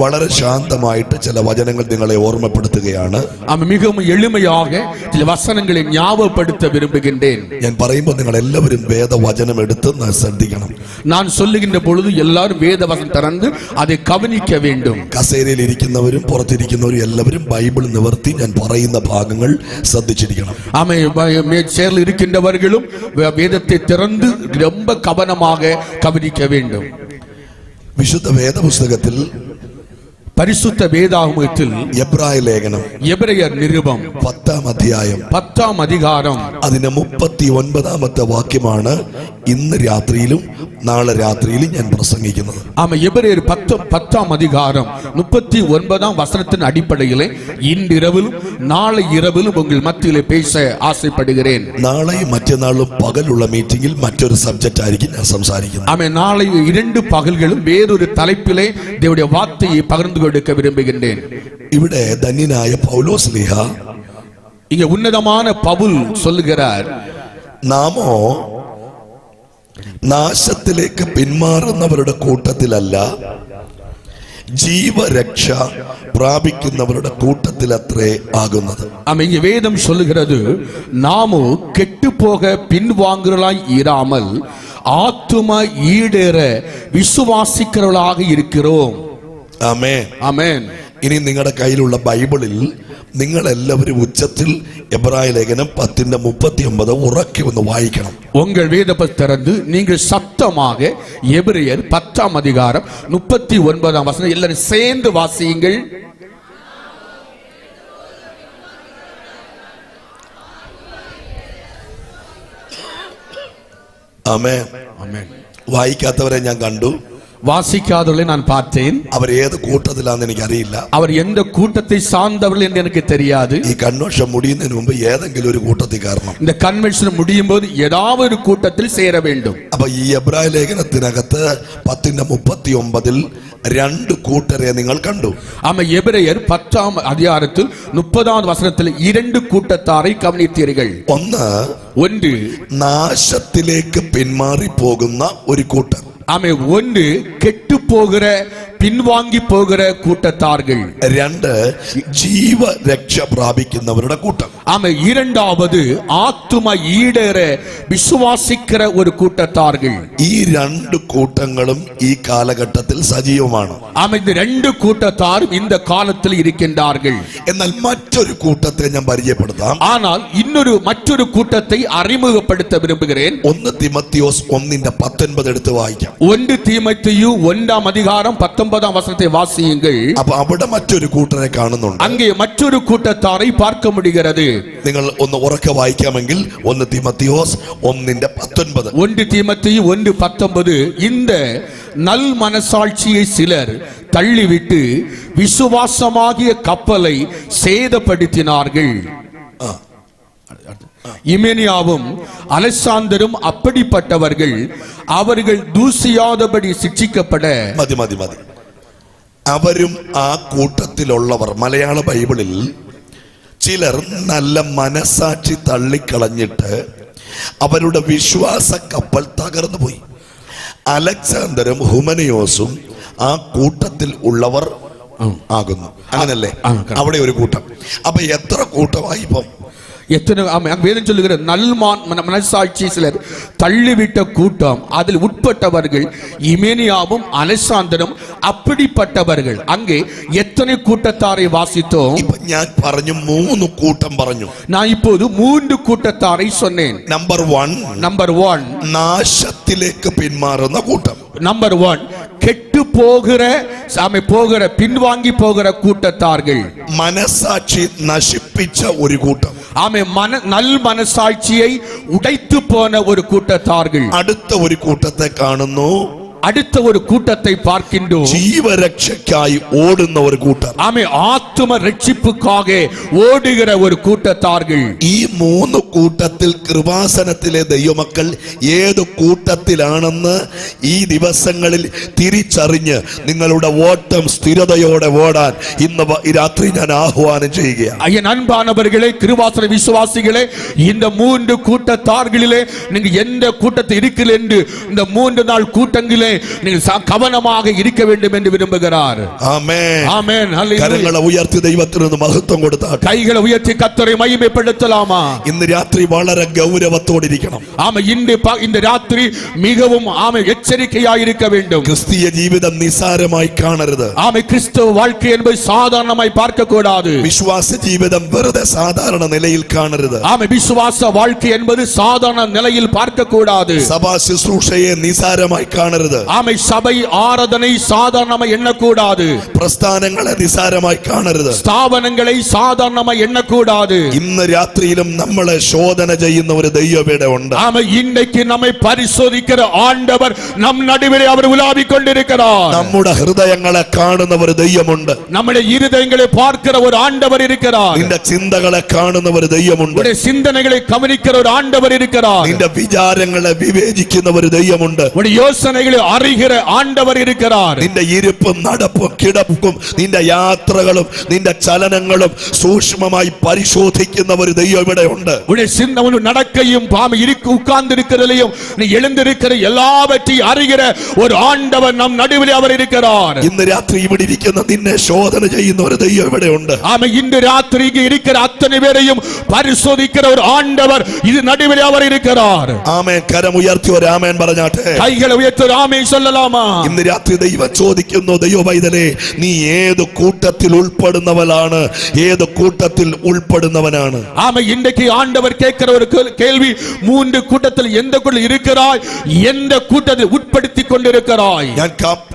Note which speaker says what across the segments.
Speaker 1: വളരെ ശാന്തമായിട്ട് ചില വചനങ്ങൾ നിങ്ങളെ ഓർമ്മപ്പെടുത്തുകയാണ്.
Speaker 2: மிகவும் எளிமையாக சில வசனங்களை ஞாபகப்படுத்த விரும்புகின்றேன்.
Speaker 1: ഞാൻ പറയുമ്പോൾ നിങ്ങൾ എല്ലാവരും വേദവചനം എടുത്ത് ശ്രദ്ധിക്കണം.
Speaker 2: நான் சொல்லுகின்ற பொழுது எல்லாரும் வேதவசனம் திறந்து அதை கவனிக்க வேண்டும்.
Speaker 1: കസേരയിൽ ഇരിക്കുന്നവരും പുറത്തിരിക്കുന്നവരും എല്ലാവരും ബൈബിൾ നിവർത്തി ഞാൻ പറയുന്ന ഭാഗങ്ങൾ ശ്രദ്ധിച്ചിരിക്കണം.
Speaker 2: சேர்ந்து இருக்கின்றவர்களும் வேதத்தை திறந்து ரொம்ப கவனமாக கவனிக்க வேண்டும்.
Speaker 1: വിശുദ്ധ വേദപുസ്തകത്തിൽ
Speaker 2: പരിശുദ്ധ വേദാഗമത്തിൽ
Speaker 1: എബ്രായ ലേഖനം
Speaker 2: എബ്രായർ നിരുപം
Speaker 1: 10-ാം അധ്യായം
Speaker 2: 10-ാം അധികാരം
Speaker 1: അതിന്റെ 39-ാമത്തെ വാക്യമാണ് ഇന്ന് രാത്രിയിലും നാളെ രാത്രിയിലും ഞാൻ പ്രസംഗിക്കുന്നത്.
Speaker 2: എബ്രായർ 10-ാം അധികാരം 39-ാം வசனத்தின் அடிப்படையில் இன்றிரவிலும் நாளை இரவிலும் உங்கள் மத்தியிலே பேச ஆசைப்படுகிறேன்.
Speaker 1: നാളെയും മറ്റന്നാളും പകലുള്ള മീറ്റിംഗിൽ മറ്റൊരു സബ്ജക്റ്റ് ആയിരിക്കും ഞാൻ സംസാരിക്കുന്നത്.
Speaker 2: നാളെ 2 പകലുകളും വേറൊരു തലപ്പിലെ ദൈവത്തിന്റെ വാർത്തയെ പകർന്നു കൊടുக்க விரும்புகின்றேன்.
Speaker 1: ഇവിടെ ധന്യനായ പൗലോസ്ലീഹ
Speaker 2: இங்க உன்னதமான பவுல் சொல்லுகிறார்,
Speaker 1: നാമോ നാശത്തിലേക്ക് പിന്മാറുന്നവരുടെ കൂട്ടത്തിലല്ല, ജീവരക്ഷ പ്രാപിക്കുന്നവരുടെ കൂട്ടത്തിലത്രേ ആകുന്നത്.
Speaker 2: இங்க வேதம் சொல்லுகிறது, நாமோ கெட்டுப்போக பின்வாங்குறவர்களாய் இராமல் ஆத்தும ஈடேற விசுவாசிக்கிறவர்களாக இருக்கிறோம்.
Speaker 1: ആമേൻ,
Speaker 2: ആമേൻ.
Speaker 1: ഇനി നിങ്ങളുടെ കയ്യിലുള്ള ബൈബിളിൽ നിങ്ങൾ എല്ലാവരും ഉച്ചത്തിൽ എബ്രായ ലേഖനം 10:39 ഉറക്കെ ഒന്ന് വായിക്കണം.
Speaker 2: உங்கள் வேதத்தை திறந்து நீங்கள் சத்தமாக எபிரேயர் 10-ாம் அதிகாரம் 39-ாம் வசனம் எல்லாரும் சேர்ந்து வாசியுங்கள்.
Speaker 1: ആമേൻ, ആമേൻ. വായിക്കാത്തവരെ ഞാൻ കണ്ടു,
Speaker 2: வாசிக்காதவர்களை நான் பார்த்தேன்.
Speaker 1: அவர் ஏது கூட்டத்திலான்னு எனக்கு അറിയില്ല.
Speaker 2: அவர் எந்த கூட்டத்தை சார்ந்தவர்கள் என்று எனக்கு தெரியாது.
Speaker 1: ഈ കൺവെൻഷൻ முடிയുന്നതിന് മുമ്പ് ഏതെങ്കിലും ഒരു കൂട്ടത്തിൽ കാരണം
Speaker 2: இந்த கன்வென்ஷன் முடியும் போது ஏதாவது ஒரு கூட்டத்தில் சேர வேண்டும்.
Speaker 1: അപ്പൊ ഈ എബ്രായ ലേഖനത്തിനകത്ത് 10:39 2 കൂട്ടരെ നിങ്ങൾ കണ്ടു.
Speaker 2: எபிரேயர் 10-ாம் அதிகாரத்தில் 30-வது வசனத்தில் 2 கூட்டத்தாரை கவனித்தீர்கள்.
Speaker 1: ഒന്ന് നാശത്തിലേക്ക് പിന്മാറി പോകുന്ന ഒരു കൂട്ടർ.
Speaker 2: ஒன்று கெட்டு போகிற பின்வாங்கி போகிற கூட்டத்தார்கள்.
Speaker 1: 2 ജീവരക്ഷ പ്രാപിക്കുന്നവരുടെ കൂട്ടം.
Speaker 2: இரண்டாவது ஆத்தும ஈடேற விசுவாசிக்கிற ஒரு கூட்டத்தார்கள்.
Speaker 1: ഈ 2 കൂട്ടങ്ങളും ഈ കാലഘട്ടത്തിൽ സജീവമാണ്.
Speaker 2: இந்த 2 കൂട്ടத்தாரும் இந்த காலத்தில் இருக்கின்றார்கள்.
Speaker 1: എന്നാൽ മറ്റൊരു കൂട്ടത്തെ ഞാൻ പരിചയപ്പെടുത്താം.
Speaker 2: ஆனால் மற்றொரு கூட்டத்தை அறிமுகப்படுத்த விரும்புகிறேன்.
Speaker 1: 1 തിമോത്തിയോസ് 1:19 എടുത്ത് വായിക്കാം.
Speaker 2: 1 தீமோத்தேயு 1-ாம் அதிகாரம் 19-ாம் வசனத்தை வாசியுங்கள்.
Speaker 1: അപ്പോൾ അവിടെ മറ്റൊരു കൂട്ടരെ കാണുന്നുണ്ട്.
Speaker 2: அங்கே மற்றொரு கூட்டத்தாரை பார்க்க முடிகிறது.
Speaker 1: നിങ്ങൾ ഒന്ന് ഉറക്കെ വായിക്കാമെങ്കിൽ 1 തിമോത്തിയോസ് 1:19.
Speaker 2: 1 தீமோத்தேயு 1:19 இந்த நல் மனசாட்சியை சிலர் தள்ளிவிட்டு விசுவாசமாகிய கப்பலை சேதப்படுத்தினார்கள். இமேனியாவும் அலெக்சாந்தரும் அப்படிப்பட்டவர்கள், அவர்கள் ദൂഷിയാதபடி ശിക്ഷിക്കപ്പെட.
Speaker 1: മതി. അവരും ആ കൂട്ടത്തിലുള്ളവർ. മലയാള ബൈബിളിൽ ചിലർ നല്ല മനസാക്ഷി തള്ളിക്കളഞ്ഞിട്ട് അവരുടെ വിശ്വാസ കപ്പൽ തകർന്നു പോയി. അലക്സാണ്ടറും ഹുമനയോസും ആ കൂട്ടത്തിൽ ഉള്ളവർ ആകുന്നു. അങ്ങനല്ലേ? അവിടെ ഒരു കൂട്ടം. അപ്പൊ എത്ര കൂട്ടമായി ഇപ്പം?
Speaker 2: எத்தனை வேதம் சொல்லுகிற மனசாட்சி சிலர் தள்ளிவிட்ட கூட்டம், அதில் உட்பட்டவர்கள் இமேனியாவும் அலெக்சாந்தரும் அப்படிப்பட்டவர்கள். அங்கே எத்தனை கூட்டத்தாரை வாசித்தோம்?
Speaker 1: ഞാൻ പറഞ്ഞു 3 കൂട്ടം പറഞ്ഞു.
Speaker 2: நான் இப்போது 3 கூட்டத்தாரை சொன்னேன்.
Speaker 1: നമ്പർ 1 നാശത്തിലേക്ക് പിന്മാറുന്ന കൂട്ടം.
Speaker 2: நம்பர் 1 கெட்டு போகிற பின்வாங்கி போகிற கூட்டத்தார்கள்.
Speaker 1: മനസാക്ഷി നശിപ്പിച്ച ഒരു കൂട്ടം.
Speaker 2: நல் மனசாட்சியை உடைத்து போன ஒரு கூட்டத்தார்கள்.
Speaker 1: അടുത്ത ഒരു കൂട്ടത്തെ കാണുന്നു.
Speaker 2: அடுத்த ஒரு கூட்டத்தை பார்க்கின்றோம்.
Speaker 1: ജീവരക്ഷയ്ക്കായി ഓടുന്ന ഒരു കൂട്ടം.
Speaker 2: ஆத்தும ரட்சிப்புக்காக ஓடுகிற ஒரு கூட்டத்தார்கள்.
Speaker 1: ഈ 3 കൂട്ടത്തിൽ കൃപാസനത്തിലെ ദൈവമക്കൾ ഏത് കൂട്ടത്തിലാണെന്ന് ഈ ദിവസങ്ങളിൽ തിരിച്ചറിഞ്ഞ് നിങ്ങളുടെ ഓട്ടം സ്ഥിരതയോടെ ഓടാൻ ഇന്ന് രാത്രി ഞാൻ ആഹ്വാനം ചെയ്യുകയാണ്.
Speaker 2: என் அன்பானவர்களே, கிருபாசன விசுவாசிகளே, இந்த 3 கூட்டத்தார்களிலே நீங்க எந்த கூட்டத்தில் இருக்கிறீர்கள் என்று இந்த 3 நாள் கூட்டங்களிலே காரியங்களிலே நீங்கள் கவனமாக இருக்க வேண்டும் என்று விரும்புகிறார்.
Speaker 1: ஆமென்.
Speaker 2: ஆமென். ஹல்லேலூயா.
Speaker 1: കരങ്ങളെ ഉയർത്തി ദൈവത്തിന് മഹത്വം കൊടുത്താട്ടെ.
Speaker 2: கைகளை உயர்த்தி கர்த்தரை மகிமைப்படுத்தலாமா?
Speaker 1: ഇന്ന് രാത്രി വളരെ ഗൗരവത്തോടിരിക്കണം.
Speaker 2: ஆமென். இந்த ராத்திரி மிகவும் ஆமென் எச்சரிக்கையாய் இருக்க வேண்டும்.
Speaker 1: ക്രിസ്തീയ ജീവിതം നിസാരമായി കാണരുത്.
Speaker 2: ஆமென். கிறிஸ்தவ வாழ்க்கை என்பது சாதாரணமாய் பார்க்க கூடாது.
Speaker 1: വിശ്വാസ ജീവിതം വെറുതെ സാധാരണ നിലയിൽ കാണരുത്.
Speaker 2: ஆமென். விசுவாச வாழ்க்கை என்பது சாதாரண நிலையில் பார்க்க கூடாது.
Speaker 1: സഭാ ശുശ്രൂഷയെ നിസാരമായി കാണരുത്.
Speaker 2: ஆமென். சபை ஆராதனை சாதாரணமாய் எண்ணக்கூடாது.
Speaker 1: പ്രസ്ഥാനങ്ങളെ നിസാരമായി കാണരുത്.
Speaker 2: ஸ்தாபனங்களை சாதாரணமாய் எண்ணக்கூடாது.
Speaker 1: ഇന്ന് രാത്രിയിലും നമ്മളെ ശോധന ചെയ്യുന്ന ഒരു ദൈവം ഇവിടെ ഉണ്ട്.
Speaker 2: ஆமென். இன்றைக்கு நம்மை பரிசோதிக்கிற ஆண்டவர் நம் நடுவிலே அவர் உலாவிக் கொண்டிருக்கிறார்.
Speaker 1: നമ്മുടെ ഹൃദയങ്ങളെ കാണുന്ന ഒരു ദൈവമുണ്ട്.
Speaker 2: நம்முடைய இருதயங்களை பார்க்கிற ஒரு ஆண்டவர் இருக்கிறார்.
Speaker 1: നിന്റെ ചിന്തകളെ കാണുന്ന ഒരു ദൈവമുണ്ട്.
Speaker 2: உடைய சிந்தனைகளை கவனிக்கிற ஒரு ஆண்டவர் இருக்கிறார்.
Speaker 1: നിന്റെ വിചാരങ്ങളെ വിവേചിക്കുന്ന ഒരു ദൈവമുണ്ട്.
Speaker 2: உடைய யோசனைகளை அறிகிற ஆண்டவர் இருக்கிறார்.
Speaker 1: നിന്റെ ഇരിപ്പും നടപ്പും കിടപ്പും നിന്റെ യാത്രകളും നിന്റെ ചലനങ്ങളും സൂക്ഷ്മമായി പരിശോധിക്കുന്ന ഒരു ദൈവം ഇവിടെ ഉണ്ട്.
Speaker 2: உடைய சிந்தனை நடக்கையும் உட்கார்ந்து இருக்கிறதையும் நீ எழுந்திருக்கிற எல்லாவற்றையும் அறிகிற ஒரு ஆண்டவர் நம் நடுவிலே அவர் இருக்கிறார்.
Speaker 1: ഇന്ന് രാത്രി ഇവിടെ ഇരിക്കുന്ന നിന്നെ ശോധന ചെയ്യുന്ന ഒരു ദൈവം ഇവിടെ ഉണ്ട്.
Speaker 2: ஆமென். இந்த ராத்திரி இங்கே இருக்கிற அத்தனை பேரையும் பரிசோதிக்கிற ஒரு ஆண்டவர் இது நடுவிலே அவர் இருக்கிறார்.
Speaker 1: ആമേൻ. കരം ഉയർത്തി ഒരു ആമേൻ പറഞ്ഞാട്ടെ.
Speaker 2: கைகளை உயர்த்தி ஒரு ஆமென் சொல்லலாமா?
Speaker 1: ഇന്ന് രാത്രി ദൈവം ചോദിക്കുന്നു, ദൈവ പൈതലേ, നീ ഏത് കൂട്ടത്തിൽ ഉൾപ്പെടുന്നവനാണ്? ഏത് കൂട്ടത്തിൽ ഉൾപ്പെടുന്നവനാണ്?
Speaker 2: ஆமென். இன்றைக்கு ஆண்டவர் கேட்கிற ஒரு கேள்வி, மூன்று கூட்டத்தில் எந்த கூட்டத்தில் இருக்கிறாய்? எந்த கூட்டத்தில் உட்படுத்திக் கொண்டிருக்கிறாய்?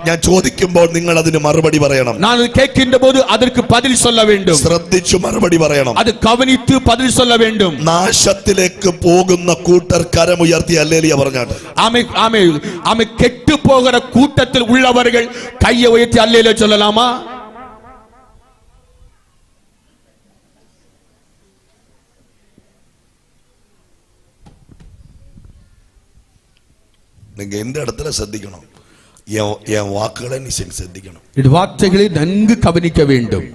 Speaker 1: ഞാൻ ചോദിക്കുമ്പോൾ നിങ്ങൾ അതിന് മറുപടി പറയണം.
Speaker 2: நான் கேட்கின்ற போது அதற்கு பதில் சொல்ல வேண்டும்.
Speaker 1: ശ്രദ്ധിച്ചു മറുപടി പറയണം.
Speaker 2: அது കവനിத்து பதில் சொல்ல வேண்டும்.
Speaker 1: നാശത്തിലേക്ക് പോകുന്ന കൂട്ടർ കരമുയർത്തി ഹല്ലേലൂയ പറഞ്ഞാട്ടെ.
Speaker 2: ஆமென். ஆமென். ஆமென். கெட்டு போகிற கூட்டத்தில் உள்ளவர்கள் கையை உயர்த்தி அல்லேலூயா சொல்லலாமா?
Speaker 1: நீங்க எந்த இடத்துல ശ്രദ്ധിക്കണം? என் வாக்குகளை நீ ശ്രദ്ധിക്കണം.
Speaker 2: இந்த வார்த்தைகளை நன்கு கவனிக்க வேண்டும்.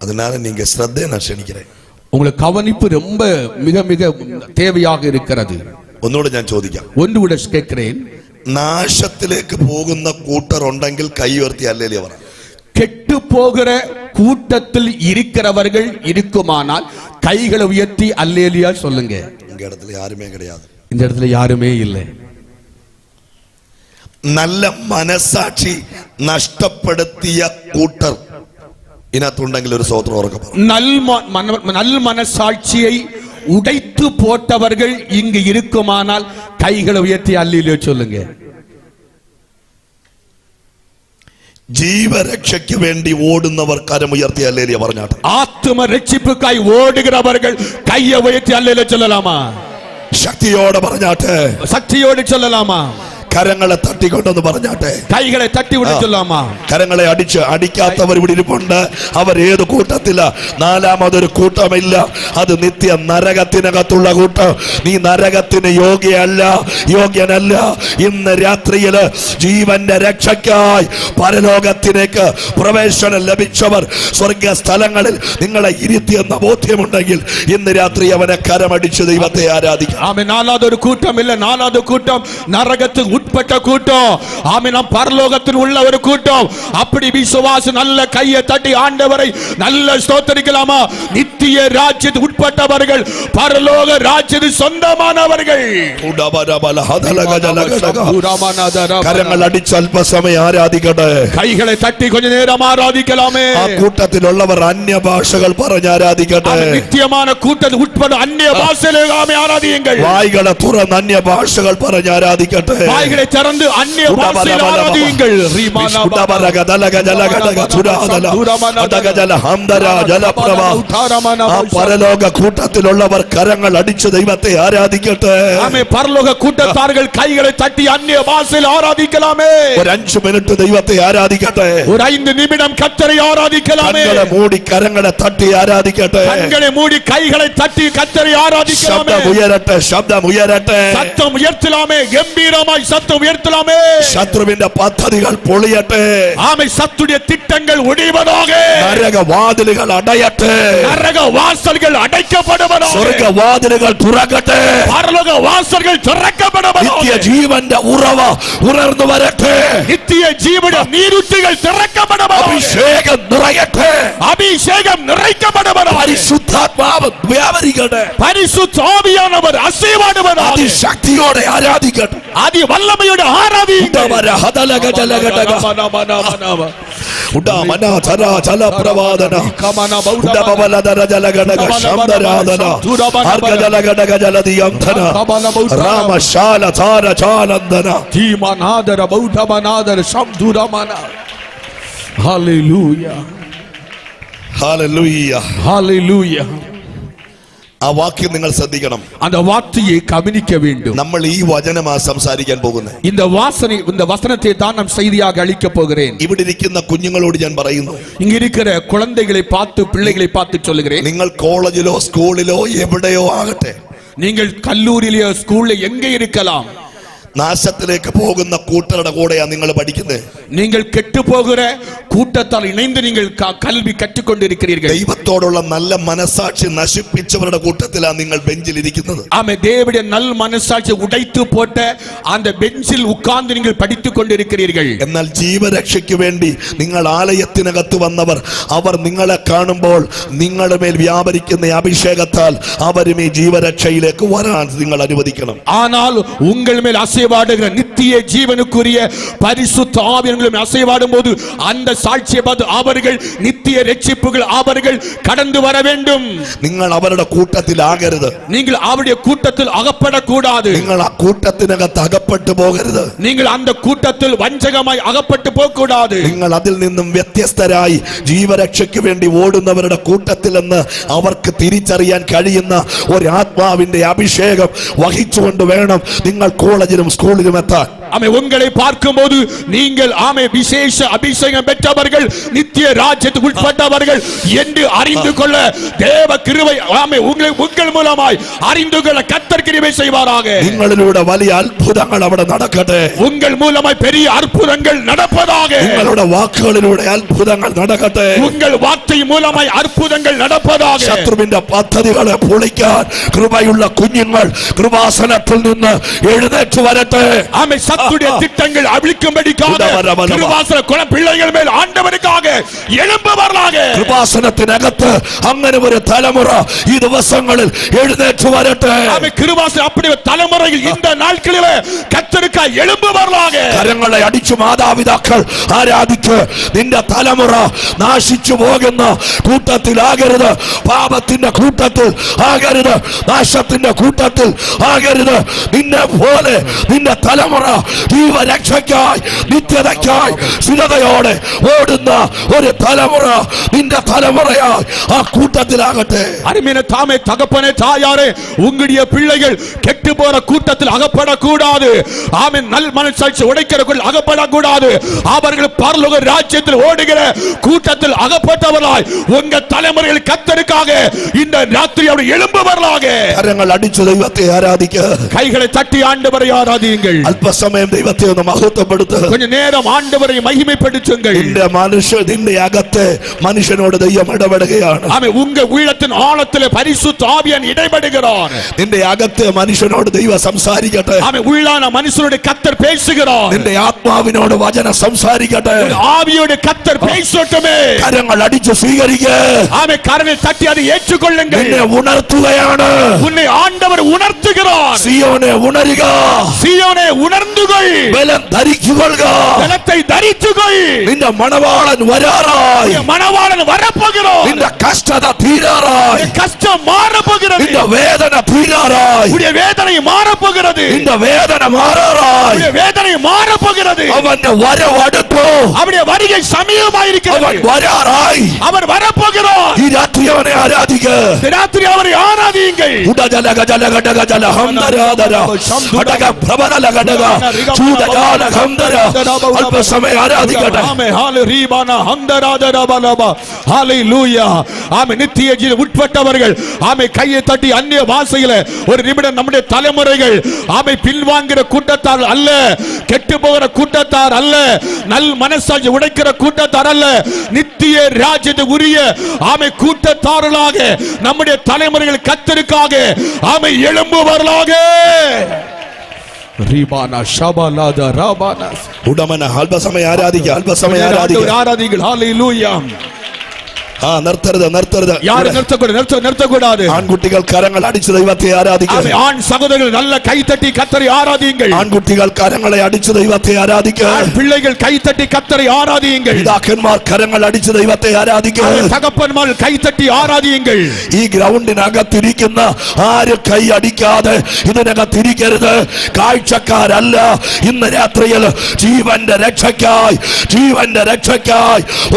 Speaker 1: அதனால நீங்க ശ്രദ്ധயை நான் ക്ഷണിக்கிறேன்.
Speaker 2: உங்களுக்கு கவனிப்பு ரொம்ப மிக மிக தேவையாக இருக்கிறது.
Speaker 1: ഒന്നുകൂടെ ഞാൻ ചോദിക്കാം.
Speaker 2: ஒன்று கூட கேட்கிறேன்.
Speaker 1: നാശത്തിലേക്ക് പോകുന്ന കൂട്ടർ ഉണ്ടെങ്കിൽ കൈ ഉയർത്തി ഹല്ലേലൂയ പറ.
Speaker 2: கெட்டு போகிற கூட்டத்தில் இருக்கிறவர்கள் இருக்குமானால் கைகளை உயர்த்தி அல்லேலூயா சொல்லுங்க.
Speaker 1: இந்த இடத்துல யாருமே கிடையாது.
Speaker 2: இந்த இடத்துல யாருமே இல்லை.
Speaker 1: നല്ല മനസാക്ഷി നഷ്ടപ്പെടുത്തിയ കൂട്ടർ ഇതിനകത്തുണ്ടെങ്കിൽ ഒരു സ്തോത്രം ഉറക്കെ പറ.
Speaker 2: நல் மனசாட்சியை உடைத்து போட்டவர்கள் இங்கு இருக்குமானால் கைகளை உயர்த்தி அல்லேலூயா சொல்லுங்க.
Speaker 1: ജീവരക്ഷയ്ക്ക് വേണ്ടി ഓടുന്നവർ കരമുയർത്തി ഹല്ലേലൂയ പറഞ്ഞാട്ടെ.
Speaker 2: ஆத்தும ரட்சிப்புக்காய் ஓடுகிறவர்கள் கையை உயர்த்தி அல்லேலூயா சொல்லலாமா?
Speaker 1: ശക്തിയോടെ പറഞ്ഞാട്ടെ.
Speaker 2: சக்தியோடு சொல்லலாமா?
Speaker 1: കരങ്ങളെ തട്ടിക്കൊണ്ടെന്ന് പറഞ്ഞാട്ടെ.
Speaker 2: கைகளை தட்டி விட்டு சொல்லாமா?
Speaker 1: കരങ്ങളെ അടിക്കാത്തവർ ഇവിടെ ഇരിപ്പുണ്ട്. അവർ ഏത് കൂട്ടത്തില? നാലാമതൊരു കൂട്ടമില്ല. അത് നിത്യ നരകത്തിനകത്തുള്ള കൂട്ടം. നീ നരകത്തിന് യോഗ്യനല്ല. ഇന്ന് രാത്രിയില് ജീവന്റെ രക്ഷയ്ക്കായി പരലോകത്തിലേക്ക് പ്രവേശനം ലഭിച്ചവർ സ്വർഗ സ്ഥലങ്ങളിൽ നിങ്ങളെ ഇരുത്തിയെന്ന ബോധ്യമുണ്ടെങ്കിൽ ഇന്ന് രാത്രി അവനെ കരമടിച്ച് ദൈവത്തെ ആരാധിക്കാം.
Speaker 2: ആമേൻ. നാലാമതൊരു കൂട്ടം ഇല്ല. നാലാമത് കൂട്ടം നരകത്തിന് உட்பட்ட கூட்டம். ஆமென். பரலோகத்தில் உள்ள ஒரு கூட்டம். அப்படி விசுவாசம் நல்ல கையை தட்டி ஆண்டவரை நல்ல ஸ்தோத்திரிக்கலாமா? நித்திய ராஜ்யத்துக்கு உட்பட்டவர்கள், பரலோக ராஜ்யத்துக்கு சொந்தமானவர்கள்.
Speaker 1: കരങ്ങൾ അടിച്ച് അല്പസമയം ആരാധിക്കട്ടെ.
Speaker 2: கைகளை தட்டி கொஞ்ச நேரம் ஆராதிக்கலாமே.
Speaker 1: ആ കൂട്ടത്തിലുള്ളവർ അന്യഭാഷകൾ പറഞ്ഞ് ആരാധിക്കട്ടെ.
Speaker 2: നിത്യமான കൂട്ടത്തിൽ ഉൾപ്പെട്ട അന്യ ഭാഷയിലെ ആരാധിയുங்கள்.
Speaker 1: വായ്കളെ തുറന്ന് അന്യഭാഷകൾ പറഞ്ഞ് ആരാധിക്കട്ടെ.
Speaker 2: வாய்களை திறந்து அந்நிய பாஷையில் ஆராதியுங்கள்.
Speaker 1: പരലോക കൂട്ടത്തിലുള്ളവർ കരങ്ങൾ അടിച്ച് ദൈവത്തെ ആരാധിക്കട്ടെ.
Speaker 2: பரலோக கூட்டத்தார்கள் கைகளை தட்டி அந்நிய பாஷையில் ஆராதிக்கலாமே.
Speaker 1: ഒരു 5 മിനിറ്റ് ദൈവത്തെ ആരാധിക്കട്ടെ.
Speaker 2: ஒரு 5 நிமிடம் கர்த்தரை ஆராதிக்கலாமே.
Speaker 1: കരങ്ങളെ മൂടി കരങ്ങളെ തട്ടി ആരാധിക്കട്ടെ.
Speaker 2: கண்களை மூடி கைகளை தட்டி கர்த்தரை ஆராதிக்கலாமே.
Speaker 1: ശബ്ദം ഉയരട്ടെ.
Speaker 2: சத்தம் உயர்த்தலாமே. கம்பீரமாய் சத்தம் சத்தம் உயர்த்தலாமே.
Speaker 1: ശത്രുവിന്റെ പദ്ധതികൾ പൊളിയട്ടെ.
Speaker 2: ஆமை சத்துடைய திட்டங்கள் ஒடிவதாக.
Speaker 1: നരക വാതിലുകൾ അടയട്ടെ.
Speaker 2: நரக வாசல்கள் அடைக்கப்படுவதாக.
Speaker 1: സ്വർഗ വാതിലുകൾ തുറക്കട്ടെ.
Speaker 2: பரலோக வாசல்கள் திறக்கப்படுவதாக.
Speaker 1: നിത്യജീവന്റെ ഉറവ ഉണർന്നു വരട്ടെ.
Speaker 2: நித்திய ஜீவனுடைய நீரூற்றுகள் திறக்கப்படுவதாக.
Speaker 1: അഭിഷേകം നിറയട്ടെ.
Speaker 2: அபிஷேகம் நிறைக்கப்படுவதாக.
Speaker 1: പരിശുദ്ധാത്മാവ് വ്യാപരിക്കട്ടെ.
Speaker 2: பரிசுத்த ஆவியானவர் அசைவாடுவதாக.
Speaker 1: അതിശക്തിയോടെ ആരാധിക്കട്ടെ.
Speaker 2: அதி வல்லமையோடு ஆராதியுங்கள். Hallelujah.
Speaker 1: Hallelujah.
Speaker 2: Hallelujah.
Speaker 1: ആ വാക്യം നിങ്ങൾ ശ്രദ്ധിക്കണം.
Speaker 2: அந்த வார்த்தையை கவனிக்க வேண்டும்.
Speaker 1: നമ്മൾ ഈ വചനമാ സംസാരിക്കാൻ പോകുന്നത്.
Speaker 2: இந்த வசனத்தை தான் நான் செய்தியாக அளிக்க போகிறேன்.
Speaker 1: ഇവിടെ ഇരിക്കുന്ന കുഞ്ഞുങ്ങളോട് ഞാൻ പറയുന്നു,
Speaker 2: இங்க இருக்கிற குழந்தைகளை பார்த்து பிள்ளைகளை பார்த்து சொல்லுகிறேன்.
Speaker 1: നിങ്ങൾ കോളേജിലോ സ്കൂളിലോ എവിടെയോ ആകട്ടെ,
Speaker 2: நீங்கள் கல்லூரியிலோ ஸ்கூல்ல எங்கே இருக்கலாம்,
Speaker 1: നാശത്തിലേക്ക് പോകുന്ന കൂട്ടരുടെ കൂടെയാ നിങ്ങൾ പഠിക്കുന്നത്.
Speaker 2: நீங்கள் கெட்டு போகிற கூட்டத்தால் இணைந்து நீங்கள் கல்வி கற்றுக்கொண்டிருக்கிறீர்கள்.
Speaker 1: ദൈവത്തോടുള്ള നല്ല മനസാക്ഷി നശിപ്പിച്ചവരുടെ കൂട്ടത്തിലാണ് നിങ്ങൾ ബെഞ്ചിൽ ഇരിക്കുന്നത്.
Speaker 2: ஆமே, தேவனுடைய நல் மனசாட்சியை உடைத்து போட்ட அந்த பெஞ்சில் உட்கார்ந்து நீங்கள் படித்துக் கொண்டிருக்கிறீர்கள்.
Speaker 1: എന്നാൽ ജീവരക്ഷയ്ക്ക് വേണ്ടി നിങ്ങൾ ആലയത്തിനകത്ത് വന്നവർ, അവർ നിങ്ങളെ കാണുമ്പോൾ നിങ്ങളുടെ മേൽ വ്യാപരിക്കുന്ന അഭിഷേകത്താൽ അവരും ഈ ജീവരക്ഷയിലേക്ക് വരാൻ നിങ്ങൾ അനുവദിക്കണം.
Speaker 2: ஆனால் உங்கள் மேல் அசைவாடுகிற நித்திய ஜீவனுக்குரிய பரிசுத்த ஆவியானவரும் அசைவாடும் போது அந்த சாட்சியை பார்த்து அவர்கள் நித்திய ரட்சிப்புகள் அவர்கள் கடந்து வர வேண்டும்.
Speaker 1: നിങ്ങൾ അവരുടെ കൂട്ടത്തിലാകരുത്.
Speaker 2: நீங்கள் அவருடைய கூட்டத்தில் அகப்படக்கூடாது.
Speaker 1: നിങ്ങൾ ആ കൂട്ടത്തിനകത്ത് അകപ്പെട്ടു പോകരുത്.
Speaker 2: நீங்கள் அந்த கூட்டத்தில் வஞ்சகமாய் அகப்பட்டு போகக்கூடாது.
Speaker 1: നിങ്ങൾ അതിൽ നിന്നും വ്യത്യസ്തരായി ജീവരക്ഷയ്ക്ക് വേണ്ടി ഓടുന്നവരുടെ കൂട്ടത്തിൽ നിന്ന് അവർക്ക് തിരിച്ചറിയാൻ കഴിയുന്ന ഒരു ആത്മാവിന്റെ അഭിഷേകം വഹിച്ചുകൊണ്ട് വേണം നിങ്ങൾ കോളേജിലും സ്കൂളിലും എത്താൻ.
Speaker 2: ஆமே, உங்களை பார்க்கும்போது நீங்கள் ஆமே விசேஷ அபிஷேகம் பெற்றவர்கள், நித்திய ராஜ்யத்துக்கு உட்பட்டவர்கள் என்று அறிந்து கொள்ள தேவ கிருபை ஆமே உங்கள் மூலமாய் அறிந்து கொள்ள கர்த்தர் கிருபை செய்வாராக.
Speaker 1: നിങ്ങളിലൂടെ വലിയ അത്ഭുതങ്ങൾ അവിടെ നടക്കട്ടെ.
Speaker 2: உங்கள் மூலமாய் பெரிய அற்புதங்கள் நடப்பதாக.
Speaker 1: നിങ്ങളുടെ വാക്കുകളിലൂടെ അത്ഭുതങ്ങൾ നടക്കട്ടെ.
Speaker 2: உங்கள் வார்த்தை மூலமாய் அற்புதங்கள் நடப்பதாக.
Speaker 1: ശത്രുവിന്റെ പദ്ധതികളെ പൊളിക്കാൻ കൃപയുള്ള കുഞ്ഞുങ്ങൾ കൃപാസനത്തിൽ നിന്ന് എഴുന്നേറ്റ് വരട്ടെ.
Speaker 2: ஆமே, சத்துடைய திட்டங்கள் அழிக்கும்படிக்காக கிருபாசன குல பிள்ளைகள் மேல் ஆண்டவருக்காக எழும்புவார்களாக.
Speaker 1: കൃപാസനത്തിനകത്ത് അങ്ങനെ ഒരു തലമുറ ഈ ദിവസങ്ങളിൽ എഴുന്നേറ്റ് വരട്ടെ.
Speaker 2: ஆமே, கிருபாசன அப்படி ஒரு தலைமுறையில் இந்த நாட்களிலே கர்த்தருக்காக எழும்புவார்களாக.
Speaker 1: കരങ്ങളെ അടിച്ചു മാതാപിതാക്കൾ ആരാധിക്ക്. നിന്റെ തലമുറ നാശിച്ചു പോകുന്ന കൂട്ടത്തിലാകരുത്. പാപത്തിന്റെ കൂട്ടത്തിൽ ആകരുത്. നാശത്തിന്റെ കൂട്ടത്തിൽ ആകരുത്. നിന്നെ പോലെ നിന്റെ തലമുറ ജീവരക്ഷയ്ക്കായി നിത്യതയ്ക്കായി സ്ഥിരതയോടെ ഓടുന്ന ഒരു തലമുറ നിന്റെ തലമുറയായി ആ കൂട്ടത്തിലാകട്ടെ.
Speaker 2: அருமையான தாமே தகப்பனே தாயாரே, உங்களுடைய பிள்ளைகள் கெட்டு போற கூட்டத்தில் அகப்படக்கூடாது. ஆமென். நல் மனசாட்சி உடைக்கிறவர்கள் அகப்படக்கூடாது. அவர்கள் பரலோக ராஜ்யத்தில் ஓடுகிற கூட்டத்தில் அகப்பட்டவர்களாய் உங்க தலைமுறையில் கர்த்தருக்காக இந்த ராத்திரி அவர் எழும்புவார்களாக.
Speaker 1: കരങ്ങൾ അടിച്ചു ദൈവത്തെ ആരാധിക്കുക.
Speaker 2: கைகளை தட்டி ஆண்டவரை ஆராதியுங்கள்.
Speaker 1: അല്പസമയം ദൈവത്തെ ഒന്ന് മഹത്വപ്പെടുത്തുക.
Speaker 2: கொஞ்ச நேரம் ஆண்டவரை மகிமைப்படுத்துங்கள்.
Speaker 1: നിന്റെ അകത്തെ മനുഷ്യനോട് ദൈവം ഇടപെടുകയാണ്.
Speaker 2: ஆமென். உங்க உள்ளத்தின் ஆழத்திலே பரிசுத்த ஆவியானவர் இடைபடுகிறார்.
Speaker 1: നിന്റെ അകത്തെ മനുഷ്യനോട് ദൈവം സംസാരിക്കട്ടെ.
Speaker 2: ஆமென். உள்ளான மனுஷனோடு கர்த்தர் பேசுகிறார்.
Speaker 1: നിന്റെ ആത്മാവിനോട് വചനം സംസാരിക്കട്ടെ.
Speaker 2: ஆவியோடு கர்த்தர் பேசட்டுமே.
Speaker 1: കരങ്ങൾ അടിച്ചു സ്വീകരിക്കുക.
Speaker 2: ஆமென். கரங்களை தட்டி அதை ஏற்றுக்கொள்ளுங்கள்.
Speaker 1: നിന്നെ ഉണർത്തുകയാണ്.
Speaker 2: உன்னை ஆண்டவர் உணர்த்துகிறார்.
Speaker 1: സിയോനെ ഉണരുക.
Speaker 2: சீயோனே உணர்ந்துகொள்.
Speaker 1: ബലം ധരിച്ചുകൊള്ളുക.
Speaker 2: பலத்தை தரித்துகொள்.
Speaker 1: നിന്റെ മണവാളൻ വരാറായി.
Speaker 2: மണവാளன் வரப்போகிறார்.
Speaker 1: നിന്റെ കഷ്ടത തീരാറായി.
Speaker 2: கஷ்டம் மாறப்போகிறது.
Speaker 1: നിന്റെ വേദന തീരാറായി.
Speaker 2: உடைய வேதனை மாறப்போகிறது.
Speaker 1: നിന്റെ വേദന മാറാറായി.
Speaker 2: உடைய வேதனை மாறப்போகிறது.
Speaker 1: അവന്റെ വരവടുത്തു.
Speaker 2: அவருடைய வருகை சமீபமாயிருக்கிறது.
Speaker 1: അവൻ വരാറായി.
Speaker 2: அவர் வரப்போகிறார்.
Speaker 1: ഈ രാത്രി അവനെ ആരാധിക്കുക.
Speaker 2: രാത്രി അവரை ആരാധിயுங்கள்.
Speaker 1: അല്പസമയം ആരാധിക്കട്ടെ.
Speaker 2: ഹല്ലേലൂയ. ஆமை நித்திய ஜீவன் உட்பட்டவர்கள் ஆமை கையை தட்டி அந்நிய வாசையில ஒரு நிமிடம் நம்முடைய தலைமுறைகள் ஆமை பின்வாங்குகிற கூட்டத்தார் அல்ல, கெட்டு போகிற கூட்டத்தார் அல்ல, நல் மனசாட்சி உடைக்கிற கூட்டத்தார் அல்ல, நித்திய ராஜ்யத்துக்கு உரிய ஆமை கூட்டத்தார்களாக நம்முடைய தலைமுறைகள் கர்த்தருக்காக ஆமை எழும்புவர்களாக. ரிபானா ஷபாலாதா ராபானா
Speaker 1: உடமன அல்பசமய ஆராதிங்கள்.
Speaker 2: ஹalleluya.
Speaker 1: நிறுத்தக்கூடாது. ஆண்குட்டிகள் கரங்கள் அடிச்சு தெய்வத்தை ஆராதிக்க.
Speaker 2: ஆண் சகோதரர்கள் நல்ல கைத்தட்டி கர்த்தரை ஆராதியுங்கள்.
Speaker 1: ஆண்குட்டிகள் கரங்களை அடிச்சு தெய்வத்தை ஆராதிக்க.
Speaker 2: பிள்ளைகள் கைத்தட்டி கர்த்தரை ஆராதியுங்கள்.
Speaker 1: பிதாக்கன்மார் கரங்கள் அடிச்சு தெய்வத்தை ஆராதிக்க.
Speaker 2: தகப்பன்மார் கைத்தட்டி ആരാധിயுங்கள்.
Speaker 1: ഈ ഗ്രൗണ്ടിനകത്തിരിക്കുന്ന ആരും കൈ അടിക്കാതെ ഇതിനകത്തിരിക്കരുത്. കാഴ്ചക്കാരല്ല, ഇന്ന് രാത്രിയിൽ ജീവന്റെ രക്ഷയ്ക്കായി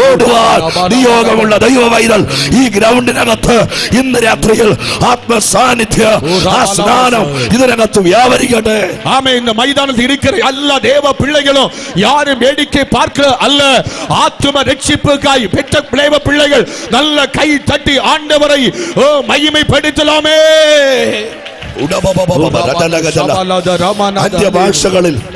Speaker 1: ഓടുവാൻ നിയോഗമുള്ള ദൈവവൈതൽ ഈ ഗ്രൗണ്ടിനകത്ത് ഇന്ന് രാത്രിയിൽ ആത്മസാന്നിധ്യ സ്നാനം ഇതിനകത്ത് വ്യാപരിക്കട്ടെ.
Speaker 2: ആമേൻ. இந்த மைதானத்தில் இருக்கிற எல்லா தேவ பிள்ளைகளும் யாரும் வேடிக்கை பார்க்க அல்ல, ஆத்தும ரட்சிப்புக்காய் பெற்ற தேவ பிள்ளைகள் நல்ல கை தட்டி ஆண்டவரை மகிமைப்படுத்தலாமே.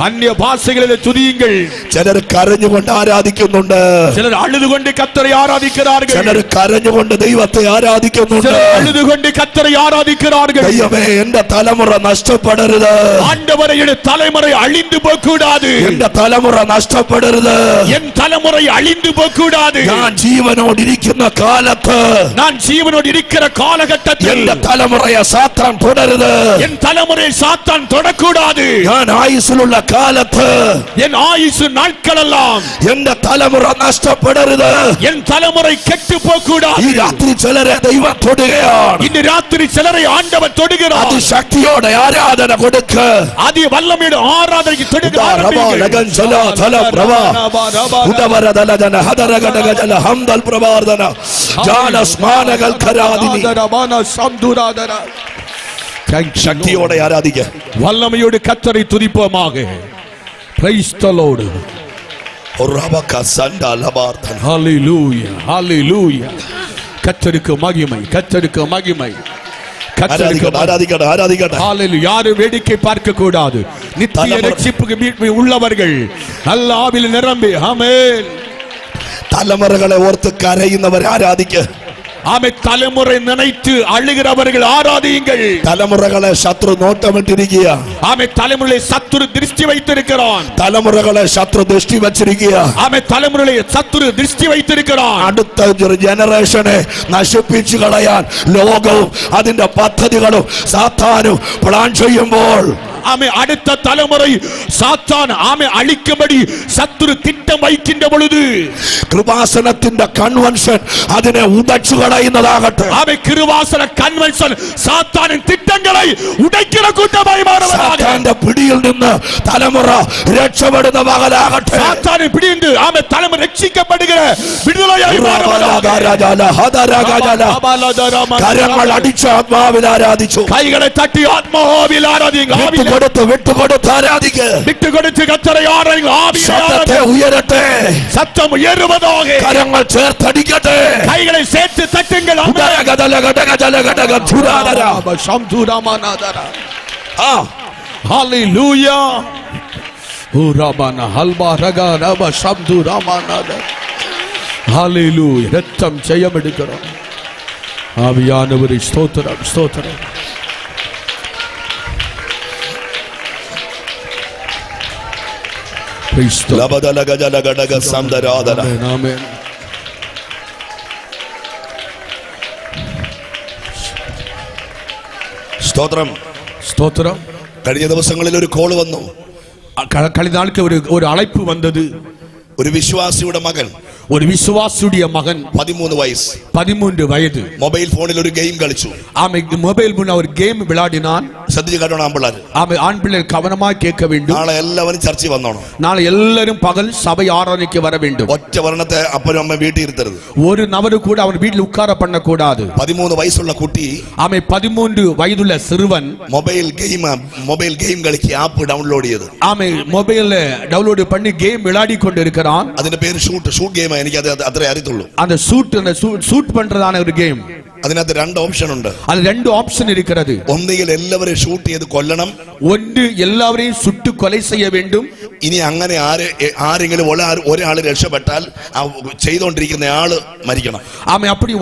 Speaker 2: അന്യഭാഷകളിൽ തുതിയുங்கள்.
Speaker 1: ചിലർ കരഞ്ഞുകൊണ്ട് ആരാധിക്കുന്നുണ്ട്,
Speaker 2: ചിലർ അഴുതുകൊണ്ട് കർത്തരെ ആരാധിக்கிறார்கள்,
Speaker 1: ചിലർ കരഞ്ഞുകൊണ്ട് ദൈവത്തെ ആരാധിക്കുന്നുണ്ട്,
Speaker 2: അഴുതുകൊണ്ട് കർത്തരെ ആരാധിக்கிறார்கள்.
Speaker 1: ദൈവമേ, എന്റെ തലമുറ നഷ്ടപ്പെടരുത്,
Speaker 2: ஆண்டவரே என் தலைமுறை அழிந்து போக கூடாது,
Speaker 1: എന്റെ തലമുറ നഷ്ടപ്പെടരുത്,
Speaker 2: என் தலைமுறை அழிந்து போக கூடாது.
Speaker 1: ഞാൻ ജീവനോട് ഇരിക്കുന്ന കാലത്ത്,
Speaker 2: நான் ஜீவனோடு இருக்கிற காலகட்டத்தில்
Speaker 1: എന്റെ തലമുറയെ സാത്താൻ തുടരുത്,
Speaker 2: என் தலைமுறை சாத்தான் தொடக்கூடாது.
Speaker 1: ഞാൻ ആയുസ്സിലുള്ള കാലത്ത്,
Speaker 2: என் ஆயுசு நாட்களெல்லாம்
Speaker 1: എന്റെ തലമുറ നഷ്ടപ്പെടരുത്,
Speaker 2: என் தலைமுறை கெட்டு போக கூடாது.
Speaker 1: ഈ രാത്രി ചിലരെ ദൈവം തൊടുകയാണ്,
Speaker 2: இந்த ராத்திரி சிலரை ஆண்டவர் தொடுகிறார்.
Speaker 1: അതിശക്തിയോടെ ആരാധന കൊടുക്ക,
Speaker 2: അതി വല്ലമയുടെ ആരാധനയ്ക്ക് തൊടുகிறார்.
Speaker 1: ശക്തിയോടെ ആരാധിക്ക,
Speaker 2: വല്ലമയോട് കർത്തரை துதிப்போமாக. Praise the Lord. Hallelujah, hallelujah. கர்த்தருக்கு மகிமை, கர்த்தருக்கு மகிமை. யாரும் வேடிக்கை பார்க்க கூடாது. நித்திய ரட்சிப்புக்கு மீட்பு உள்ளவர்கள் நல்ல ஆவியில் நிரம்பி ஆமென்.
Speaker 1: തലമുറകളെ ഓർത്ത് കരയുന്നവർ ആരാധിക്ക.
Speaker 2: ആമേ. തലമുറ നിனைத்து അഴുகிறவர்கள் ആരാധിயுங்கள்.
Speaker 1: തലമുറകളെ ശത്രു നോട്ടമിട്ടിരിക്കുക.
Speaker 2: ആമേ. തലമുറയെ ശത്രു ദൃഷ്ടി வைத்திருக்கிறான்.
Speaker 1: തലമുറകളെ ശത്രു ദൃഷ്ടി വച്ചിരിക്കുക.
Speaker 2: ആമേ. തലമുറയെ ശത്രു ദൃഷ്ടി வைத்திருக்கிறான்.
Speaker 1: അടുത്ത ഒരു ജനറേഷനെ നശിപ്പിച്ചു കളയാൻ ലോകവും അതിന്റെ പദ്ധതികളും സാത്താനും പ്ലാൻ ചെയ്യുമ്പോൾ,
Speaker 2: ആമേ, അടുത്ത തലമുറ സാത്താൻ ആമേ അഴിക്കുമ്പടി ശത്രു തിട്ടം വയ്ക്കുന്ന പൊഴുത്
Speaker 1: കൃപാസനത്തിന്റെ കൺവെൻഷൻ അതിനെ ഉടച്ചു കളയുന്നതാകട്ടെ.
Speaker 2: ആമേ. കൃപാസന കൺവെൻഷൻ സാത്താനിൻ തിട്ടങ്ങളെ ഉടയ്ക്കുന്ന കൂട്ടമായി മാറുന്നതാകട്ടെ.
Speaker 1: സാത്താന്റെ പിടിയിൽ നിന്ന് തലമുറ രക്ഷപ്പെടുന്ന മകനാകട്ടെ.
Speaker 2: സാത്താനിൻ പിടിയിൽ നിന്ന് ആമേ തലമുറ രക്ഷിക്കപ്പെടുക വിടുതലയായി മാറുന്നതാകട്ടെ.
Speaker 1: കരങ്ങൾ അടിച്ച ആത്മാവിൽ ആരാധിച്ചു,
Speaker 2: കൈകളെ തട്ടി ആത്മാവിൽ ആരാധിക്കുക.
Speaker 1: വിട്ടുകൊടുത്ത് ആരാധിക്ക,
Speaker 2: വിട്ടുകൊടുത്ത് കർത്തരെ ആരാധിക്കുക.
Speaker 1: ശബ്ദത്തെ ഉയരട്ടെ,
Speaker 2: സത്യം ഉയരുവதாக.
Speaker 1: കരങ്ങൾ ചേർത്തടിക്കട്ടെ,
Speaker 2: കൈകളെ ചേർത്ത് തട്ടുங்கள். ഹല്ലേലൂയ. ഓ റബന ഹൽബ രഗ രബ ശബ്ദു രാമനാദ. ഹല്ലേലൂയ. രക്തം ജയമെടുക്കണം. ആവിയാനവരേ സ്തോത്രം, സ്തോത്രം.
Speaker 1: സ്തോത്രം,
Speaker 2: സ്തോത്രം.
Speaker 1: കഴിഞ്ഞ ദിവസങ്ങളിൽ ഒരു കോള് വന്നു.
Speaker 2: കഴിഞ്ഞ നാൾക്ക് ഒരു അழைப்பு വന്നത്.
Speaker 1: ഒരു വിശ്വാസിയുടെ മകൻ,
Speaker 2: ഒരു വിശ്വാസിയുടെ മകൻ
Speaker 1: 13 വയസ്സ്,
Speaker 2: 13 വയது
Speaker 1: മൊബൈൽ ഫോണിൽ ഒരു ഗെയിം കളിച്ചു.
Speaker 2: ആ മൊബൈൽ ഫോണിൽ ഒരു ഗെയിം വിളാടിനാൻ.
Speaker 1: ശ്രദ്ധിച്ച് കേട്ടോണം ആമ്പിള്ളാര്.
Speaker 2: ஆமை ஆண் பிள்ளைகள் கவனமாக கேட்க வேண்டும்.
Speaker 1: നാളെ എല്ലാവരും ചർച്ചയിൽ വന്നോണം.
Speaker 2: நாளை எல்லாரும் பகல் சபை ஆராதனைக்கு வர வேண்டும்.
Speaker 1: ഒറ്റ വർണ്ണത്തെ അപ്പനും അമ്മ വീട്ടിൽ ഇരുത്തരുത്.
Speaker 2: ஒரு நபரு கூட அவன் வீட்டில் உட்கார பண்ண கூடாது.
Speaker 1: 13 വയസ്സുള്ള കുട്ടി
Speaker 2: ஆமை 13 வயதுள்ள சிறுவன்
Speaker 1: മൊബൈൽ ഗെയിം കളിക്ക് ആപ്പ് ഡൗൺലോഡ് ചെയ്ത്
Speaker 2: ஆமை மொபைல்ல டவுன்லோட் பண்ணி கேம் விளையாடி கொண்டு இருக்கிறான்.
Speaker 1: അതിന്റെ പേര് ഷൂട്ട് ഗെയിം. എനിക്ക് അത് അത്രേ അറിയത്തുള്ളൂ.
Speaker 2: அந்த ஷூட் பண்றதான ஒரு கேம்.
Speaker 1: അതിനകത്ത് 2 ഓപ്ഷൻ ഉണ്ട്.
Speaker 2: அது 2 ஆப்ஷன் இருக்கிறது.
Speaker 1: ഒന്നുകിൽ എല്ലാവരെയും ഷൂട്ട് ചെയ്ത് കൊല്ലണം,
Speaker 2: ஒன்று எல்லாவரையும் சுட்டு கொலை செய்ய வேண்டும்.
Speaker 1: ഇനി അങ്ങനെ ആരെങ്കിലും ഒരാൾ രക്ഷപ്പെട്ടാൽ ചെയ്തുകൊണ്ടിരിക്കുന്ന ആള് മരിക്കണം.
Speaker 2: ஆமை அப்படி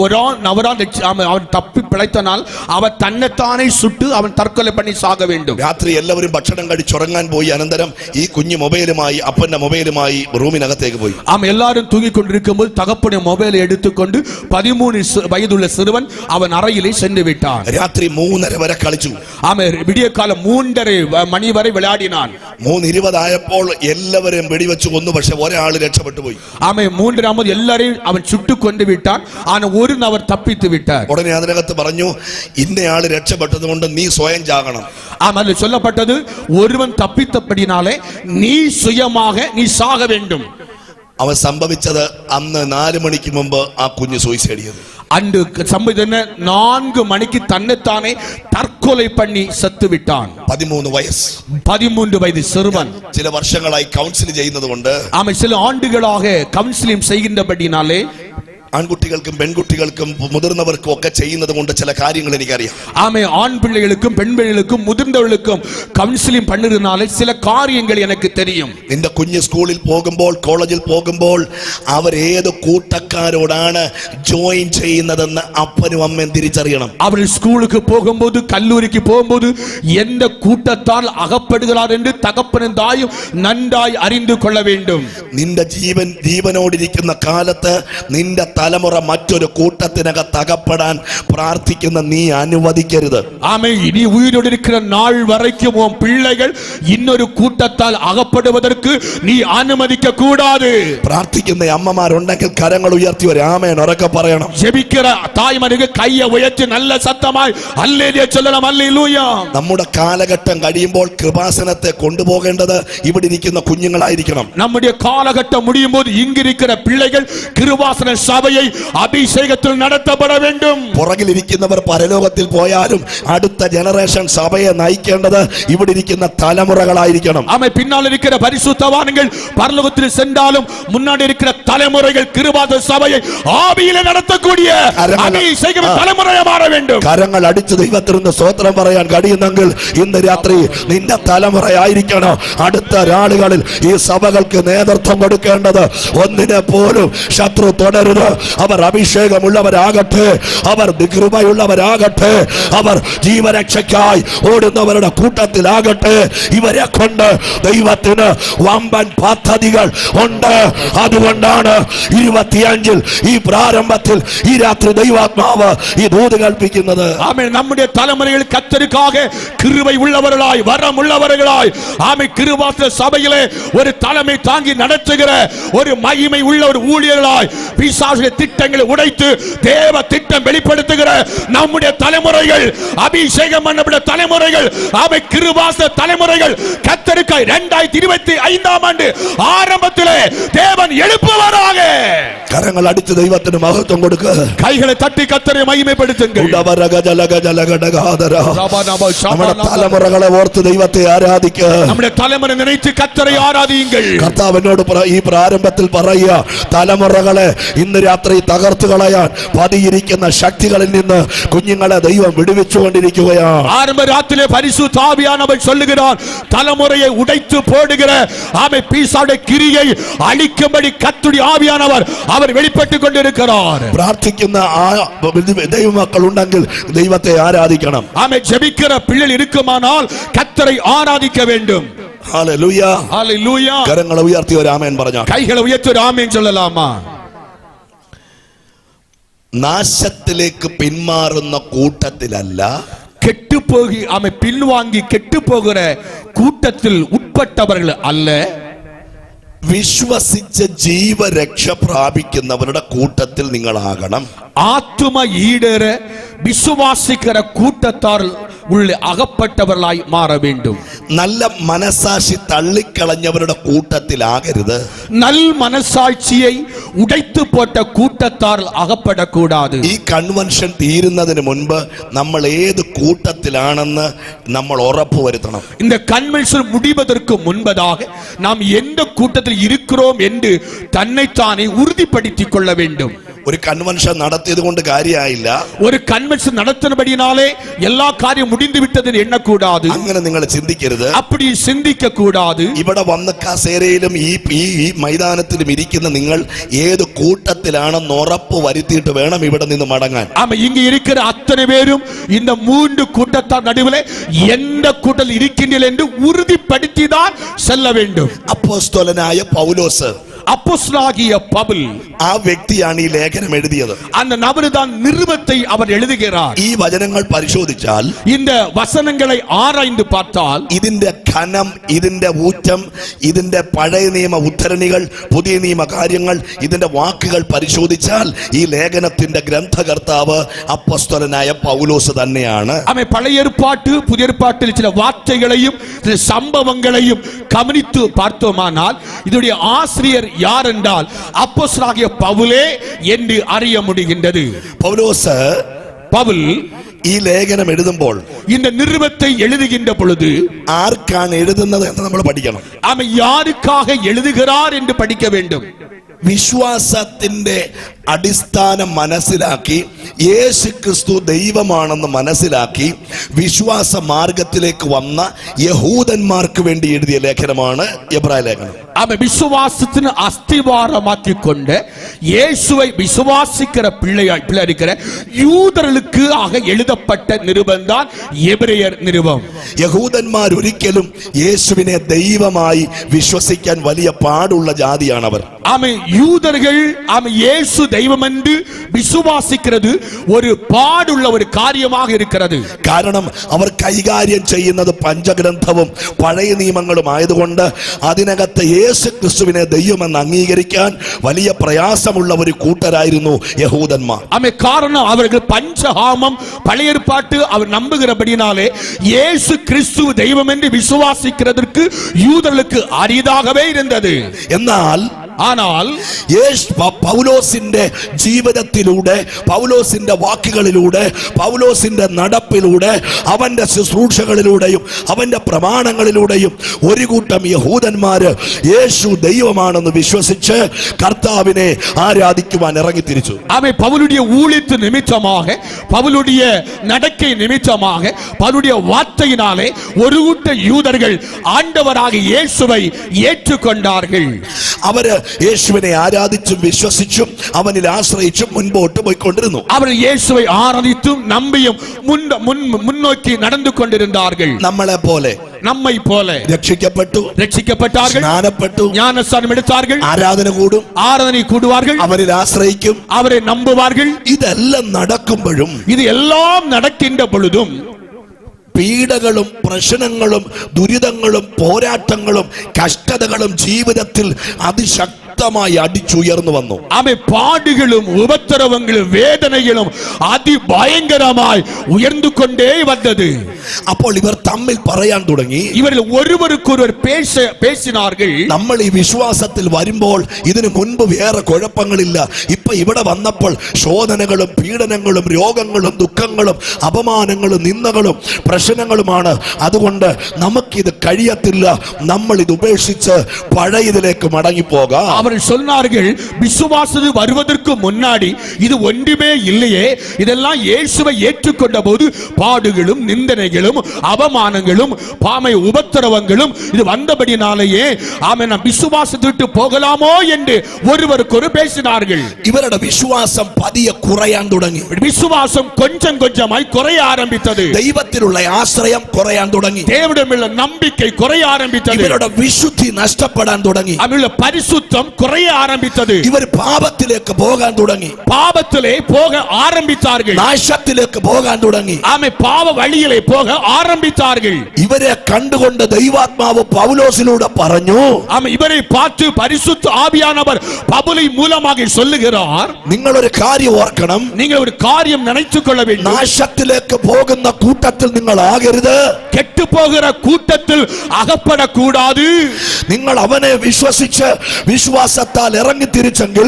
Speaker 2: அவன் தப்பி பிழைத்தனால் அவன் தன்னைத்தானே சுட்டு அவன் தற்கொலை பண்ணி சாக வேண்டும்.
Speaker 1: രാത്രി എല്ലാവരും ഭക്ഷണം കഴിച്ചുറങ്ങാൻ പോയി. അനന്തരം ഈ കുഞ്ഞു മൊബൈലുമായി അപ്പന്റെ മൊബൈലുമായി റൂമിനകത്തേക്ക് പോയി.
Speaker 2: ஆமை எல்லாரும் தூங்கிக் கொண்டிருக்கும் போது தகப்பனுடைய மொபைலை எடுத்துக்கொண்டு 13 வயதுள்ள சிறுவன் அவன் அறையிலே சென்று விட்டான்.
Speaker 1: രാത്രി 3:30 വരെ കളിച്ചു.
Speaker 2: ஆமை விடிய காலம் 3:30 மணி வரை விளையாடினான்.
Speaker 1: 3:20 ആയപ്പോൾ എല്ലാവരെയും വെടിവെച്ച് കൊന്നു. പക്ഷെ ഒരാൾ രക്ഷപ്പെട്ടു പോയി.
Speaker 2: ஆமை 3:30 எல்லாரையும் அவன் சுட்டு கொண்டு விட்டான். ஆனா ஒரு நபர் தப்பித்து விட்டார்.
Speaker 1: ഉടനെ അതിനകത്ത് പറഞ്ഞു, ഇന്നയാൾ രക്ഷപ്പെട്ടത് കൊണ്ട് നീ സ്വയം ചാകണം.
Speaker 2: அதில் சொல்லப்பட்டது, ஒருவன் தப்பித்தபடினாலே நீ சுயமாக நீ சாக வேண்டும்.
Speaker 1: അവൻ സംഭവിച്ചത് അന്ന് 4 മണിക്ക് മുമ്പ് ആ കുഞ്ഞ് സൂയിസൈഡ് ചെയ്തു.
Speaker 2: அன்று சம்பவம் 4 மணிக்கு தன்னைத்தானே தற்கொலை பண்ணி செத்து விட்டான். 13 வயது சிறுவன்.
Speaker 1: ചില വർഷങ്ങളായി കൗൺസിൽ ചെയ്യുന്നത് കൊണ്ട്
Speaker 2: ஆமை சில ஆண்டுகளாக கவுன்சிலிங் செய்கின்றபடினாலே
Speaker 1: ആൺകുട്ടികൾക്കും പെൺകുട്ടികൾക്കും മുതിർന്നവർക്കും ഒക്കെ ചെയ്യുന്നത് കൊണ്ട് ചില കാര്യങ്ങൾ എനിക്കറിയാം.
Speaker 2: ஆமை ஆண் பிள்ளைகளுக்கும் பெண் பிள்ளைகளுக்கும் முதிர்ந்தவர்களுக்கும் கவுன்சிலிங் பண்ணுறதுனால சில காரியங்கள் எனக்கு தெரியும்.
Speaker 1: നിന്റെ കുഞ്ഞ് സ്കൂളിൽ പോകുമ്പോൾ കോളേജിൽ പോകുമ്പോൾ അവർ ഏത് കൂട്ടക്കാരോടാണ് ജോയിൻ ചെയ്യുന്നതെന്ന് അപ്പനും അമ്മയും തിരിച്ചറിയണം.
Speaker 2: அவர் ஸ்கூலுக்கு போகும்போது கல்லூரிக்கு போகும்போது எந்த கூட்டத்தால் அகப்படுகிறார் என்று தகப்பனும் தாயும் நன்றாய் அறிந்து கொள்ள வேண்டும்.
Speaker 1: നിന്റെ ജീവനോടിരിക്കുന്ന കാലത്ത് നിന്റെ തലമുറ മറ്റൊരു കൂട്ടത്തിനകത്ത് അകപ്പെടാൻ പ്രാർത്ഥിക്കുന്ന നീ അനുവദിക്കരുത്.
Speaker 2: ആമേൻ. ഇനി ഉയിരോടെ ഇരിക്കുന്ന നാൾ വரைக்கும் உன் பிள்ளைகள் இன்னொரு கூட்டத்தால் அகப்படுவதற்கு நீ அனுமதிக்க கூடாது.
Speaker 1: പ്രാർത്ഥിക്കുന്ന അമ്മമാരുണ്ടെങ്കിൽ കരങ്ങൾ ഉയർത്തി ഒരു ആമേൻ ഉറക്കെ പറയണം.
Speaker 2: ജപിക്കുന്ന തായ്മാർക്ക് കൈയെ ഉയർത്തി നല്ല ശബ്ദമായി ഹല്ലേലൂയ ചൊല്ലണം. ഹല്ലേലൂയ.
Speaker 1: നമ്മുടെ കാലഘട്ടം കഴിയുമ്പോൾ കൃപാസനത്തെ കൊണ്ടുപോകേണ്ടത് ഇവിടെ ഇരിക്കുന്ന കുഞ്ഞുങ്ങളായിരിക്കണം.
Speaker 2: നമ്മുടെ കാലഘട്ടം முடியும்போது இங்கிருக்கிற பிள்ளைகள் கிருபாசன சபையை அபிஷேகத்தில் நடத்தப்பட வேண்டும்.
Speaker 1: പുറകിലിരിക്കുന്നവർ പരലോകത്തിൽ പോയാലും അടുത്ത ജനറേഷൻ സഭയെ നയിക്കേണ്ടത് ഇവിടെ ഇരിക്കുന്ന തലമുറകളായിരിക്കണം.
Speaker 2: ஆமை பின்னால் இருக்கிற பரிசுத்தவான்கள் பரலோகத்தில் சென்றாலும் முன்னாடி இருக்கிற தலைமுறைகள் கிருபாசன சபையை ஆவியிலே நடத்தக்கூடிய அபிஷேக தலைமுறையாக மாற வேண்டும்.
Speaker 1: കരങ്ങൾ അടിച്ച് ദൈവത്തിന് സ്തോത്രം പറയാൻ കഴിയുന്നെങ്കിൽ ഇന്ന് രാത്രി നിന്റെ തലമുറയായിരിക്കണം അടുത്ത നാളുകളിൽ ഈ സഭകൾക്ക് നേതൃത്വം കൊടുക്കേണ്ടത്. ഒന്നിനെ പോലും ശത്രു തുടരുത്. അവർ അഭിഷേകമുള്ളവരാകട്ടെ, അവർ കൃപയുള്ളവരാകട്ടെ, അവർ ജീവരക്ഷയ്ക്കായി ഓടുന്നവരുടെ കൂട്ടത്തിലാകട്ടെ. ഇവരെ കൊണ്ട് ദൈവത്തിന് വമ്പൻ പദ്ധതികൾ ഉണ്ട്. അതുകൊണ്ടാണ് 25 ഈ പ്രാരംഭത്തിൽ ഈ രാത്രി ദൈവാത്മാവ് ഈ ദൂത് കൽപ്പിക്കുന്നത്.
Speaker 2: ஆமென். நம்முடைய தலைமுறைகள் கர்த்தருக்காக கிருபை உள்ளவர்களாய் வரம் உள்ளவர்களாய் ஆமென் கிருபாசன சபையிலே ஒரு தலைமை தாங்கி நடத்துகிற ஒரு மகிமை உள்ள ஒரு ஊழியர்களாய் பிசாசுடைய திட்டங்களை உடைத்து தேவ திட்டம் வெளிப்படுத்துகிற நம்முடைய தலைமுறைகள் அபிஷேகம் பண்ணப்பட்ட தலைமுறைகள் ஆமென் கிருபாசன தலைமுறைகள் கர்த்தருக்காய் 2025 ஆண்டு ஆரம்பத்திலே தேவன் எழுப்புவாராக.
Speaker 1: കരങ്ങൾ അടിച്ച് ദൈവത്തിന് മഹത്വം കൊടുക്കുക.
Speaker 2: கைகளை തട്ടി കർത്തരെ മഹിമപ്പെടുത്തുங்கள்.
Speaker 1: നമ്മുടെ തലമുറകളെ ഓർത്ത് ദൈവത്തെ ആരാധിക്കുക.
Speaker 2: നമ്മുടെ തലമുറ നിனைத்து കർത്തരെ ആരാധിയുங்கள்.
Speaker 1: കർത്താവിനോട് ഈ പ്രാരംഭത്തിൽ പറയുക, തലമുറകളെ ഇന്ന് രാത്രി തകർത്തു കളയാൻ പതിയിരിക്കുന്ന ശക്തികളിൽ നിന്ന് കുഞ്ഞുങ്ങളെ ദൈവം വിടുവിച്ചുകൊണ്ടിരിക്കുകയാണ്.
Speaker 2: ஆரம்ப ராத்திரிலே பரிசுத்த ஆவியானவர் சொல்லுகிறார், தலைமுறையை உடைத்து போடுகிற ஆமை பீசாவுடைய கிரியை அழிக்கும்படி கர்த்தருடைய ஆவியானவர் அவர் வெளிப்பட்டுக் கொண்டிருக்கிறார்.
Speaker 1: പ്രാർത്ഥിക്കുന്ന ദൈവമക്കൾ ഉണ്ടെങ്കിൽ ദൈവത്തെ ആരാധിക്കണം.
Speaker 2: ஆமை ஜெபிக்கிற பிள்ளைகள் இருக்குமானால் கர்த்தரை ஆராதிக்க வேண்டும்.
Speaker 1: ഹല്ലേലൂയ.
Speaker 2: ഹല്ലേലൂയ.
Speaker 1: കരങ്ങളെ ഉയർത്തി ഒരു ആമേൻ പറഞ്ഞാൽ.
Speaker 2: கைகளை உயர்த்தி ஒரு ஆமென் சொல்லலாமா?
Speaker 1: നാശത്തിലേക്ക് പിന്മാറുന്ന കൂട്ടത്തിലല്ല,
Speaker 2: கெட்டுப்போகி ஆமை பின்வாங்கி கெட்டுப்போகிற கூட்டத்தில் உட்பட்டவர்கள் அல்ல,
Speaker 1: വിശ്വസിച്ച് ജീവരക്ഷ പ്രാപിക്കുന്നവരുടെ കൂട്ടത്തിൽ നിങ്ങളാകണം.
Speaker 2: ஆத்தும ஈடேற விசுவாசிக்கிற கூட்டத்தார் ഉള്ളിൽ അകപ്പെട്ടവരായി മാറ வேண்டும்.
Speaker 1: നല്ല മനസാക്ഷി തള്ളിക്കളഞ്ഞവരുടെ കൂട്ടത്തിലാകരുത്.
Speaker 2: നൽ മനസാட்சியை ഉടൈത്തു പോട്ട കൂട്ടത്താൽ അകപ്പെടக்கூடாது.
Speaker 1: ഈ കൺവെൻഷൻ തീരുന്നതിന് മുൻപ് നമ്മൾ ഏത് കൂട്ടത്തിലാണെന്ന് നമ്മൾ ഉറപ്പുവരുത്തണം.
Speaker 2: இந்த கன்வென்ஷன் முடிவதற்கு முன்பதாக நாம் எந்த கூட்டத்தில் இருக்கிறோம் என்று தன்னைத்தானே உறுதிப்படுத்திக் கொள்ள வேண்டும்.
Speaker 1: ഒരു കൺവെൻഷൻ നടത്തിയത് കൊണ്ട് കാര്യമായില്ല.
Speaker 2: ഒരു കൺവെൻഷൻ നടത്തുന്നപടിയാലേ എല്ലാ കാര്യം മുടിந்து വിട്ടതിന് എണ്ണക്കൂടാതെ.
Speaker 1: അങ്ങനെ നിങ്ങൾ ചിന്തിക്കരുത്.
Speaker 2: அப்படி சிந்திக்க கூடாது.
Speaker 1: ഇവിടെ വന്ന് കസേരയിലും ഈ മൈതാനത്തിലും ഇരിക്കുന്ന നിങ്ങൾ ഏത് കൂട്ടത്തിലാണെന്ന് ഉറപ്പ് വരുത്തിയിട്ട് വേണം ഇവിടെ നിന്ന് മടങ്ങാൻ.
Speaker 2: ஆமா, இங்க இருக்கிற அத்தனை பேரும் இந்த மூன்று கூட்டத்தார் நடுவிலே எந்த கூட்டத்தில் இருக்கின்றீர்கள் என்று உறுதிப்படுத்தி தான் செல்ல வேண்டும்.
Speaker 1: അപ്പോസ്തലനായ പൗലോസ്,
Speaker 2: அப்போஸ்தலனாகிய பவுல்,
Speaker 1: ആ വ്യക്തിയാണ് ഈ ലേഖനം എഴുതിയത്.
Speaker 2: அந்த நபர் தான் நிருபத்தை அவர் எழுதுகிறார்.
Speaker 1: ഈ വചനങ്ങൾ പരിശോധിച്ചാൽ,
Speaker 2: இந்த വചനங்களை ആരാய்ந்து பார்த்தால்,
Speaker 1: ഇതിന്റെ ഘനം, ഇതിന്റെ ഊറ്റം, ഇതിന്റെ പഴയ നിയമ ഉദ്ധരണികൾ, പുതിയ നിയമ കാര്യങ്ങൾ, ഇതിന്റെ വാക്കുകൾ പരിശോധിച്ചാൽ ഈ ലേഖനത്തിന്റെ ഗ്രന്ഥകർത്താവ് അപ്പോസ്തലനായ പൗലോസ് തന്നെയാണ്.
Speaker 2: ആമേ, പഴയ ഏർപ്പാട്ട് പുതിയ ഏർപ്പാട്ടിൽ ചില വാർത്തകളെയും ചില സംഭവങ്ങളെയും കവനിத்து பார்த்தோமானால் இதோடைய ஆசிரியர் யார் என்றால் அப்போஸ்தலனாகிய பவுலே என்று அறிய முடிகின்றது.
Speaker 1: പൗൽ ഈ ലേഖനം എഴുതുമ്പോൾ,
Speaker 2: இந்த நிருபத்தை எழுதுகின்ற பொழுது
Speaker 1: ആർക്കാണ് എഴുതുന്നത് എന്ന് നമ്മൾ പഠിക്കണം.
Speaker 2: அவன் யாருக்காக எழுதுகிறார் என்று படிக்க வேண்டும்.
Speaker 1: വിശ്വാസത്തിന്റെ അടിസ്ഥാനം മനസ്സിലാക്കി, യേശു ക്രിസ്തു ദൈവമാണെന്ന് മനസ്സിലാക്കി വിശ്വാസ മാർഗത്തിലേക്ക് വന്ന യഹൂദന്മാർക്ക് വേണ്ടി എഴുതിയ ലേഖനമാണ് എബ്രായ ലേഖനം.
Speaker 2: அவன் விசுவாசத்தின் அஸ்திவாரமாக்கிக் கொண்டு இயேசுவை விசுவாசிக்கிற பிள்ளை இருக்கிற யூதர்களுக்கு ஆக எழுதப்பட்ட நிருபம் தான் எபிரேயர் நிருபம்.
Speaker 1: യഹൂദന്മാർ ഒരിക്കലും യേശുവിനെ ദൈവമായി വിശ്വസിക്കാൻ വലിയ പാടുള്ള ജാതിയാണവർ.
Speaker 2: ஆமென். யூதர்கள் ஆமென் இயேசு தெய்வம் என்று விசுவாசிக்கிறது ஒரு பாடுள்ள ஒரு காரியமாக இருக்கிறது.
Speaker 1: കാരണം അവർ കൈകാര്യം ചെയ്യുന്നത് പഞ്ചഗ്രന്ഥവും പഴയ നിയമങ്ങളും ആയതുകൊണ്ട് അതിനകത്ത് യേശു ക്രിസ്തുവിനെ ദൈവമെന്ന് അംഗീകരിക്കാൻ വലിയ പ്രയാസമുള്ള ഒരു കൂട്ടരായിരുന്നു യഹൂദന്മാർ.
Speaker 2: ஆமென். காரணம் அவர்கள் பஞ்சகாமம் பழைய ஏற்பாட்டு அவர் நம்புகிறபடினாலே இயேசு கிறிஸ்து தெய்வம் என்று விசுவாசிக்கிறதற்கு யூதர்களுக்கு அரிதாகவே இருந்தது.
Speaker 1: ஆனால் പൗലോസിന്റെ ജീവിതത്തിലൂടെ, പൗലോസിന്റെ വാക്കുകളിലൂടെ, പൗലോസിന്റെ നടപ്പിലൂടെ, അവന്റെ ശുശ്രൂഷകളിലൂടെയും അവന്റെ പ്രമാണങ്ങളിലൂടെയും ഒരു കൂട്ടം യഹൂദന്മാര് യേശു ദൈവമാണെന്ന് വിശ്വസിച്ച് കർത്താവിനെ ആരാധിക്കുവാൻ ഇറങ്ങി തിരിച്ചു.
Speaker 2: அவன் பவுலுடைய ஊழியத்து நிமித்தமாக, பவுலுடைய நடக்கை நிமித்தமாக, பவுலுடைய வார்த்தையினாலே ஒரு கூட்ட யூதர்கள் ஆண்டவராக இயேசுவை ஏற்றுக்கொண்டார்கள்.
Speaker 1: അവര് യേശുവിനെ ആരാധിച്ചും വിശ്വസിച്ചും അവനിൽ ആശ്രയിച്ചും മുൻപോട്ട് പോയിക്കൊണ്ടിരുന്നു.
Speaker 2: അവർ യേശുവെ ആരാധിച്ചും നമ്പിയും മുന്നോക്കി നടന്നു കൊണ്ടിരുന്നാர்கள். നമ്മை போல രക്ഷിക്കപ്പെട്ടാர்கள்,
Speaker 1: സ്നാനപ്പെട്ടു,
Speaker 2: ஞானஸ்நானம் எடுத்தார்கள்,
Speaker 1: ആരാധന കൂടുവാர்கள், അവനിൽ ആശ്രയിക്കും,
Speaker 2: അവരെ നമ്പുവാர்கள்.
Speaker 1: ഇതെല്ലാം നടക്കുമ്പോഴും,
Speaker 2: ഇത് എല്ലാം നടക്കിன்ற பொழுதும்
Speaker 1: പീഡകളും പ്രശ്നങ്ങളും ദുരിതങ്ങളും പോരാട്ടങ്ങളും കഷ്ടതകളും ജീവിതത്തിൽ അതിശക്തമായി അടിച്ചുയർന്നു വന്നു.
Speaker 2: ആമേ, പാടുകളും ഉപദ്രവങ്ങളും വേദനകളും അതിഭയങ്കരമായി ഉയർന്നുകൊണ്ടേ വന്നത്.
Speaker 1: അപ്പോൾ ഇവർ തമ്മിൽ പറയാൻ തുടങ്ങി,
Speaker 2: ഇവരിൽ ഒരുവർക്കൊരുവർ പേശിനാர்கள்,
Speaker 1: നമ്മൾ ഈ വിശ്വാസത്തിൽ വരുമ്പോൾ ഇതിനു മുൻപ് വേറെ കുഴപ്പങ്ങളില്ല, ഇപ്പൊ ഇവിടെ വന്നപ്പോൾ ശോധനകളും പീഡനങ്ങളും രോഗങ്ങളും ദുഃഖങ്ങളും അപമാനങ്ങളും നിന്ദകളും പ്രശ്നങ്ങളുമാണ്. അതുകൊണ്ട് നമുക്കിത് കഴിയത്തില്ല, നമ്മൾ ഇത് ഉപേക്ഷിച്ച് പഴയതിലേക്ക് മടങ്ങിപ്പോകാം.
Speaker 2: അവർ சொன்னார்கள், விசுவாசத்து வருவதற்கு முன்னாடி இது ஒன்றுமே இல்லையே, இதெல்லாம் இயேசுவை ஏற்றுக்கொண்ட போது பாடுகளும் நிந்தனைகளும் அவமானங்களும் பாமை உபத்திரவங்களும் இது வந்தபடினாலேயே ஆமென், நாம் விசுவாசத்தை விட்டு போகலாமோ என்று ஒருவருக்கொரு பேசினார்கள்.
Speaker 1: ഇവരുടെ വിശ്വാസം പതിയെ കുറയാൻ തുടങ്ങി.
Speaker 2: விசுவாசம் கொஞ்சம் கொஞ்சமாய் குறைய ஆரம்பித்தது.
Speaker 1: ദൈവത്തിലുള്ള ആശ്രയം കുറയാൻ തുടങ്ങി.
Speaker 2: தேவனிடமுள்ள நம்பிக்கை குறைய ஆரம்பித்தது.
Speaker 1: ഇവരുടെ വിശുദ്ധി നഷ്ടപ്പെടാൻ തുടങ്ങി.
Speaker 2: അവരുടെ പരിശുദ്ധം குறைய ஆரம்பித்தது.
Speaker 1: ഇവർ പാപത്തിലേക്ക് പോകാൻ തുടങ്ങി.
Speaker 2: பாவத்திலே போக ஆரம்பித்தார்கள்.
Speaker 1: നാശത്തിലേക്ക് പോകാൻ തുടങ്ങി.
Speaker 2: ஆமே பாவ வழியிலே போக ஆரம்பித்தார்கள்.
Speaker 1: ഇവരെ കണ്ടുകൊണ്ട് ദൈവാത്മാവ് പൗലോസിലൂടെ പറഞ്ഞു,
Speaker 2: ஆமே இவரை பார்த்து பரிசுத்த ஆவியானவர் பவுலை மூலமாக சொல்லுகிறார்,
Speaker 1: നിങ്ങൾ ഒരു കാര്യം ഓർക്കണം,
Speaker 2: நீங்கள் ஒரு காரியம் நினைத்துக் கொள்ள வேண்டும்.
Speaker 1: നാശത്തിലേക്ക് പോകുന്ന കൂട്ടത്തിൽ നിങ്ങൾ ആകരുത്.
Speaker 2: கெட்டு போகிற கூட்டத்தில் அகப்படக்கூடாது.
Speaker 1: നിങ്ങൾ അവനെ വിശ്വസിച്ച് വിശ്വാസത്താൽ ഇറങ്ങി തിരിച്ചെങ്കിൽ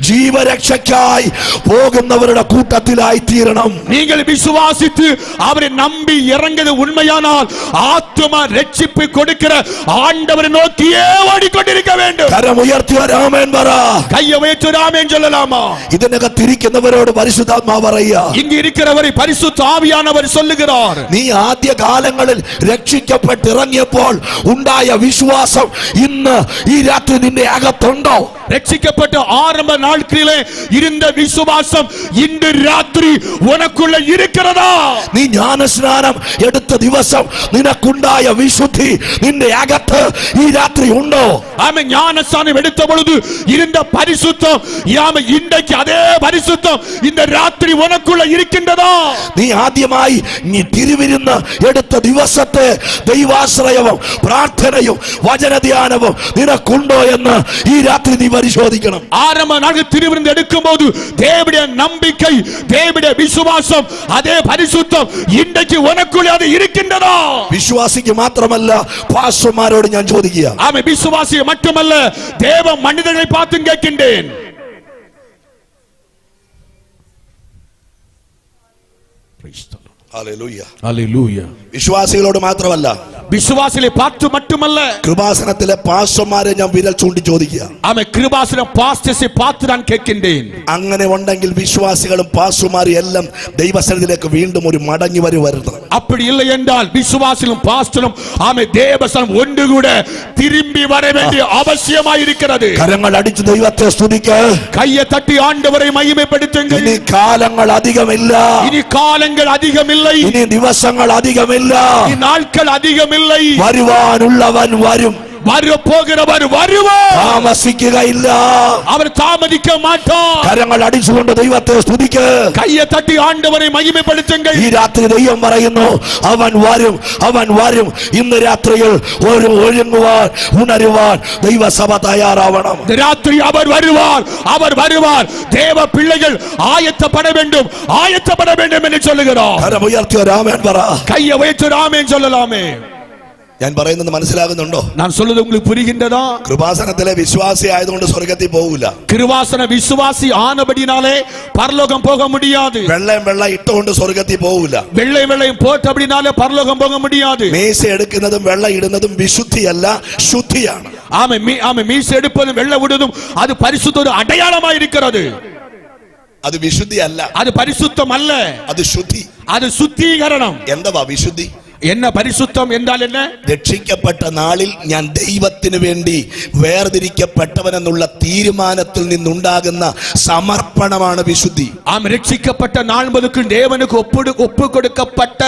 Speaker 1: ജീവരക്ഷയ്ക്കായി പോകുന്നവരുടെ കൂട്ടത്തിലായി തീരണം.
Speaker 2: நீங்கள் விசுவாசித்து அவரை நம்பி இறங்கியது உண்மையானால் ஆத்தும ரட்சிப்பு கொடுக்கிற ஆண்டவரை நோக்கியே ஓடிக்கொண்டிருக்க வேண்டும்.
Speaker 1: കരം ഉയർത്തി ആമേൻ പറ.
Speaker 2: கையை உயர்த்தி ஆமென் சொல்லலாமா?
Speaker 1: ഇതിനകത്തിരിക്കുന്നവരോട് പരിശുദ്ധാത്മാവ് പറയുക,
Speaker 2: இங்கு இருக்கிறவரை பரிசுத்த ஆவியானவர் சொல்லுகிறார்,
Speaker 1: നീ ആദ്യ കാലങ്ങളിൽ രക്ഷിക്കപ്പെട്ടിറങ്ങിയപ്പോൾ ഉണ്ടായ വിശ്വാസം ഇന്ന് ഈ രാത്രി നിന്റെ അകത്തുണ്ടോ?
Speaker 2: ரட்சிக்கப்பட்ட ஆரம்ப நாட்களிலே இருந்த விசுவாசம் இன்று ராத்திரி உனக்குள்ள இருக்கிறதா?
Speaker 1: നീ ജ്ഞാനസ്നാനം എടുത്ത ദിവസം നിനക്കുണ്ടായ വിശുദ്ധി നിന്റെ അകത്ത് ഈ രാത്രി ഉണ്ടോ?
Speaker 2: ஆமென். ஞானஸ்நானம் எடுத்த பொழுது இருந்த பரிசுத்தம் ஆமென் இன்றைக்கு அதே பரிசுத்தம் இந்த ராத்திரி உனக்குள்ள இருக்கின்றதா?
Speaker 1: നീ ആദ്യമായി നീ തിരുവിരുന്ന് എടുത്ത ദിവസത്തെ ദൈവാശ്രയവും പ്രാർത്ഥനയും വചനധ്യാനവും നിനക്കുണ്ടോ എന്ന് ഈ രാത്രി നീ പരിശോധിക്കണം.
Speaker 2: ஆரம்ப நாட்கள் திருவிருந்து எடுக்கும் போது தேவனுடைய நம்பிக்கை, தேவனுடைய விசுவாசம், அதே பரிசுத்தம் இன்றைக்கு உனக்குள்ள அது இருக்கின்றதா?
Speaker 1: വിശ്വാസിക്ക് മാത്രമല്ല പാസ്റ്റർമാരോട് ഞാൻ ചോദിക്കുക.
Speaker 2: ஆமென். விசுவாசியை மட்டுமல்ல தேவ மனிதர்களை பார்த்து கேட்கின்றேன்.
Speaker 1: ഹല്ലേലൂയ.
Speaker 2: ഹല്ലേലൂയ.
Speaker 1: വിശ്വാസികളോട് മാത്രമല്ല,
Speaker 2: விசுவாசிகளை பார்த்து மட்டுமல்ல,
Speaker 1: കൃപാസനത്തിലെ പാസ്റ്റർമാരെ ഞാൻ വിരൽ ചൂണ്ടി ചോദിക്കുക.
Speaker 2: ஆமென். கிருபாசன பாஸ்டர்ஸை பார்த்து நான் கேட்கின்றேன்.
Speaker 1: അങ്ങനെ ഉണ്ടെങ്കിൽ വിശ്വാസികളും പാസ്റ്റർമാരും എല്ലാം ദൈവസന്നിധിയിലേക്ക് വീണ്ടും ഒരു മടങ്ങി വരുന്നത്.
Speaker 2: அப்படி இல்லை என்றால் விசுவாசிகளும் பாஸ்டரும் ஆமென் தேவசனம் ஒன்று கூட திரும்பி வர வேண்டிய அவசியமாய் இருக்கிறது.
Speaker 1: കരങ്ങൾ അടിച്ച് ദൈവത്തെ സ്തുതിക്കുക.
Speaker 2: கையை தட்டி ஆண்டவரை மகிமைப்படுத்துங்கள்.
Speaker 1: ഇനി കാലങ്ങൾ അധികമില്ല,
Speaker 2: இனி காலங்கள் அதிகமில்லை,
Speaker 1: ഇനി ദിവസങ്ങൾ അധികമില്ല,
Speaker 2: இனி நாட்கள் அதிகமில்லை.
Speaker 1: വരുവാനുള്ളവൻ വരും,
Speaker 2: வரப்போகிறவர் வருவார்,
Speaker 1: താമസിക്കുകയില്ല,
Speaker 2: அவர் தாமதிக்க மாட்டார்.
Speaker 1: കരങ്ങൾ അടിച്ചുകൊണ്ട് ദൈവത്തെ സ്തുതിക്കുക.
Speaker 2: கையை തട്ടി ആண்டവരെ മഹിമപ്പെടുത്തുங்கள்.
Speaker 1: ഈ രാത്രി ദൈവം പറയുന്നു, അവൻ വരും, അവൻ വരും. ഇന്ന് രാത്രിയിൽ ഒരു ഒരുങ്ങുവാൻ ഉണരുവാൻ ദൈവസഭ തയ്യാറാവണം.
Speaker 2: രാത്രി അവർ வருவார், அவர் வருவார். தேவ பிள்ளைகள் ஆயத்தப்பட வேண்டும், ஆயத்தப்பட வேண்டும் என்று சொல்லுகிறார்.
Speaker 1: കരം ഉയർത്തി ഒരു ആമേൻ പറ.
Speaker 2: கையை வைத்து ஆமென் சொல்லலாமே?
Speaker 1: ഞാൻ പറയുന്നത് മനസ്സിലാകുന്നുണ്ടോ?
Speaker 2: நான் சொல்றது உங்களுக்கு புரிகின்றதா?
Speaker 1: കൃപാസനത്തിലെ വിശ്വാസി ആയതുകൊണ്ട് സ്വർഗ്ഗത്തിൽ പോകില്ല.
Speaker 2: கிருபாசன விசுவாசி ஆனபடினாலே பரலோகம் போக முடியாது.
Speaker 1: വെള്ളം വെള്ളം ഇട്ടുകൊണ്ട് സ്വർഗ്ഗത്തിൽ പോകില്ല.
Speaker 2: வெள்ளை வெள்ளையும் போட்டபடினாலே பரலோகம் போக முடியாது.
Speaker 1: മേശ എടുക്കുന്നതും വെള്ളം ഇടുന്നതും വിശുദ്ധിയല്ല, ശുദ്ധിയാണ്.
Speaker 2: ஆமென். மீசை எடுப்பதும் வெள்ளை விடுவதும் அது பரிசுத்த ஒரு அடையாளமாக இருக்கிறது.
Speaker 1: അത് വിശുദ്ധി അല്ല,
Speaker 2: அது பரிசுத்தம் அல்ல,
Speaker 1: അത് ശുദ്ധി.
Speaker 2: அது சுத்திகரணம்.
Speaker 1: എന്താ വിശുദ്ധി?
Speaker 2: என்ன பரிசுத்தம் என்றால் என்ன?
Speaker 1: രക്ഷിക്കപ്പെട്ട നാളിൽ ഞാൻ ദൈവത്തിന് വേണ്ടി വേർതിരിക്കപ്പെട്ടവനെന്നുള്ള തീരുമാനത്തിൽ നിന്നുണ്ടാകുന്ന സമർപ്പണമാണ് വിശുദ്ധി.
Speaker 2: രക്ഷിക്കപ്പെട്ട നാൾമുതൽ தேவனுக்கு ஒப்பு கொடுக்கப்பட்ட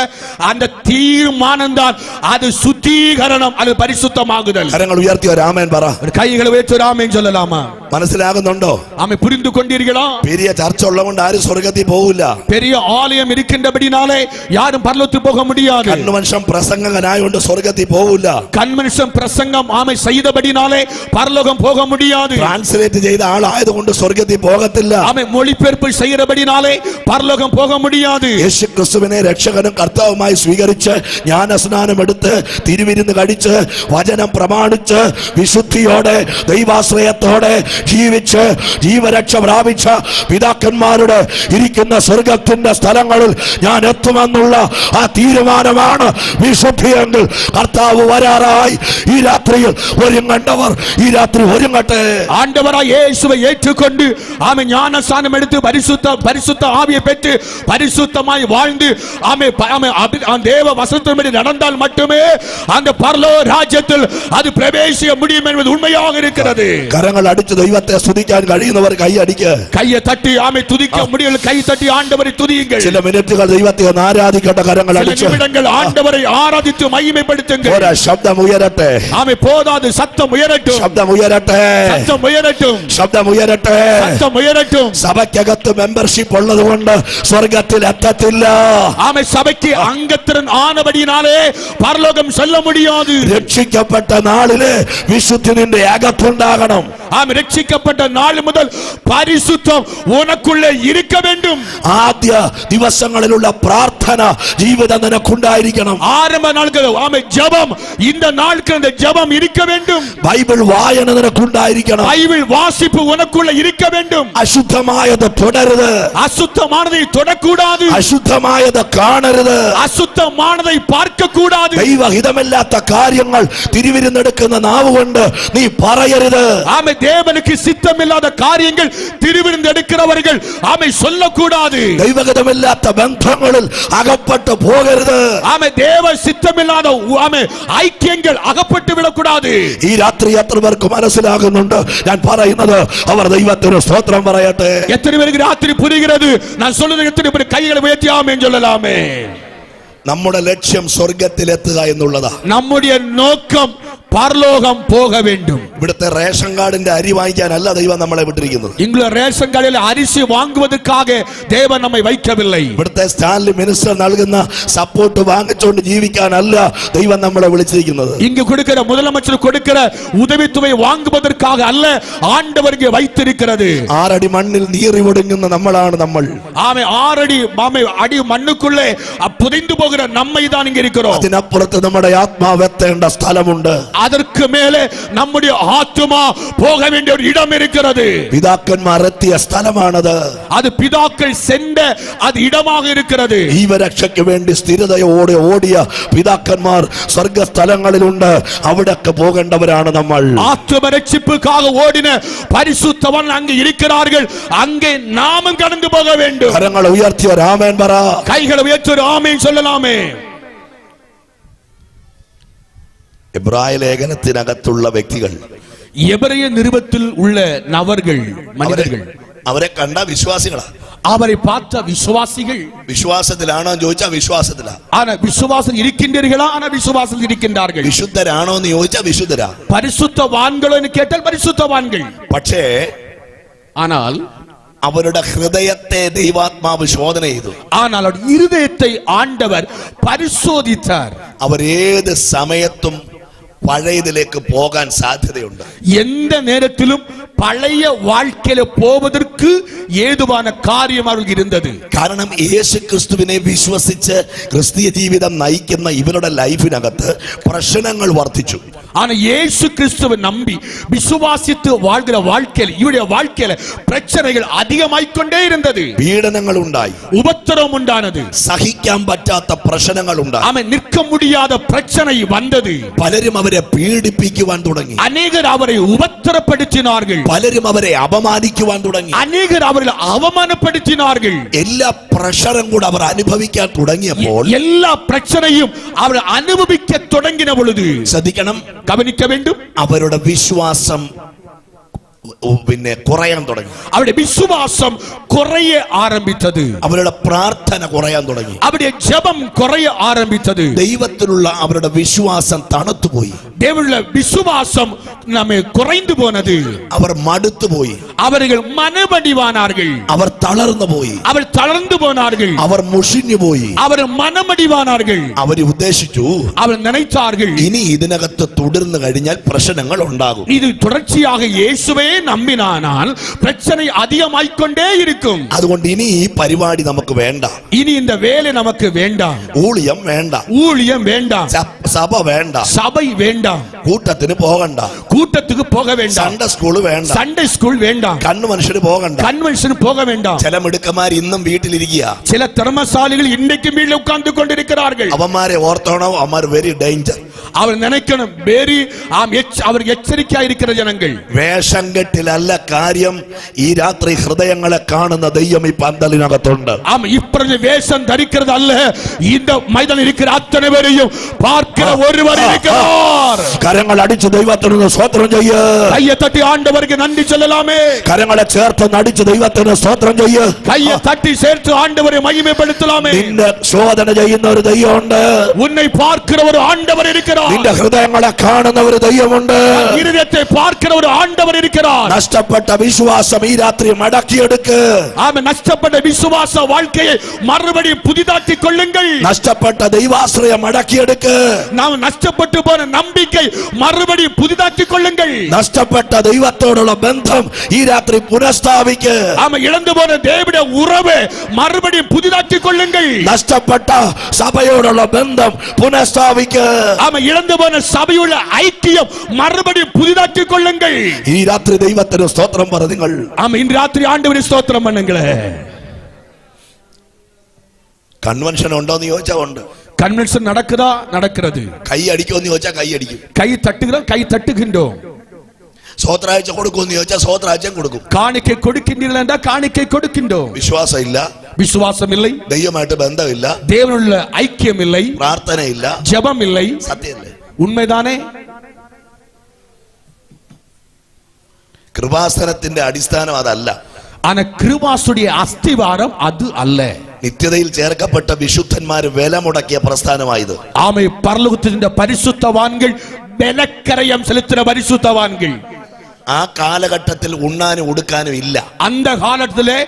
Speaker 2: அந்த தீர்மானம் தான் அது சுத்திகரணம், அது பரிசுத்தமாகுதல்.
Speaker 1: കരങ്ങൾ ഉയർത്തി ഒരു ആമേൻ പറ.
Speaker 2: கைகளை உயர்த்தி ஒரு ஆமென் சொல்லலாமா?
Speaker 1: മനസ്സിലാകുന്നുണ്ടോ?
Speaker 2: ஆமென். புரிந்து கொண்டீர்களா?
Speaker 1: பெரிய சர்ச்சை உள்ளவங்க ആരും സ്വർഗ്ഗത്തിൽ പോകില്ല.
Speaker 2: பெரிய ஆலயம் இருக்கின்றபடினாலே யாரும் பரலோகத்துக்கு போக முடியாது.
Speaker 1: കൺവെൻഷൻ പ്രസംഗകനായതുകൊണ്ട് സ്വർഗ്ഗത്തിൽ പോകില്ല.
Speaker 2: கன்வென்ஷன் பிரசங்கம் ஆமை செய்தபடினாலே பரலோகம் போக முடியாது.
Speaker 1: ട്രാൻസ്ലേറ്റ് ചെയ്ത ആളായതുകൊണ്ട് സ്വർഗ്ഗത്തിൽ പോകത്തില്ല.
Speaker 2: ஆமை மொழிபெயர்ப்பு செய்யறபடினாலே பரலோகம் போக முடியாது.
Speaker 1: യേശു ക്രിസ്തുവിനെ രക്ഷകനും കർത്താവുമായി സ്വീകരിച്ച് ജ്ഞാനസ്നാനം എടുത്ത് തിരുവിരുന്ന് കഴിച്ച് വചനം പ്രമാണിച്ച് വിശുദ്ധിയോടെ ദൈവാശ്രയത്തോടെ ജീവിച്ച് ജീവരക്ഷ പ്രാപിച്ച പിതാക്കന്മാരുടെ ഇരിക്കുന്ന സ്വർഗ്ഗത്തിന്റെ സ്ഥലങ്ങളിൽ ഞാൻ എത്തുമെന്നുള്ള ആ തീരുമാനമാണ് വിശുദ്ധിയെങ്കിൽ കർത്താവ് വരാറായി. ഈ രാത്രിയിൽ ഒരുങ്ങേണ്ടവർ ഈ രാത്രി ഒരുങ്ങട്ടെ.
Speaker 2: ஆண்டவராய் இயேசுவை ஏற்றுக்கொண்டு ஆமென் ஞானஸ்நானம் எடுத்து பரிசுத்த ஆவியை பெற்று பரிசுத்தமாய் வாழ்ந்து ஆமென் தேவ வசனத்தின்படி நடந்தால் மட்டுமே அந்த பரலோக ராஜ்யத்தில் அது பிரவேசிக்க முடியும் என்பது உண்மையாக இருக்கிறது.
Speaker 1: കരങ്ങൾ അടിച്ച് ദൈവത്തെ സ്തുതിക്കാൻ കഴിയുന്നവർ കൈ അടിക്കുക.
Speaker 2: கையை தட்டி ஆமென் துதிக்க முடியல, கை தட்டி ஆண்டவரை துதியுங்கள்.
Speaker 1: ചില മിനിറ്റുകൾ ദൈവത്തെ ആരാധിക്കട്ടെ. കരങ്ങൾ അടിച്ച്
Speaker 2: நிமிடங்கள் ஆண்டவரை ஆராதித்து மகிமைப்படுத்துங்கள்.
Speaker 1: ஒரு சப்தம் உயரട്ടെ.
Speaker 2: ஆமே, போதாது, சத்தம் உயரட்டும்.
Speaker 1: ശബ്ദം ഉയരട്ടെ.
Speaker 2: சத்தம் உயரட்டும்.
Speaker 1: ശബ്ദം ഉയരട്ടെ.
Speaker 2: சத்தம் உயரட்டும்.
Speaker 1: സഭയ്ക്കകത്ത് മെമ്പർഷിപ്പ് ഉള്ളതുകൊണ്ട് സ്വർഗത്തിൽ എത്തത്തില്ല.
Speaker 2: ஆமே, சபைக்கு அங்கத்திறன் ஆனபடியினாலே பரலோகம் செல்ல முடியாது.
Speaker 1: രക്ഷിക്കപ്പെട്ട നാളില് വിശുദ്ധി നിന്റെ അകത്തുണ്ടാകണം.
Speaker 2: ஆமே, രക്ഷിക്കപ്പെട്ട നാൾ മുതൽ പരിശുദ്ധം ഉനക്കുள்ளே இருக்க வேண்டும்.
Speaker 1: ആദ്യ ദിവസങ്ങളിലുള്ള പ്രാർത്ഥന ജീവിതം നിനക്കുണ്ടായിരിക്കണം.
Speaker 2: ஆரம்ப நாட்கள் ஆமே ஜெபம், இந்த நாட்கள் இந்த ஜெபம் இருக்க வேண்டும்.
Speaker 1: ബൈബിൾ വായന നിനക്കുണ്ടായിരിക്കണം.
Speaker 2: பைபிள் வாசிப்பு உனக்குள்ளே இருக்க வேண்டும்.
Speaker 1: അശുദ്ധമായത് തുടരുത്.
Speaker 2: அசுத்தமானதை தொடக்கூடாது.
Speaker 1: അശുദ്ധമായത് കാണരുത്.
Speaker 2: அசுத்தமானதை பார்க்க கூடாது.
Speaker 1: ദൈവഹിതമില്ലാത്ത കാര്യങ്ങൾ തിരുവിരുന്നെടുക്കുന്ന നാവ് കൊണ്ട് നീ പറയരുത്.
Speaker 2: ஆமே, தேவனுக்கு சித்தமில்லாத காரியங்கள் திருவிருந்தெடுக்கிறவர்கள் ஆமே சொல்லக்கூடாது.
Speaker 1: ദൈവഹിതമില്ലാത്ത ബന്ധങ്ങളിൽ അകപ്പെട്ടു പോകരുത്.
Speaker 2: ஆமே, தேவ சித்தமில்லாத ஆமே ஐக்கியங்கள் அகப்பட்டு விடக்கூடாது.
Speaker 1: ഈ രാത്രി എത്ര പേർക്ക് മനസ്സിലാകുന്നുണ്ട് ഞാൻ പറയുന്നത്? അവർ ദൈവത്തിന് സ്തോത്രം പറയട്ടെ.
Speaker 2: எத்தனை பேருக்கு ராத்திரி புரிகிறது நான் சொல்றது? எத்தனை பேர் கைகளை உயர்த்தி ஆமென் சொல்லலாமே?
Speaker 1: നമ്മുടെ ലക്ഷ്യം സ്വർഗത്തിലെത്തുക എന്നുള്ളതാ.
Speaker 2: நம்முடைய நோக்கம் பரலோகம் போக வேண்டும்.
Speaker 1: ഇവിടുത്തെ റേഷൻ കാർഡിന്റെ അരി വാങ്ങിക്കാനല്ല ദൈവം നമ്മളെ വിട്ടിരിക്കുന്നത്.
Speaker 2: இங்குள்ள ரேஷன் கடையில் அரிசி வாங்குவதற்காக தேவன் நம்மை வைக்கவில்லை.
Speaker 1: ഇവിടുത്തെ സ്റ്റാൻലി മിനിസ്റ്റർ നൽകുന്ന സപ്പോർട്ട് വാങ്ങിച്ചുകൊണ്ട് ജീവിക്കാനല്ല ദൈവം നമ്മളെ വിളിച്ചിരിക്കുന്നത്.
Speaker 2: இங்கு கொடுக்கிற முதலமைச்சர் கொடுக்கிற உதவித்தொகை வாங்குவதற்காக அல்ல ஆண்டவர் இங்கே வைத்திருக்கிறது.
Speaker 1: 6 അടി മണ്ണിൽ നീറി ഒടുങ്ങുന്ന നമ്മളാണ് നമ്മൾ.
Speaker 2: ஆமே, 6 அடி மண்ணுக்குள்ளே புதைந்து போகிற நம்மை தான் இங்க இருக்கிறோம்.
Speaker 1: അതിനപ്പുറത്ത് നമ്മുടെ ആത്മാവ് എത്തേണ്ട സ്ഥലമുണ്ട്.
Speaker 2: அதற்கு மேலே நம்முடைய ஆத்துமா போக வேண்டிய ஒரு இடம் இருக்கிறது.
Speaker 1: പിതാക്കന്മാർ എത്തിയ സ്ഥലമാണത്.
Speaker 2: அது பிதாக்கள் சென்ற அது இடமாக இருக்கிறது.
Speaker 1: ജീവരക്ഷയ്ക്ക് വേണ്ടി സ്ഥിരതയോടെ ഓടിയ പിതാക്കന്മാർ സ്വർഗസ്ഥലങ്ങളിലുണ്ട്. അവിടൊക്കെ പോകേണ്ടവരാണ് നമ്മൾ.
Speaker 2: ஆத்தும ரட்சிப்புக்காக ஓடின பரிசுத்தவான் அங்கே இருக்கிறார்கள். அங்கே நாமும் கடந்து போக வேண்டும்.
Speaker 1: കരങ്ങൾ ഉയർത്തി ഒരു ആമേൻ പറ.
Speaker 2: கைகளை உயர்த்தி ஒரு ஆமென் சொல்லலாமே.
Speaker 1: എബ്രായ ലേഖനത്തിനകത്തുള്ള വ്യക്തികൾ,
Speaker 2: எபிரேய நிருபத்தில் உள்ள நபர்கள், மனிதர்கள்,
Speaker 1: അവരെ കണ്ട വിശ്വാസികളാ.
Speaker 2: அவரை பார்த்த விசுவாசிகள்.
Speaker 1: വിശ്വാസത്തിലാണോ ചോദിച്ചാ വിശ്വാസത്തിലാ.
Speaker 2: ஆனா விசுவாசம் இருக்கின்றீர்களா? ஆனா விசுவாசம் இருக்கின்றார்கள்.
Speaker 1: വിശുദ്ധരാണോ എന്ന് ചോദിച്ചാ വിശുദ്ധരാ.
Speaker 2: பரிசுத்தவான்களோ என்று கேட்டால் பரிசுத்தவான்கள்.
Speaker 1: പക്ഷേ
Speaker 2: ஆனால்
Speaker 1: അവരുടെ ഹൃദയത്തെ ദൈവാത്മാവ് ശോധന ചെയ്തു.
Speaker 2: ஆனால் இருதயத்தை ஆண்டவர் பரிசோதித்தார்.
Speaker 1: അവർ ഏത് സമയത്തും പഴയതിലേക്ക് പോകാൻ സാധ്യതയുണ്ട്.
Speaker 2: எந்த நேரத்திலும் பழைய வாழ்க்கையில போவதற்கு ஏதுவான காரியம் அவர்களுக்கு இருந்தது.
Speaker 1: കാരണം യേശു ക്രിസ്തുവിനെ വിശ്വസിച്ച് ക്രിസ്തീയ ജീവിതം നയിക്കുന്ന ഇവരുടെ ലൈഫിനകത്ത് പ്രശ്നങ്ങൾ വർദ്ധിച്ചു.
Speaker 2: ஆனா இயேசு கிறிஸ்துவை நம்பி விசுவாசித்து வாழ்கிற வாழ்க்கையில் இவருடைய வாழ்க்கையில பிரச்சனைகள் அதிகமாய்க்கொண்டே இருந்தது.
Speaker 1: പീഡനങ്ങൾ ഉണ്ടായി.
Speaker 2: உபத்திரவம் உண்டானது.
Speaker 1: സഹിക്കാൻ പറ്റാത്ത പ്രശ്നങ്ങൾ ഉണ്ടായി.
Speaker 2: ஆமென். நிற்க முடியாத பிரச்சனை வந்தது.
Speaker 1: പലരും അവരെ പീഡിപ്പിക്കുവാൻ തുടങ്ങി.
Speaker 2: அநேகர் அவரை உபத்திரப்படுத்தினார்கள்.
Speaker 1: പലരും അവരെ അപമാനിക്കുവാൻ തുടങ്ങി.
Speaker 2: அநேகர் அவரை அவமானப்படுத்தினார்கள்.
Speaker 1: എല്ലാ പ്രഷറും കൂടെ അവർ അനുഭവിക്കാൻ തുടങ്ങിയപ്പോൾ
Speaker 2: எல்லா பிரச்சனையும் அவர் அனுபவிக்க தொடங்கின பொழுது
Speaker 1: ശ്രദ്ധിക്കണം,
Speaker 2: கவனிக்க வேண்டும்,
Speaker 1: അവരുടെ വിശ്വാസം പിന്നെ കുറയാൻ തുടങ്ങി.
Speaker 2: அவருடைய விசுவாசம் குறைய ஆரம்பித்தது.
Speaker 1: അവരുടെ പ്രാർത്ഥന കുറയാൻ തുടങ്ങി.
Speaker 2: அவருடைய ஜெபம் குறைய ஆரம்பித்தது.
Speaker 1: ദൈവത്തിലുള്ള അവരുടെ വിശ്വാസം തണുത്തുപോയി.
Speaker 2: தேவனுடைய விசுவாசம் நம்மை குறைந்து போனது.
Speaker 1: അവർ മടുത്തുപോയി.
Speaker 2: அவர்கள் மனமடிவானார்கள்.
Speaker 1: അവർ തളർന്നു പോയി.
Speaker 2: அவர் தளர்ந்து போனார்கள்.
Speaker 1: അവർ മുഷിഞ്ഞു പോയി.
Speaker 2: அவர் மனமடிவானார்கள்.
Speaker 1: അവർ ഉദ്ദേശിച്ചു,
Speaker 2: அவர் நினைத்தார்கள்
Speaker 1: ഇനി ഇതിനകത്ത് തുടർന്നു കഴിഞ്ഞാൽ പ്രശ്നങ്ങൾ ഉണ്ടാകും.
Speaker 2: இது தொடர்ச்சியாக இயேசுவே நம்பினானால் பிரச்சனை அதிகமாய்க்கொண்டே இருக்கும்.
Speaker 1: അതുകൊണ്ട് ഇനി ഈ പരിപാടി നമുക്ക് വേണ്ട.
Speaker 2: இனி இந்த வேலை நமக்கு வேண்டாம்.
Speaker 1: ഊഴിയം വേണ്ട.
Speaker 2: ஊழியம் வேண்டாம்.
Speaker 1: സഭ വേണ്ട.
Speaker 2: சபை வேண்டாம்.
Speaker 1: കൂട്ടത്തിന് പോകണ്ട.
Speaker 2: கூட்டத்துக்கு போக வேண்டாம்.
Speaker 1: സൺഡേ സ്കൂൾ വേണ്ട.
Speaker 2: சண்டே ஸ்கூல் வேண்டாம்.
Speaker 1: കണ്ണു മനുഷ്യര് പോകണ്ട.
Speaker 2: கன்வென்ஷன் போக வேண்டாம்.
Speaker 1: ചില മിടുക്കന്മാർ ഇന്നും വീട്ടിലിരിക്കുക.
Speaker 2: சில திறமசாலிகள் இன்றைக்கும் வீட்டில் உட்கார்ந்து கொண்டிருக்கிறார்கள்.
Speaker 1: അവന്മാരെ ഓർത്തോണം, അവന്മാർ വെരി ഡേഞ്ചർ.
Speaker 2: അവർ നനയ്ക്കണം ബേരി അവർ എച്ചരിക്കായിരിക്കുന്ന ജനങ്ങൾ
Speaker 1: വേഷം കെട്ടിലല്ല കാര്യം. ഈ രാത്രി ഹൃദയങ്ങളെ കാണുന്ന ദൈവം ഈ പന്തലിനകത്തുണ്ട്.
Speaker 2: ഇപ്പറഞ്ഞ വേഷം ധരിക്കുന്നതല്ല, இந்த மைதானம் இருக்கிற அத்தனை பேரையும் பார்க்கிற ஒருவர் இருக்கிறார்.
Speaker 1: കരങ്ങൾ അടിച്ച് ദൈവത്തിന് സ്തോത്രം ചെയ്യ.
Speaker 2: കയ്യെ തട്ടി ആண்டവർക്ക് നന്ദി ചൊല്ലലാമേ.
Speaker 1: കരങ്ങളെ ചേർത്ത് അടിച്ച് ദൈവത്തിന് സ്തോത്രം ചെയ്യ.
Speaker 2: കയ്യെ തട്ടി ചേർത്ത് ആண்டവരെ മഹിമപ്പെടുത്തലാമേ.
Speaker 1: നിന്നെ ശോധന ചെയ്യുന്ന ഒരു ദൈവമുണ്ട്.
Speaker 2: ഉന്നെ பார்க்கிற ஒரு ஆண்டவர் இருக்கிறார்.
Speaker 1: നിന്റെ ഹൃദയങ്ങളെ കാണുന്ന ഒരു ദൈവമുണ്ട്.
Speaker 2: ഹൃദയത്തെ பார்க்கிற ഒരു ആண்டവർ இருக்கிறார்.
Speaker 1: നഷ്ടപ്പെട്ട വിശ്വാസം ഈ രാത്രി മടക്കിയെടുക്ക്.
Speaker 2: ആമേൻ. നഷ്ടപ്പെട്ട വിശ്വാസ வாழ்க்கையை மறுபடியும் புதிதாக்கிக் கொள்ளுங்கள்.
Speaker 1: നഷ്ടപ്പെട്ട ദൈവാശ്രയം മടക്കിയെടുക്ക്.
Speaker 2: നാം നഷ്ടപ്പെട്ടു പോയ നമ്പിക്കை മറുപടിയും പുതിതാക്കിக் കൊള്ളുங்கள்.
Speaker 1: നഷ്ടപ്പെട്ട ദൈവത്തോടുള്ള ബന്ധം ഈ രാത്രി പുനഃസ്ഥാപിക്ക്.
Speaker 2: ആമേൻ. ഇഴந்து போன தேவனுடைய உறவை மறுபடியும் புதிதாக்கிக் கொள்ளுங்கள்.
Speaker 1: നഷ്ടപ്പെട്ട സഭയോടുള്ള ബന്ധം പുനഃസ്ഥാപിക്ക്.
Speaker 2: ആമേൻ. ഇഴந்து போன സഭയുള്ള ഐക്യം മറുപടിയും പുതിതാക്കിக் കൊള്ളുங்கள்.
Speaker 1: ഈ രാത്രി ദൈവത്തിന് സ്തോത്രം പറ നിങ്ങൾ.
Speaker 2: ആമേൻ. ഇന്ന് രാത്രി ആண்டവരെ സ്തോത്രം பண்ணுங்களே.
Speaker 1: കൺവെൻഷൻ ഉണ്ടോന്ന് ചോദിച്ചാ ഉണ്ട്.
Speaker 2: കൺവെൻഷൻ നടക്കുതാ നടക്കുന്നത്.
Speaker 1: കൈ അടിക്കുമെന്ന് ചോദിച്ചാൽ കൈ അടിക്കും.
Speaker 2: കൈ തട്ടുகிறோம், കൈ തട്ടുகின்றோம்.
Speaker 1: സ്വത്രാഴ്ച കൊടുക്കുമെന്ന് ചോദിച്ചാൽ സ്വത്രാഴ്ചയും കൊടുക്കും.
Speaker 2: കാണിക്കை കൊടുக்கின்றீர்கள் என்றால் காணிக்கை கொடுக்கின்றோம்.
Speaker 1: വിശ്വാസം ഇല്ല,
Speaker 2: விசுவாசம் இல்லை,
Speaker 1: ദൈവമായിട്ട് ബന്ധമില്ല,
Speaker 2: தேவனுள்ள ஐக்கியம் இல்லை,
Speaker 1: പ്രാർത്ഥനയില്ല,
Speaker 2: ஜெபம் இல்லை.
Speaker 1: സത്യമല്ലേ?
Speaker 2: உண்மைதானே?
Speaker 1: കൃപാസനത്തിന്റെ അടിസ്ഥാനം അതല്ല.
Speaker 2: ஆனா கிருபாசுடைய அஸ்திவாரம் அது அல்ல.
Speaker 1: നിത്യതയിൽ ചേർക്കപ്പെട്ട വിശുദ്ധന്മാർ വില മുടക്കിയ പ്രസ്ഥാനമായത്.
Speaker 2: ആമേ. പരലോകത്തിന്റെ പരിശുദ്ധവാൻകൾ ബലക്കരയം ചെലുത്തുന്ന പരിശുദ്ധവാൻകൾ.
Speaker 1: ആ കാലഘട്ടത്തിൽ ഉണ്ണാനും ഉടുക്കാനും ഇല്ല.
Speaker 2: அந்த காலத்திலே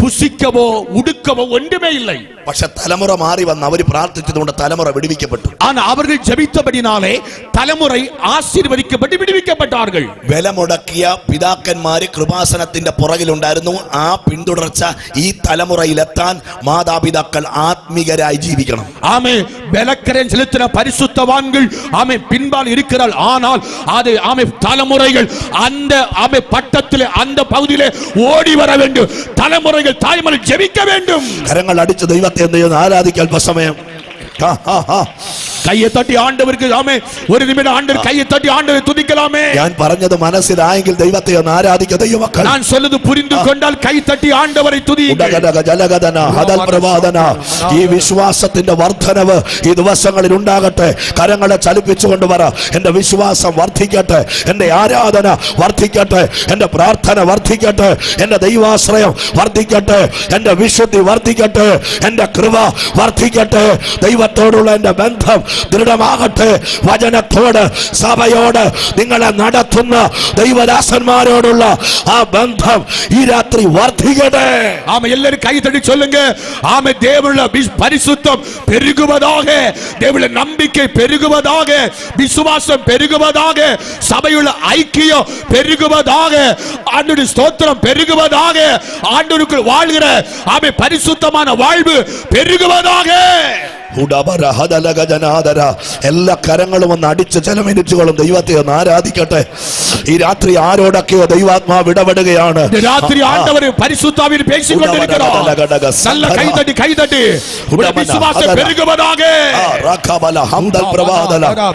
Speaker 2: புசிக்கவோ உடுக்கவோ ஒன்றுமே இல்லை.
Speaker 1: പക്ഷെ തലമുറ മാറി വന്ന് അവർ പ്രാർത്ഥിച്ചതുകൊണ്ട് തലമുറ വിടുവിക്കപ്പെട്ടു.
Speaker 2: ஆனா அவர்கள் ஜெபித்தபடினாலே தலைமுறை ஆசீர்வதிக்கப்பட்டு விடுவிக்கப்பட்டார்கள்.
Speaker 1: വില മുടക്കിയ പിതാക്കന്മാര് കൃപാസനത്തിന്റെ പുറകിലുണ്ടായിരുന്നു. ആ പിന്തുടർച്ച ഈ തലമുറയിലെത്താൻ മാതാപിതാക്കൾ ആത്മീകരായി ജീവിക്കണം.
Speaker 2: ஆமே. பலக்கரயம் செலுத்தின பரிசுத்தவான்கள் ஆமே பின்பால் இருக்கிறார்கள். ஆனால் அது ஆமே தலைமுறைகள் அந்த ஆமே பட்டத்திலே அந்த பகுதியிலே ஓடி வர வேண்டும். தலைமுறைகள் தாய்மலை ஜெபிக்க வேண்டும்.
Speaker 1: കരങ്ങൾ അടിച്ച് ദൈവത്തെ എന്ത് ചെയ്യുന്നു? ആരാധിക്കാൻ സമയം.
Speaker 2: கையை தட்டி ஆண்டவருக்கு ஆமே ஒரு நிமிடம் ஆண்டவர் கையை தட்டி ஆண்டவரை துதிக்கலாமே.
Speaker 1: ഞാൻ പറഞ്ഞത് മനസ്സിലായെങ്കിൽ ദൈവത്തെ ഒന്ന് ആരാധിക്കുക ദൈവമക്കൾ.
Speaker 2: நான் சொல்லுது புரிந்து கொண்டால் കൈ തട്ടി ആண்டവரை തുതിയുங்கள்.
Speaker 1: ഈ വിശ്വാസത്തിന്റെ വർധനവ് ഈ ദിവസങ്ങളിൽ ഉണ്ടാകട്ടെ. കരങ്ങളെ ചലിപ്പിച്ചുകൊണ്ട് പറ, എന്റെ വിശ്വാസം വർദ്ധിക്കട്ടെ, എന്റെ ആരാധന വർദ്ധിക്കട്ടെ, എന്റെ പ്രാർത്ഥന വർദ്ധിക്കട്ടെ, എന്റെ ദൈവാശ്രയം വർദ്ധിക്കട്ടെ, എന്റെ വിശുദ്ധി വർദ്ധിക്കട്ടെ, എന്റെ കൃപ വർദ്ധിക്കട്ടെ, ദൈവത്തോടുള്ള എന്റെ ബന്ധം ദൃഢമാകട്ടെ. വചനത്തോട് സഭയോട് നിങ്ങളെ നടത്തുന്ന ദൈവദാസന്മാരോടുള്ള ആ ബന്ധം ഈ രാത്രി വർദ്ധിക്കട്ടെ.
Speaker 2: ആമേ. എല്ലാവരും കൈ തട്ടി ചൊല്ലുங்க. ആമേ. தேவனுடைய பரிசுத்தம் பெருகுவதாக, தேவனுடைய நம்பிக்கை பெருகுவதாக, விசுவாசம் பெருகுவதாக, சபையுள்ள ஐக்கியம் பெருகுவதாக, ஆண்டவருடைய ஸ்தோத்திரம் பெருகுவதாக, ஆண்டவருக்குள் வாழ்கிற ஆமே பரிசுத்தமான வாழ்வு பெருகுவதாக.
Speaker 1: എല്ലാ കരങ്ങളും ഒന്ന് അടിച്ച് ജലമിനിച്ചുകളും ദൈവത്തെ ഒന്ന് ആരാധിക്കട്ടെ. ഈ രാത്രി ആരോടൊക്കെയോ ദൈവാത്മാവ് ഇടപെടുകയാണ്.
Speaker 2: രാത്രി ആണ്ടവർ പരിശുദ്ധാവിൽ പേശിക്കൊണ്ടിരിക്കുന്നു. നല്ല കൈതട്ടി കൈതട്ടി വിശ്വാസം പെരുകുവதாக.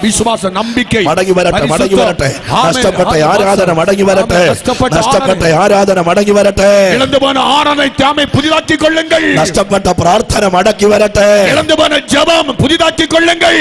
Speaker 2: വിശ്വാസ നമ്പിക്കை
Speaker 1: മടങ്ങി വരട്ടെ, മടങ്ങി വരട്ടെ. നഷ്ടപ്പെട്ട ആരാധന മടങ്ങി വരട്ടെ, നഷ്ടപ്പെട്ട ആരാധന മടങ്ങി വരട്ടെ.
Speaker 2: ഇളന്നു പോന ആരാധന താമേ പുതിയതാക്കി കൊള്ളുங்கள்.
Speaker 1: നഷ്ടപ്പെട്ട പ്രാർത്ഥന മടക്കി വരട്ടെ.
Speaker 2: ഇളന്നു പോന ജപം പുതിയതാക്കി കൊള്ളുங்கள்.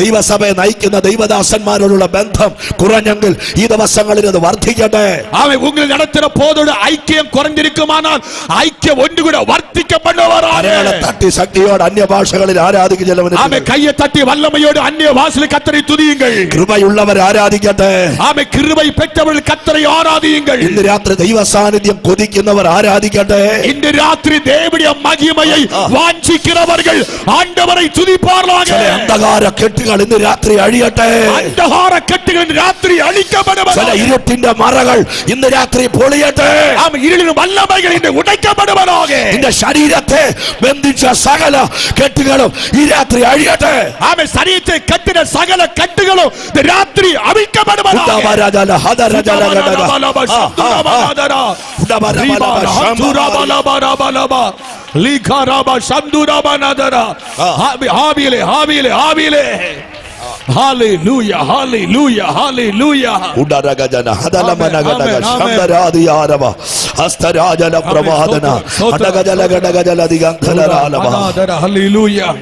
Speaker 1: ദൈവസഭയെ നയിക്കുന്ന ദൈവദാസന്മാരോടുള്ള ബന്ധം കുറഞ്ഞെങ്കിൽ ഈ ദിവസങ്ങളിൽ അത് വർദ്ധിക്കട്ടെ.
Speaker 2: ആമേ. ഉങ്ങൾ നടത്തുന്ന പോതോട് ഐക്യം കുറഞ്ഞിരിക്കുമാനാൽ ഐക്യം ഒന്നുകൂടെ വർദ്ധിക്കപ്പെടുവാറാണ്.
Speaker 1: തട്ടി ശക്തിയോട് അന്യഭാഷകളിൽ ആരാധിക്കുക.
Speaker 2: ആമേ. കയ്യെ തട്ടി വല്ലമയോട് അന്യഭാഷയിൽ കർത്തരെ തുതിയുங்கள்.
Speaker 1: കൃപയുള്ളവർ ആരാധിക്കട്ടെ.
Speaker 2: ആമേ. കൃപை பெற்றவர்கள் கர்த்தரை ஆராதியுங்கள்.
Speaker 1: ഇന്ന് രാത്രി ദൈവ സാന്നിധ്യം കൊതിക്കുന്നവർ ആരാധിക്കട്ടെ.
Speaker 2: ഇന്ന് രാത്രി ദേവனுடைய മഹിമയെ വാഞ്ചിക്കുന്നവர்கள் ആண்டവரை துதிப்பார்களாக.
Speaker 1: അന്ധകാര കെട്ടുകൾ ഇന്ന് രാത്രി അഴിയട്ടെ.
Speaker 2: അന്ധകാര കെട്ടുകൾ ഇന്ന് രാത്രി അഴിക്കപ്പെടുവதாக.
Speaker 1: ഇരുട്ടിന്റെ മറകൾ ഇന്ന് രാത്രി പൊളിയട്ടെ.
Speaker 2: ആമേ. ഇരുളിന്റെ വല്ലമകൾ ഇന്ന് ഉടയ്ക്കപ്പെടുവதாக.
Speaker 1: നിന്റെ ശരീരത്തെ ബന്ധിച്ച സകല കെട്ടുകളും ഈ രാത്രി അഴിയട്ടെ.
Speaker 2: ആമേ. ശരീരത്തെ കെട്ടിന സകല കെട്ടുകളും ഇന്ന് രാത്രി അഴിക്കപ്പെടുവதாக. Hallelujah, hallelujah, hallelujah.
Speaker 1: ഉടരഗജന ഹദലമനഗടഗ ശബ്ദരാദിയാരവ ഹസ്തരാജല പ്രവാദന ഹദഗജല ഗടഗജല ദിഗന്ധലരാലവ.
Speaker 2: Hallelujah.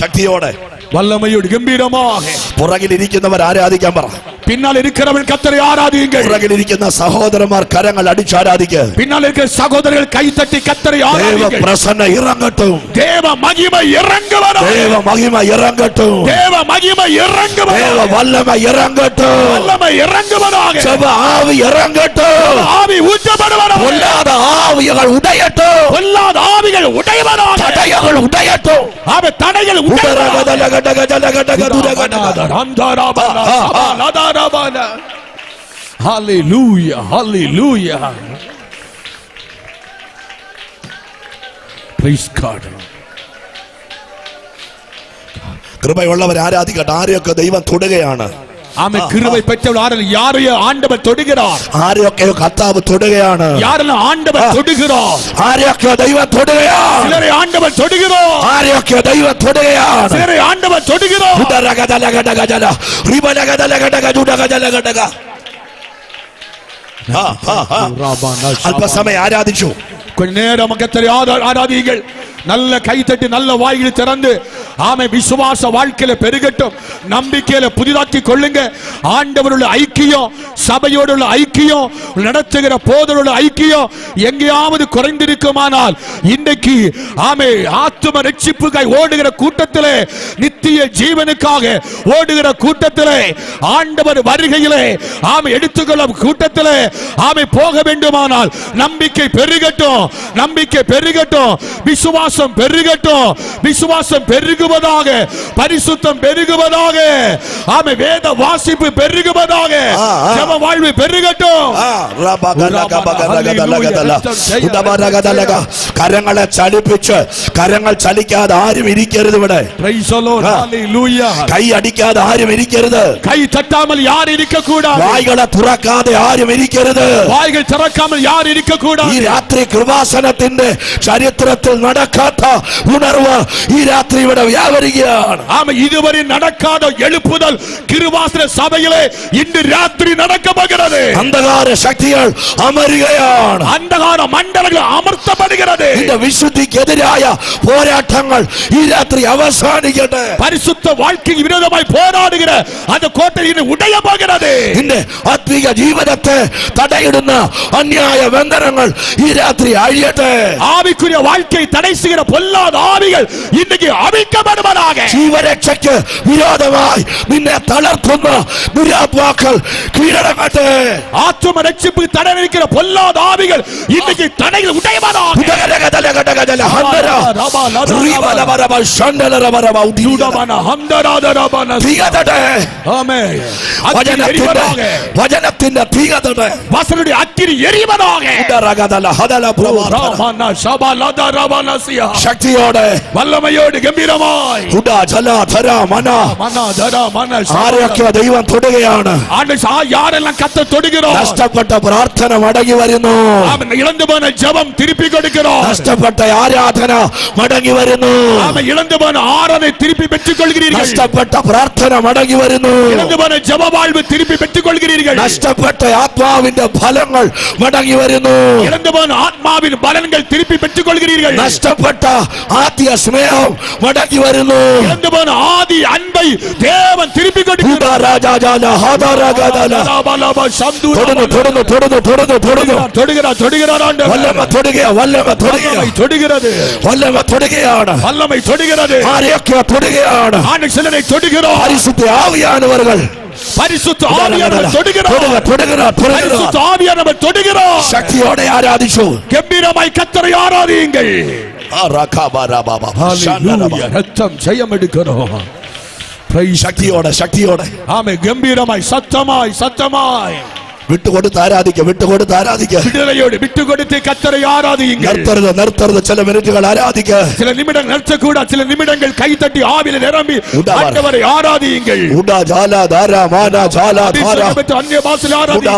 Speaker 1: ശക്തിയോടെ
Speaker 2: വല്ലമയോട് ഗംഭീരமாக
Speaker 1: പുറകിലിരിക്കുന്നവർ ആരാധിക്കാൻ പറ.
Speaker 2: பின்னால் இருக்கிறவன் கர்த்தரை ஆராதியுங்கள்.
Speaker 1: പുറകിലിരിക്കുന്ന സഹോദരന്മാർ കരങ്ങൾ അടിച്ച് ആരാധിക്കുക.
Speaker 2: பின்னால் இருக்கிற சகோதரர்கள் கை தட்டி கர்த்தரை ஆராதியுங்கள்.
Speaker 1: தேவ பிரசன்ன இறங்கட்டும்.
Speaker 2: தேவ மகிமை இறங்குவதாக.
Speaker 1: தேவ மகிமை இறங்கட்டும்.
Speaker 2: தேவ மகிமை இறங்குவதாக.
Speaker 1: தேவ வல்லமை இறங்கட்டும்.
Speaker 2: வல்லமை இறங்குவதாக.
Speaker 1: ஜெப ஆவி இறங்கட்டும்.
Speaker 2: ஆவி ஊற்றப்படுவதாக.
Speaker 1: பொல்லாத ஆவிகள் உடையட்டும்.
Speaker 2: பொல்லாத ஆவிகள் உடையவதாக.
Speaker 1: தடைகள் உடையட்டும்.
Speaker 2: ஆவி தடைகள் உடையவதாக. Hallelujah, hallelujah. Praise God.
Speaker 1: കൃപയുള്ളവർ ആരാധിക്കട്ടെ. ആരെയൊക്കെ ദൈവം തൊടുകയാണ്.
Speaker 2: ആമേൻ. കൃപை பெற்றவர் யாரையோ ஆண்டவர் தொடுகிறார்.
Speaker 1: ആരെയൊക്കെയോ കർത്താവ് തൊടുകയാണ്.
Speaker 2: யாரெல்லாம் ஆண்டவர் தொடுகிறார்.
Speaker 1: ആരെയൊക്കെയോ ദൈവം തൊടുകയാണ്.
Speaker 2: சிலரை ஆண்டவர் தொடுகிறார்.
Speaker 1: ആരെയൊക്കെയോ ദൈവം തൊടുകയാണ്.
Speaker 2: சிலரை ஆண்டவர் தொடுகிறார்.
Speaker 1: ഉദരഗദലഗദഗദല റിബലഗദലഗദഗദുഡഗദലഗദഗ. അല്പസമയം ആരാധിച്ചു.
Speaker 2: கொஞ்ச நேரம் கர்த்தரை ஆராதியுங்கள். நல்ல கைத்தட்டி நல்ல வாய்களை திறந்து ஆமை விசுவாச வாழ்க்கையில பெருகட்டும். நம்பிக்கையில புதிதாக்கி கொள்ளுங்க. ஆண்டவருள்ள ஐக்கியம், சபையோடு உள்ள ஐக்கியம், நடத்துகிற போதருள்ள ஐக்கியம் எங்கேயாவது குறைந்திருக்குமானால் இன்றைக்கு ஆமை ஆத்தும ரட்சிப்புக்காய் ஓடுகிற கூட்டத்திலே, நித்திய ஜீவனுக்காக ஓடுகிற கூட்டத்திலே, ஆண்டவர் வருகையிலே ஆமை எடுத்துக்கொள்ளும் கூட்டத்திலே ஆமை போக வேண்டுமானால் நம்பிக்கை பெருகட்டும். நம்பிக்கை பெருகட்டும். விசுவாசம் பெருகட்டும். விசுவாசம் பெருகுவதாக. பரிசுத்தம் பெருகுவதாக. ஆமென். வேத வாசிப்பு பெருகுவதாக. ஜெப வாழ்வு பெருகட்டும்.
Speaker 1: കരങ്ങളെ ചലിപ്പിച്ച് കരങ്ങൾ ചലിക്കാതെ ആരും ഇരിക്കരുത്. ഇവിടെ
Speaker 2: കൈ
Speaker 1: അടിക്കാതെ ആരും ഇരിക്കരുത്.
Speaker 2: കൈ തട്ടാமல் யார் இருக்க கூடாது.
Speaker 1: വായ്കളെ തുറക്കാതെ ആരും ഇരിക്കരുത്.
Speaker 2: വായ്കൾ തുറക്കാமல் யார் இருக்க கூடாது.
Speaker 1: ഈ രാത്രി കൃപാസനത്തിന്റെ ചരിത്രത്തിൽ നടക്കാത്ത ഉണർവ് ഈ രാത്രി ഇവിടെ വ്യാപരിക്കുകയാണ്.
Speaker 2: ആമേൻ. ഇതുവരെ നടക്കാത്ത എഴുപ്പുതൽ കൃപാസന സഭയിലെ ഇന്ന് രാത്രി നടക്കാൻ പോകുന്നത്.
Speaker 1: അന്ധകാര ശക്തികൾ അമരുകയാണ്.
Speaker 2: അന്ധകാര മണ്ഡലങ്ങൾ അമർത്തപ്പെടുகிறது.
Speaker 1: നിന്റെ വിശുദ്ധിക്കെതിരായ പോരാട്ടങ്ങൾ ഈ രാത്രി അവസാനിക്കട്ടെ.
Speaker 2: പരിശുദ്ധ வாழ்க்கைக்கு விரோதமாய் போராடுகிற அந்த கோட்டை இனி உடைய போகிறது.
Speaker 1: നിന്റെ ആത്മീയ ജീവിതത്തെ തടയിടുന്ന അന്യായ ബന്ധനങ്ങൾ ഈ രാത്രി അഴിയട്ടെ.
Speaker 2: ആവിക്കുரிய வாழ்க்கை தடை செய்கிற பொல்லாத ஆவிகள் இன்னைக்கு அவிக்கப்படுவதாக.
Speaker 1: ജീവരക്ഷയ്ക്ക് വിരോധമായി നിന്നെ തളർത്തുന്ന ദുരാത്മാക്കൾ കീഴടങ്ങട്ടെ.
Speaker 2: ஆத்தும ரட்சிப்புக்கு தடை நிற்கிற பொல்லாத ஆவிகள் இன்னைக்கு தடைகள் உடையவதாக.
Speaker 1: വചനത്തിന്റെ തീകതട്ടെ.
Speaker 2: വചനത്തിന്റെ അഗ്നി എരിയുവதாக.
Speaker 1: ശക്തിയോടെ
Speaker 2: വല്ലമയോട് ഗംഭീരമായി
Speaker 1: ആരെയൊക്കെ ദൈവം തൊടുകയാണ്.
Speaker 2: யாரெல்லாம் கத்த தொடுகிறோம்.
Speaker 1: നഷ്ടപ്പെട്ട പ്രാർത്ഥന മടങ്ങി വരുന്നു.
Speaker 2: இழந்து போன ஜெபம் திருப்பி கொடுக்கிறோம்.
Speaker 1: നഷ്ടപ്പെട്ട ആരാധന മടങ്ങി വരുന്നു.
Speaker 2: இழந்து போன ஆராதனை திருப்பி பெற்றுக் கொள்கிறீர்கள்.
Speaker 1: നഷ്ടപ്പെട്ട പ്രാർത്ഥന മടങ്ങി വരുന്നു.
Speaker 2: இழந்து போன ஜெப வாழ்வு திருப்பி பெற்றுக் கொள்கிறீர்கள்.
Speaker 1: നഷ്ടപ്പെട്ട ആത്മാവിന്റെ ഫലങ്ങൾ മടങ്ങി വരുന്നു.
Speaker 2: இழந்து போன ஆத்மாவின் பலன்கள் திருப்பி பெற்றுக் கொள்கிறீர்கள்.
Speaker 1: നഷ്ടപ്പെട്ട ആദ്യ സ്നേഹം മടങ്ങി വരുന്നു.
Speaker 2: இழந்து போன ஆதி அன்பை தேவன் திருப்பி கொடுக்கிறார். சிலரை தொடுகிறார்.
Speaker 1: പരിശുദ്ധ ആവിയാനവர்கள் ശക്തിയോടെ ആരാധിച്ചു.
Speaker 2: ഗംഭീരമായി കർത്തരെ ആരാധിയുங்கள். രക്തം ജയമെടുക്കണം.
Speaker 1: ശക്തിയോടെ ശക്തിയോടെ
Speaker 2: ആമേൻ. ഗംഭീരമായി സത്യമായി സത്യമായി
Speaker 1: വിട്ടുകൊടുത്ത് ആരാധിക്കുക. വിട്ടുകൊടുത്ത് ആരാധിക്കുക.
Speaker 2: വിടുതലയോട് വിട്ടുകൊടുത്ത് കർത്തരെ ആരാധിയുங்கள்.
Speaker 1: നിർത്തരുത് നിർത്തരുത്. ചില മിനിറ്റുകൾ ആരാധിക്കുക.
Speaker 2: ചില നിമിടങ്ങൾ നിർത്തക്കൂടാ. ചില നിമിടങ്ങൾ കൈതട്ടി ആവിൽ നിറമ്പി ആണ്ടവരെ ആരാധിയുங்கள்.
Speaker 1: അന്യഭാഷയിൽ ആരാധിക്കുക.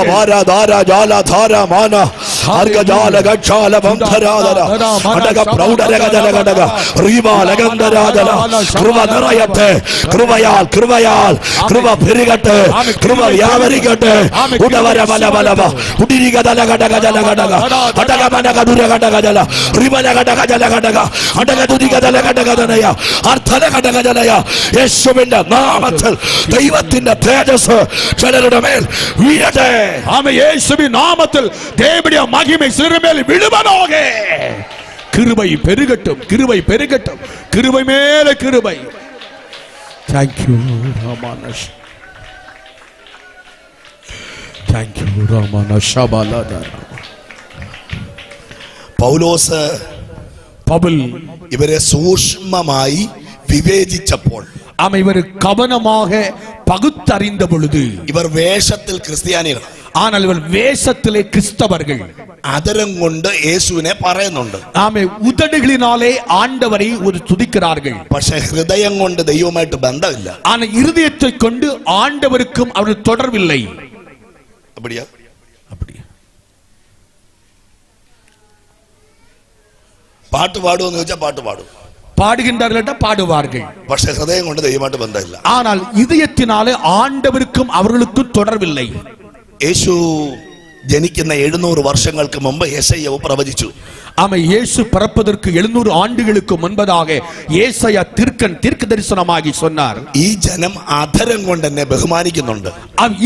Speaker 1: അർഗജാല ഗക്ഷാല ബന്ധരാദര അടക പ്രൗഢരഗജല ഗടക റീവാലഗന്ധരാദര കൃപ നിറയട്ടെ, കൃപയാൽ കൃപയാൽ കൃപ പെരുകട്ടെ, കൃപ വ്യാപരിക്കട്ടെ. ഉടവര ബല ബലവ ഉടിരിഗദല ഗടക ജല ഗടക അടക മനക ദുര ഗടക ജല റിബല ഗടക ജല ഗടക അടക ദുരിഗദല ഗടക ജനയ അർത്ഥന ഗടക ജനയ. യേശുവിന്റെ നാമത്തിൽ ദൈവത്തിന്റെ തേജസ് ചിലരുടെ മേൽ വീഴട്ടെ.
Speaker 2: ആമേൻ. യേശുവിൻ നാമത്തിൽ தேவனுடைய மகிமை சிறுமேல் விழுவதாக. கிருபை பெருகட்டும், கிருபை பெருகட்டும், கிருபை மேல கிருபை. Thank you ராமனஷ், thank you ராமனஷபாலதா.
Speaker 1: പൗലോസ്
Speaker 2: പൗൽ
Speaker 1: ഇവരെ സൂക്ഷ്മമായി വിവേചിച്ചപ്പോൾ,
Speaker 2: ഇവർ കവനமாக പകുത്തറിந்த பொழுது,
Speaker 1: ഇവർ വേഷത്തിൽ ക്രിസ്ത്യാനികൾ,
Speaker 2: ஆனால் இவர் வேஷத்திலே கிறிஸ்தவர்கள்.
Speaker 1: അതരം കൊണ്ട് യേശുവിനെ പറയുന്നുണ്ട്.
Speaker 2: ആമേ. ഉദടുകളിനാலே ஆண்டவரை ஒரு துதிக்கிறார்கள்.
Speaker 1: പക്ഷേ ഹൃദയം കൊണ്ട് ദൈവമായിട്ട് ബന്ധമില്ല.
Speaker 2: ஆனா இருதயத்தை கொண்டு ஆண்டவருக்கும் அவர் தொடர்பில்லை.
Speaker 1: அப்படியா?
Speaker 2: அப்படியா?
Speaker 1: പാട്ട് പാടുമെന്ന് ചോദിച്ചാൽ പാട്ട് പാടും,
Speaker 2: பாடுகின்றார்கள், பாடுவார்கள்.
Speaker 1: പക്ഷേ ഹൃദയം കൊണ്ട് ദൈവമായിട്ട് ബന്ധമില്ല.
Speaker 2: ஆனால் இதயத்தினாலே ஆண்டவருக்கும் அவர்களுக்கும் தொடர்பில்லை.
Speaker 1: യേശു ജനിക്കുന്ന 700 വർഷങ്ങൾക്ക് മുമ്പ് യെശയ്യാവ് പ്രവചിച്ചു.
Speaker 2: ஆமா. இயேசு பிறப்பதற்கு 700 ஆண்டுகளுக்கு முன்பதாக ஏசாயா தீர்க்க தரிசனமாகி சொன்னார்,
Speaker 1: ഈ ജനം അധരം കൊണ്ട് എന്നെ ബഹുമാനിക്കുന്നുണ്ട്,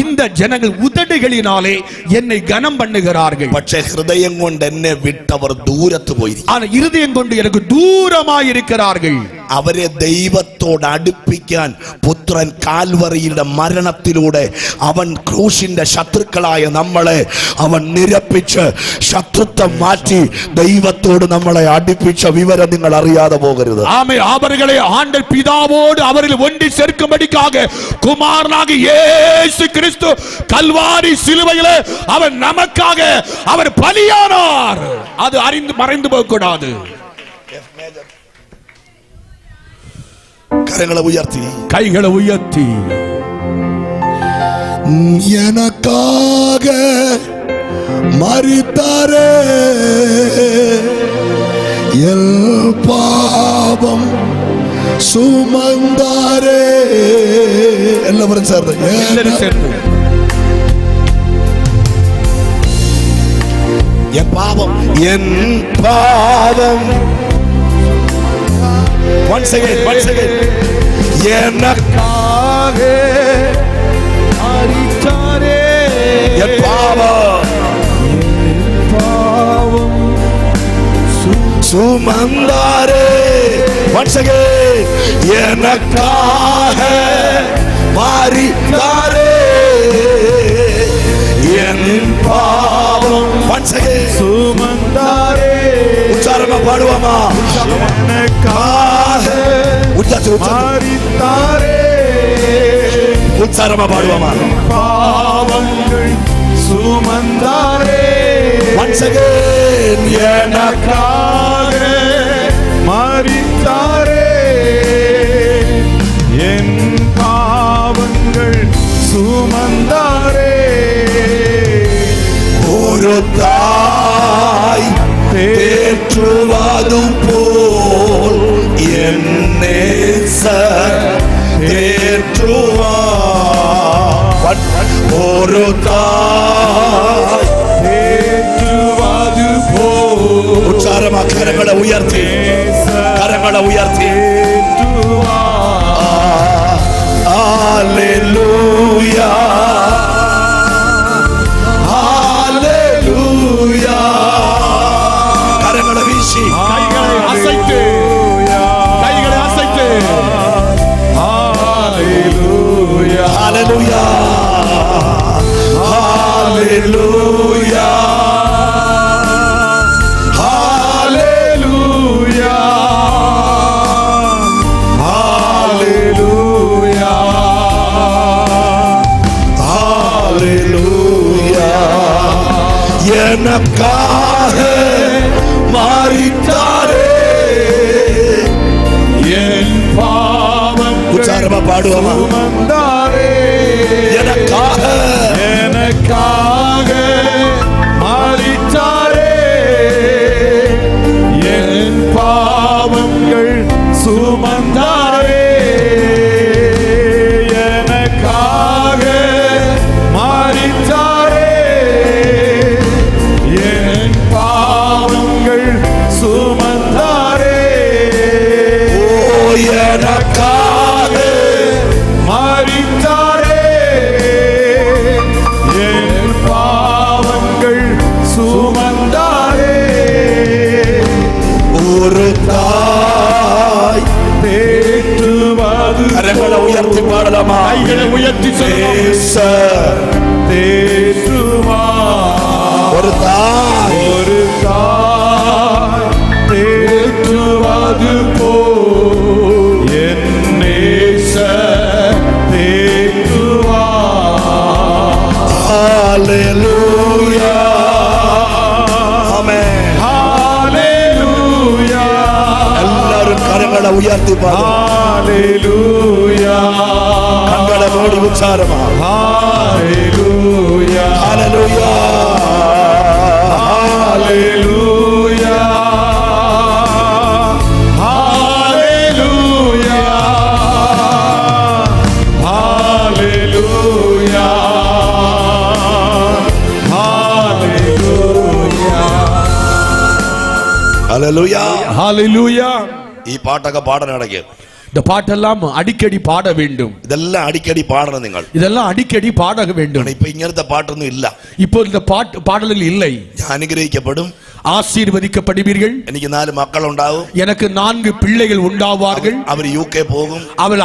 Speaker 2: இந்த ஜனங்கள் உதடுகளினாலே என்னை கனம் பண்ணுகிறார்கள்,
Speaker 1: പക്ഷേ ഹൃദയം കൊണ്ട് എന്നെ വിട്ടവർ ദൂരത്ത് പോയിരിക്കും.
Speaker 2: ஆனா இருதயம் கொண்டு எனக்கு தூரமாய் இருக்கிறார்கள்.
Speaker 1: അവരെ ദൈവത്തോട് അടുപ്പിക്കാൻ പുത്രൻ കാൽവറിയുടെ മരണത്തിലൂടെ അവൻ ക്രൂശിന്റെ ശത്രുക്കളായ നമ്മളെ അവൻ നിരപ്പിച്ച് ശത്രുത്വം മാറ്റി ദൈവത്തോട് നമ്മളെ അടുപ്പിച്ച വിവരം നിങ്ങൾ അറിയാതെ പോകരുത്.
Speaker 2: ആമേൻ. അവരെ ആണ്ടൽ പിതാവോട് അവരിൽ ഒന്നി ചേർക്കുம்படிக்காக കുമാരനായ യേശു ക്രിസ്തു കൽവാരി സിലുവയിலே அவர் நமக்காக அவர் பலியானார். அது அறிந்து மறைந்து போக கூடாது.
Speaker 1: കരങ്ങളെ ഉയർത്തി,
Speaker 2: கைகளை உயர்த்தி,
Speaker 1: எனக்காக மரித்தாரே, எல் பாவம் சுமந்தாரே. എല്ലാവരും ചേർന്ന് என் பாவம், என் பாவம். once again, once again. எனக்காக மரித்தாரே, என் பாவம் சுமந்தாரே. once again. எனக்காக மரித்தாரே, என் பாவம் once again சுமந்தாரே. உச்சாரமா பாடுவாமா? எனக்காக மரித்தாரே, உச்சாரமா பாடுவாமா? பாவங்கள் சுமந்தாரே. once again. எனக்காக மரித்தாரே, என் பாவங்கள் சுமந்தாரே. ஒரு தாய் தேற்றுவதும் போல் என் நேசர் தேற்றுவார். ஒரு தாய் தேற்றுவது போல். உச்சாரமா கரங்களை உயர்த்தி, கரங்களை உயர்த்தி. ஹalleluya, ஹalleluya. கரங்களை வீசி,
Speaker 2: கைகளை அசைத்து, கைகளை அசைத்து.
Speaker 1: ஹalleluya, ஹalleluya, ஹalleluya, ஹalleluya, ஹalleluya, ஹalleluya. எனக்காக மரித்தாரே, என் பாவம். உச்சாரமா பாடுவோமா? எனக்காக, எனக்காக மரித்தாரே,
Speaker 2: எனக்காக மரித்தாரே, என் பாவங்கள் சுமந்தாரே.
Speaker 1: ஒரு தாய்
Speaker 2: தேற்றுவது.
Speaker 1: கரங்களை உயர்த்தி பாடலாமா?
Speaker 2: கைகளை உயர்த்தி தேற்றுவா.
Speaker 1: ஒரு தாய்
Speaker 2: தேற்றுவது போ என் நேசர் தேற்றுவா.
Speaker 1: ஹல்லேலூயா, ஆமென்,
Speaker 2: ஹல்லேலூயா.
Speaker 1: எல்லாரும் கரங்களை உயர்த்தி பாடுங்க.
Speaker 2: ஹல்லேலூயா.
Speaker 1: கண்களை மூடி உச்சாரமா.
Speaker 2: ஹல்லேலூயா,
Speaker 1: ஹல்லேலூயா,
Speaker 2: ஹல்லேலூயா, ஹல்லேலூயா, ஹல்லேலூயா,
Speaker 1: ஹல்லேலூயா,
Speaker 2: ஹல்லேலூயா.
Speaker 1: ഈ പാട്ടൊക്കെ പാടാനിടയ്ക്ക്
Speaker 2: இந்த பாட்டெல்லாம் அடிக்கடி பாட வேண்டும்.
Speaker 1: ഇതെല്ലാം അടിക്കടി പാടണം നിങ്ങൾ.
Speaker 2: இதெல்லாம் அடிக்கடி பாட வேண்டும்.
Speaker 1: ഇപ്പൊ ഇങ്ങനത്തെ പാട്ടൊന്നും ഇല്ല.
Speaker 2: இப்போ இந்த பாடல்கள் இல்லை.
Speaker 1: ഞാൻ അനുഗ്രഹിക്കപ്പെടും,
Speaker 2: ஆசீர்வதிக்கப்படுவீர்கள்.
Speaker 1: എനിക്ക് 4 മക്കളുണ്ടാവും,
Speaker 2: எனக்கு 4 பிள்ளைகள் உண்டாவார்கள்.
Speaker 1: അവർ UK പോകും,
Speaker 2: அவர்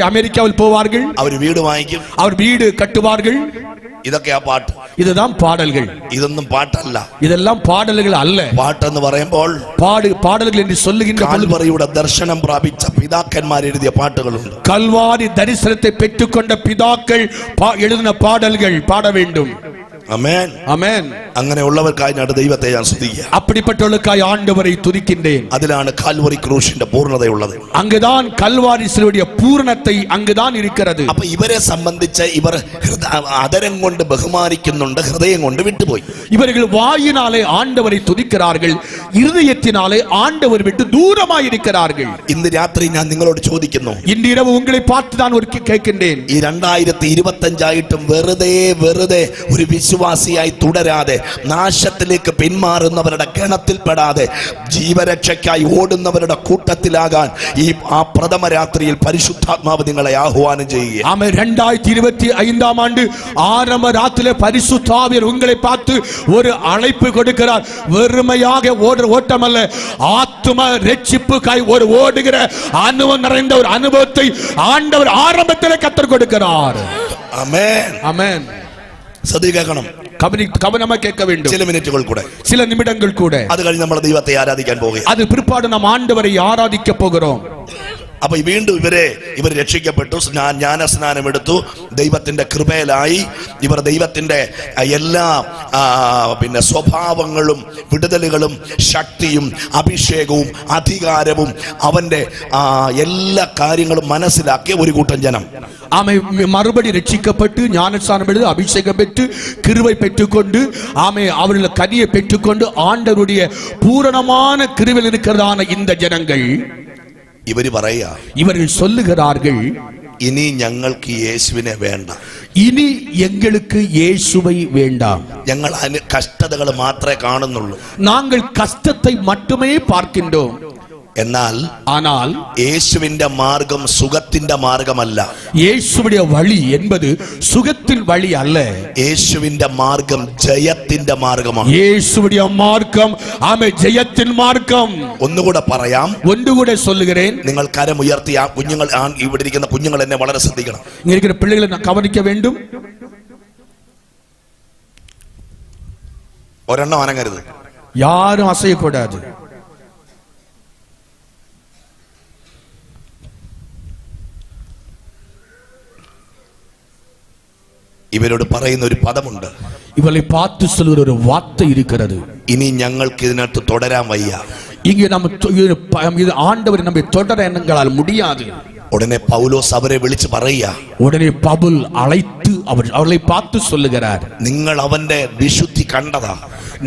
Speaker 2: அமெரிக்காவில் போவார்கள்.
Speaker 1: അവർ വീട് വാങ്ങിക്കും,
Speaker 2: அவர் வீடு கட்டுவார்கள்.
Speaker 1: ഇതൊക്കെയാ പാട്ട്.
Speaker 2: இதுதான் பாடல்கள்.
Speaker 1: ഇതൊന്നും പാട്ടല്ല.
Speaker 2: இதெல்லாம் பாடல்கள் அல்ல.
Speaker 1: പാട്ടെന്ന് പറയുമ്പോൾ
Speaker 2: பாடல்கள் என்று சொல்லுகின்ற
Speaker 1: കാൽവറിയുടെ ദർശനം പ്രാപിച്ച പിതാക്കന്മാർ എഴുതിയ പാട്ടുകളുണ്ട്.
Speaker 2: கல்வாரி தரிசனத்தை பெற்றுக்கொண்ட பிதாக்கள் எழுதின பாடல்கள் பாட வேண்டும்.
Speaker 1: ആമേൻ,
Speaker 2: ஆமென்.
Speaker 1: അങ്ങനെയുള്ളവർക്കായി ഞാൻ ദൈവത്തെ ഞാൻ സ്തുതിക്കുക.
Speaker 2: அப்படிப்பட்டவர்களுக்காய் ஆண்டவரை துதிக்கின்றேன்.
Speaker 1: അതിലാണ് കാൽവറി ക്രൂശിന്റെ പൂർണ്ണതയുള്ളത്.
Speaker 2: அங்குதான் கல்வாரி சிலுவையுடைய பூரணத்தை அங்குதான் இருக்கிறது.
Speaker 1: അപ്പൊ ഇവരെ സംബന്ധിച്ച് ഇവർ അതരം കൊണ്ട് ബഹുമാനിക്കുന്നുണ്ട്, ഹൃദയം കൊണ്ട് വിട്ടുപോയി.
Speaker 2: இவர்கள் வாயினாலே ஆண்டவரை துதிக்கிறார்கள், இருதயத்தினாலே ஆண்டவர் விட்டு தூரமாய் இருக்கிறார்கள்.
Speaker 1: ഇന്ന് രാത്രി ഞാൻ നിങ്ങളോട് ചോദിക്കുന്നു,
Speaker 2: இன்று இரவு உங்களை பார்த்து நான் ஒரு கேட்கின்றேன்.
Speaker 1: ഈ 2025 ആയിട്ടും വെറുതെ ഒരു വിശ്വാസിയായി തുടരാതെ നാശത്തിലേക്ക് പിന്മാറുന്നവരുടെ ഗണത്തിൽപ്പെടാതെ ജീവരക്ഷയ്ക്കായി ഓടുന്നവരുടെ കൂട്ടത്തിലാകാൻ ഈ പ്രഥമ രാത്രിയിൽ പരിശുദ്ധാത്മാവ് നിങ്ങളെ ആഹ്വാനം ചെയ്യുക.
Speaker 2: ஆமென். 2025 ஆண்டு ஆரம்ப ராத்திரியிலே பரிசுத்தாவியர் உங்களை பார்த்து ஒரு அழைப்பு கொடுக்கிறார். வெறுமையாக ஓட்டம் அல்ல, ஆத்தும ரட்சிப்புக்காய் ஒரு ஓடுகிற அனுபவம் நிறைந்த ஒரு அனுபவத்தை ஆண்டவர் ஆரம்பத்திலே கற்றுக் கொடுக்கிறார்.
Speaker 1: ആമേൻ,
Speaker 2: ஆமென்.
Speaker 1: ശ്രദ്ധ കേൾക്കണം,
Speaker 2: கவனமா கேட்க வேண்டும்.
Speaker 1: ചില മിനിറ്റുകൾ കൂടെ,
Speaker 2: சில நிமிடங்கள் கூட,
Speaker 1: അത് കഴിഞ്ഞ് നമ്മൾ ദൈവത്തെ ആരാധിക്കാൻ പോകുക.
Speaker 2: அது பிற்பாடு நாம் ஆண்டவரை ஆராதிக்க போகிறோம்.
Speaker 1: അപ്പൊ വീണ്ടും ഇവർ രക്ഷിക്കപ്പെട്ടു, ജ്ഞാനസ്നാനം എടുത്തു, ദൈവത്തിന്റെ കൃപയിലായി. ഇവർ ദൈവത്തിന്റെ എല്ലാ സ്വഭാവങ്ങളും വിടുതലുകളും ശക്തിയും അഭിഷേകവും അധികാരവും അവന്റെ എല്ലാ കാര്യങ്ങളും മനസ്സിലാക്കിയ ഒരു കൂട്ടം ജനം.
Speaker 2: ஆமை மறுபடி ரட்சிக்கப்பட்டு ஞானஸ்நானம் எடுத்து அபிஷேகம் பெற்று கிருபை பெற்றுக்கொண்டு ஆமை அவர்கள் கனியை பெற்றுக்கொண்டு ஆண்டவருடைய பூரணமான கிருபையில் இருக்கிறதான இந்த ஜனங்கள் இவர்கள் சொல்லுகிறார்கள்,
Speaker 1: ഇനി ഞങ്ങൾക്ക് യേശുവിനെ വേണ്ട,
Speaker 2: ഇനി എங்களுக்கு യേശുவை வேண்டாம்.
Speaker 1: ഞങ്ങൾ കഷ്ടതകൾ മാത്രമേ കാണുന്നുള്ളൂ,
Speaker 2: நாங்கள் கஷ்டத்தை மட்டுமே பார்க்கின்றோம்.
Speaker 1: ஆனால் യേശുവിന്റെ മാർഗം സുഖത്തിന്റെ മാർഗമല്ല.
Speaker 2: യേശുവിന്റെ വഴി என்பது சுகத்தின் வழி அல்ல.
Speaker 1: യേശുവിന്റെ മാർഗം ജയത്തിന്റെ മാർഗമാണ്.
Speaker 2: യേശുവിന്റെ മാർഗം ആമേ ജയത്തിൻ മാർഗം.
Speaker 1: ഒന്നുകൂടെ പറയാം,
Speaker 2: ഒന്നുകൂടെ சொல்லுகிறேன்.
Speaker 1: നിങ്ങൾ കരമുയർത്തി ആ കുഞ്ഞുങ്ങൾ, ഇവിടെ ഇരിക്കുന്ന കുഞ്ഞുങ്ങൾ എന്നെ വളരെ ശ്രദ്ധിക്കണം.
Speaker 2: இங்க இருக்கிற பிள்ளைகளை நான் கவனிக்க வேண்டும்.
Speaker 1: ഒരെണ്ണം അനങ്ങരുത്,
Speaker 2: யாரும் அசையக்கூடாது.
Speaker 1: ഇവരോട് പറയുന്ന ഒരു പദമുണ്ട്,
Speaker 2: இவளை பார்த்து சொல்லுகிற ஒரு வார்த்தை இருக்கிறது.
Speaker 1: ഇനി ഞങ്ങൾക്ക് ഇതിനകത്ത് തുടരാൻ വയ്യ.
Speaker 2: இங்கே நம்ம ஆண்டவர் நம்மை தொடர எண்ணங்களால் முடியாது.
Speaker 1: ഉടനെ പൗലോസ് അവരെ വിളിച്ച് പറയുക,
Speaker 2: உடனே பவுல் அழைத்து அவர்களை பார்த்து சொல்லுகிறார்,
Speaker 1: നിങ്ങൾ അവന്റെ വിശുദ്ധി കണ്ടതാ,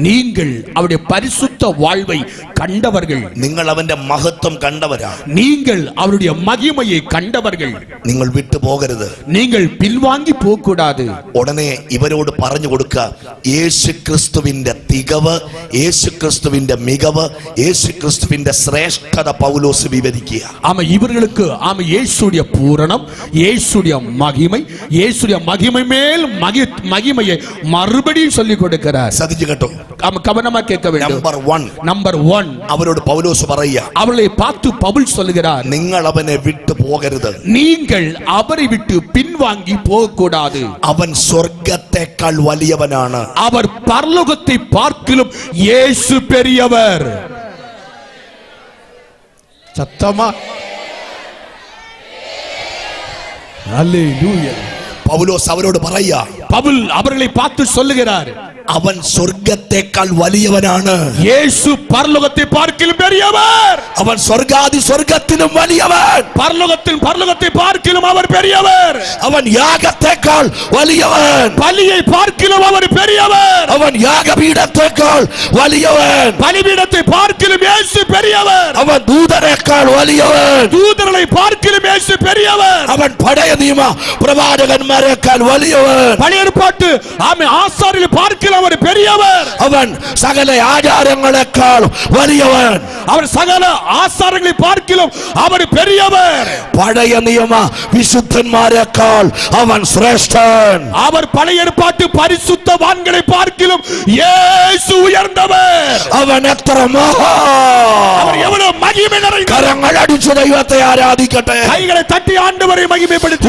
Speaker 2: நீங்கள் அவருடைய பரிசுத்த வாழ்வை கண்டவர்கள்.
Speaker 1: നിങ്ങൾ അവന്റെ മഹത്വം കണ്ടവരാണ്.
Speaker 2: நீங்கள் அவருடைய மகிமையை கண்டவர்கள்.
Speaker 1: നിങ്ങൾ വിട്ടു പോകരുത്.
Speaker 2: நீங்கள் പിൻവാങ്ങി പോകൂடாது.
Speaker 1: ഉടനെ ഇവരോട് പറഞ്ഞു കൊടുക്കുക, യേശുക്രിസ്തുവിന്റെ തികവ്, യേശുക്രിസ്തുവിന്റെ മികവ്, യേശുക്രിസ്തുവിന്റെ ശ്രേഷ്ഠത പൗലോസ് വിവരിക്കുക.
Speaker 2: ஆமா, இவர்களுக்கு ஆமா இயேசுடைய பூரணம், இயேசுடைய மகிமை, இயேசுடைய மகிமை மேல் மகிமையை மறுபடியும் சொல்லிக் கொடுக்கிறார்.
Speaker 1: ശ്രദ്ധിച്ചു കേട്ടോ.
Speaker 2: ஆமா, கவனமா கேட்க வேண்டும். நம்பர் 1
Speaker 1: അവരോട് പൗലോസ് പറയുക,
Speaker 2: அவளை பார்த்து பவுல் சொல்லுகிறார்,
Speaker 1: നിങ്ങൾ അവനെ വിട്ടു പോകരുത്.
Speaker 2: நீங்கள் அவரை விட்டு பின்வாங்கி போகக்கூடாது.
Speaker 1: അവൻ സ്വർഗ്ഗത്തെക്കാൾ വലിയവനാണ്.
Speaker 2: அவர் பரலோகத்தை பார்க்கிலும் இயேசு பெரியவர். சத்தமா ஹல்லேலூயா.
Speaker 1: പൗലോസ് അവരോട് പറയുക,
Speaker 2: பவுல் அவர்களை பார்த்து சொல்லுகிறார்,
Speaker 1: അവൻ സ്വർഗ്ഗത്തെക്കാൾ വലിയവനാണ്.
Speaker 2: യേശു പരലോകത്തെ பார்க்கிலும் பெரியவர்.
Speaker 1: അവൻ സ്വർഗാദി സ്വർഗത്തിലും വലിയവൻ.
Speaker 2: பரலோகத்தை பார்க்கிலும் அவர் பெரியவர்.
Speaker 1: അവൻ യാഗത്തെക്കാൾ വലിയവൻ.
Speaker 2: பலியை பார்க்கிலும் அவர் பெரியவர்.
Speaker 1: അവൻ യാഗപീഠത്തെക്കാൾ വലിയവൻ.
Speaker 2: பலிபீடத்தை பார்க்கிலும் இயேசு பெரியவர்.
Speaker 1: അവൻ ദൂതനേക്കാൾ വലിയവൻ.
Speaker 2: தூதர்களை பார்க்கிலும் இயேசு பெரியவர்.
Speaker 1: അവൻ പഴയ നിയമ പ്രവാചകന്മാരെക്കാൾ വലിയവൻ.
Speaker 2: பழைய ஏற்பாட்டு ஆசாரியர்களை பார்க்கிலும் அவர் பெரியவர்.
Speaker 1: അവൻ സകല ആചാരങ്ങളെക്കാൾ വലിയവൻ.
Speaker 2: அவர் சகல ஆசாரங்களை பார்க்கிலும் அவர் பெரியவர்.
Speaker 1: പഴയ നിയമ വിശുദ്ധന്മാരെക്കാൾ അവൻ ശ്രേഷ്ഠൻ.
Speaker 2: அவர் பழைய ஏற்பாட்டு பரிசுத்தவான்களை பார்க்கிலும் இயேசு உயர்ந்தவர்.
Speaker 1: അവൻ എത്ര
Speaker 2: அவர் எவ்வளவு மகிமை நிறைந்தவர்.
Speaker 1: കരങ്ങൾ അടിച്ചു ദൈവത്തെ ആരാധിക്കട്ടെ.
Speaker 2: கைகளை തട്ടി ആண்டവരെ മഹിമപ്പെടുത്തി